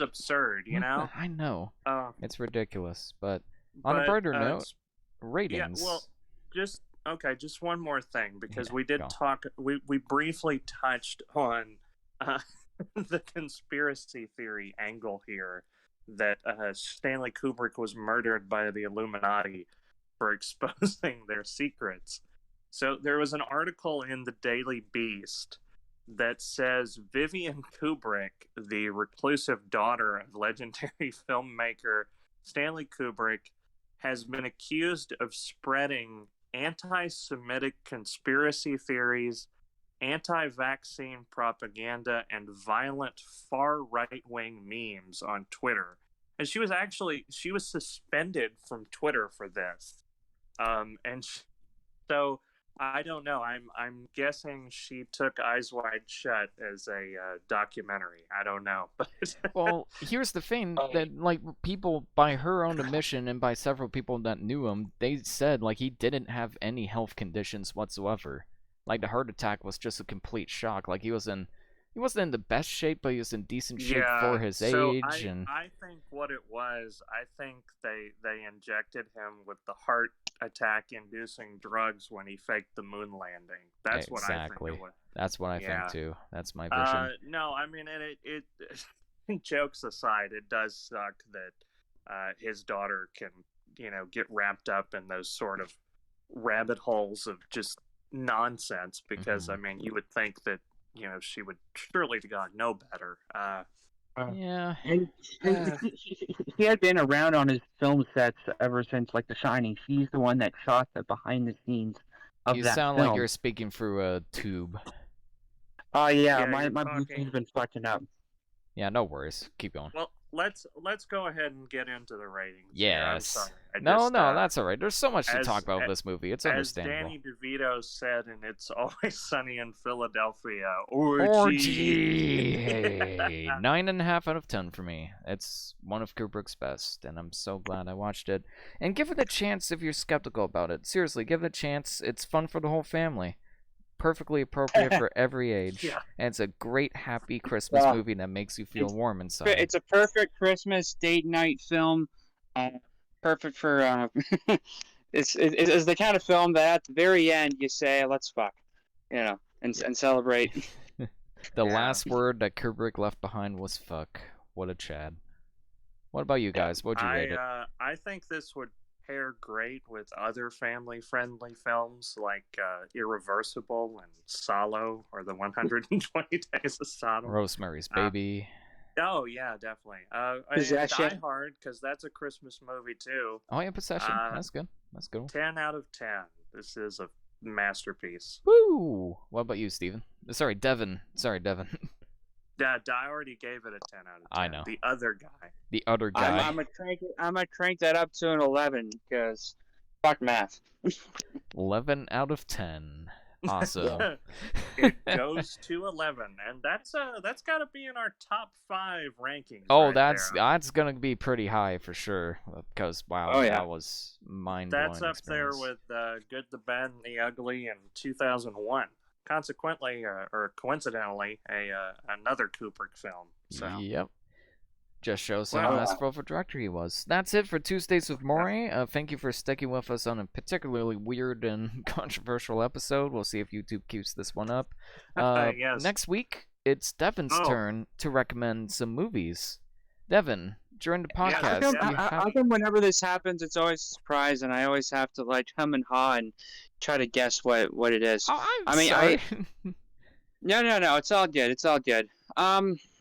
absurd, you know? I know. It's ridiculous, but on a brighter note, ratings. Yeah, well, just one more thing, because we did talk, we briefly touched on the conspiracy theory angle here, that Stanley Kubrick was murdered by the Illuminati for exposing their secrets. So there was an article in the Daily Beast that says Vivian Kubrick, the reclusive daughter of legendary filmmaker Stanley Kubrick, has been accused of spreading anti-Semitic conspiracy theories, anti-vaccine propaganda, and violent far-right-wing memes on Twitter. And she was suspended from Twitter for this. So I don't know. I'm guessing she took Eyes Wide Shut as a documentary. I don't know. Well, here's the thing, that like people by her own admission and by several people that knew him, they said like he didn't have any health conditions whatsoever. Like the heart attack was just a complete shock. Like he wasn't in the best shape, but he was in decent shape for his age. I think what it was, I think they injected him with the heart attack inducing drugs when he faked the moon landing. That's what I think it was. That's what I think too. That's my vision. No, I mean, and it jokes aside, it does suck that his daughter can, get wrapped up in those sort of rabbit holes of just nonsense, because I mean, you would think that she would surely to God know better. Yeah. And he had been around on his film sets ever since, like, The Shining. She's the one that shot the behind the scenes of you that sound film. like you're speaking through a tube. Oh yeah, my Bluetooth's been fucking up. Yeah, no worries. Keep going. Well, let's go ahead and get into the ratings. Yes. No, that's all right. There's so much to talk about with this movie. It's understandable. As Danny DeVito said, and It's Always Sunny in Philadelphia. Orgy. Hey, 9.5 out of 10 for me. It's one of Kubrick's best, and I'm so glad I watched it. And give it a chance if you're skeptical about it. Seriously, give it a chance. It's fun for the whole family. Perfectly appropriate for every age. Yeah. And it's a great, happy Christmas movie that makes you feel warm inside. It's a perfect Christmas date night film. Perfect for it's the kind of film that at the very end you say, let's fuck, and celebrate. The last word that Kubrick left behind was fuck. What a Chad. What about you guys? What'd you rate it? I think this would pair great with other family-friendly films like Irreversible and Solo, or the 120 Days of Sodom. Rosemary's Baby. Oh yeah, definitely. Die Hard, because that's a Christmas movie too. Oh yeah, Possession. That's good. 10 out of 10. This is a masterpiece. Woo! What about you, Steven? Sorry, Devin. Yeah, I already gave it a 10 out of 10. I know. The other guy. I'm gonna crank that up to an 11, because fuck math. 11 out of 10. Awesome. It goes to 11, and that's got to be in our top 5 rankings. Oh, that's gonna be pretty high for sure. Because that was mind-blowing. That's up experience. there with Good, the Bad, and the Ugly in 2001. Consequently, or coincidentally, another Kubrick film. So. Yep. Just shows how masterful of a director he was. That's it for Tuesdays with Moire. Thank you for sticking with us on a particularly weird and controversial episode. We'll see if YouTube keeps this one up. Yes. Next week, it's Devin's turn to recommend some movies. Devin, during the podcast... How come whenever this happens, it's always a surprise, and I always have to, like, hum and haw and try to guess what it is? Oh, I'm sorry. No, it's all good.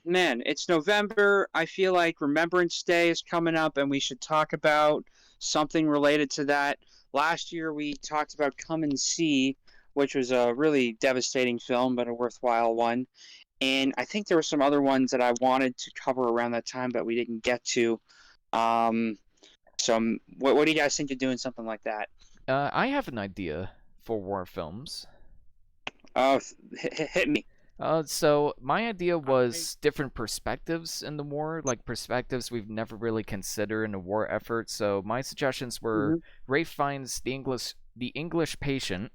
Man, it's November. I feel like Remembrance Day is coming up, and we should talk about something related to that. Last year, we talked about Come and See, which was a really devastating film, but a worthwhile one. And I think there were some other ones that I wanted to cover around that time, but we didn't get to. So what do you guys think of doing something like that? I have an idea for war films. Oh, hit me. So my idea was different perspectives in the war, like perspectives we've never really considered in a war effort. So my suggestions were Rafe Fiennes' The English Patient,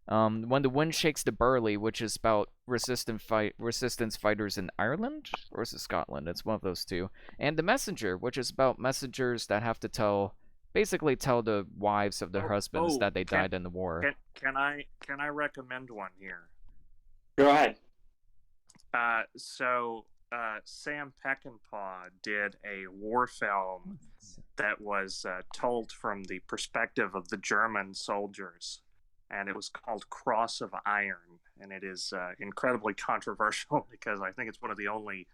When the Wind Shakes the Burley, which is about resistance fighters in Ireland, or is it Scotland? It's one of those two. And The Messenger, which is about messengers that have to basically tell the wives of their husbands that they died in the war. Can I recommend one here? Go ahead. Sam Peckinpah did a war film that was told from the perspective of the German soldiers, and it was called Cross of Iron, and it is incredibly controversial because I think it's one of the only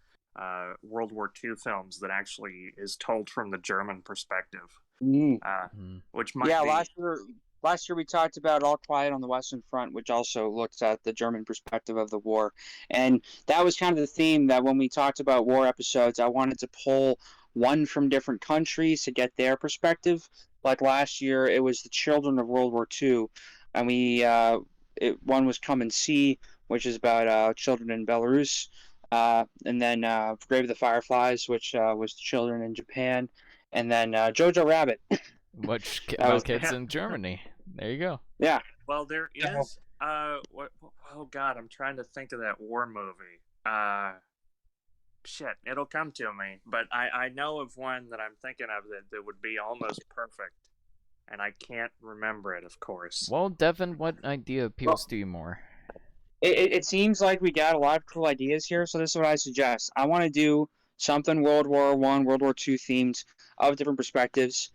World War II films that actually is told from the German perspective. Which might be... Last year we talked about All Quiet on the Western Front, which also looks at the German perspective of the war. And that was kind of the theme that when we talked about war episodes, I wanted to pull one from different countries to get their perspective. Like last year, it was the children of World War II. And one was Come and See, which is about children in Belarus. And then Grave of the Fireflies, which was children in Japan. And then Jojo Rabbit. Which about kids in Germany. There you go. Yeah. Well, there is what? Oh God, I'm trying to think of that war movie. Shit, it'll come to me. But I know of one that I'm thinking of that would be almost perfect, and I can't remember it, of course. Well, Devin, what idea appeals to you more? It seems like we got a lot of cool ideas here, so this is what I suggest. I want to do something World War I, World War II themed, of different perspectives.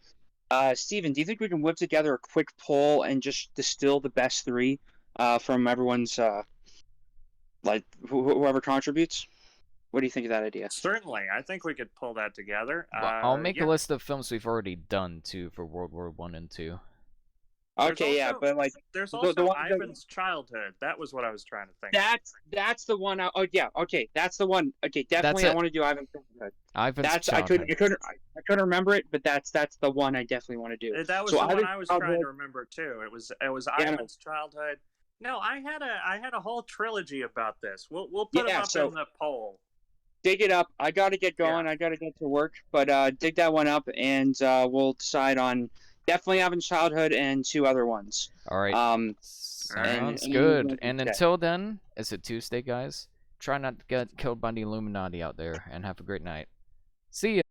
Steven, do you think we can whip together a quick poll and just distill the best three from everyone's, like, whoever contributes? What do you think of that idea? Certainly, I think we could pull that together. Well, I'll make a list of films we've already done, too, for World War I and II. Okay, yeah, but like there's also Ivan's Childhood. That was what I was trying to think. That's the one. Oh yeah, okay, that's the one. Okay, definitely I want to do Ivan's Childhood. Ivan's Childhood. I couldn't remember it, but that's the one I definitely want to do. That was the one I was trying to remember too. It was Ivan's Childhood. No, I had a whole trilogy about this. We'll put them up in the poll. Dig it up. I got to get going. I got to get to work, but dig that one up, and we'll decide on. Definitely Ivan's Childhood and two other ones. All right. Sounds good. And until then, is it Tuesday, guys? Try not to get killed by the Illuminati out there, and have a great night. See ya.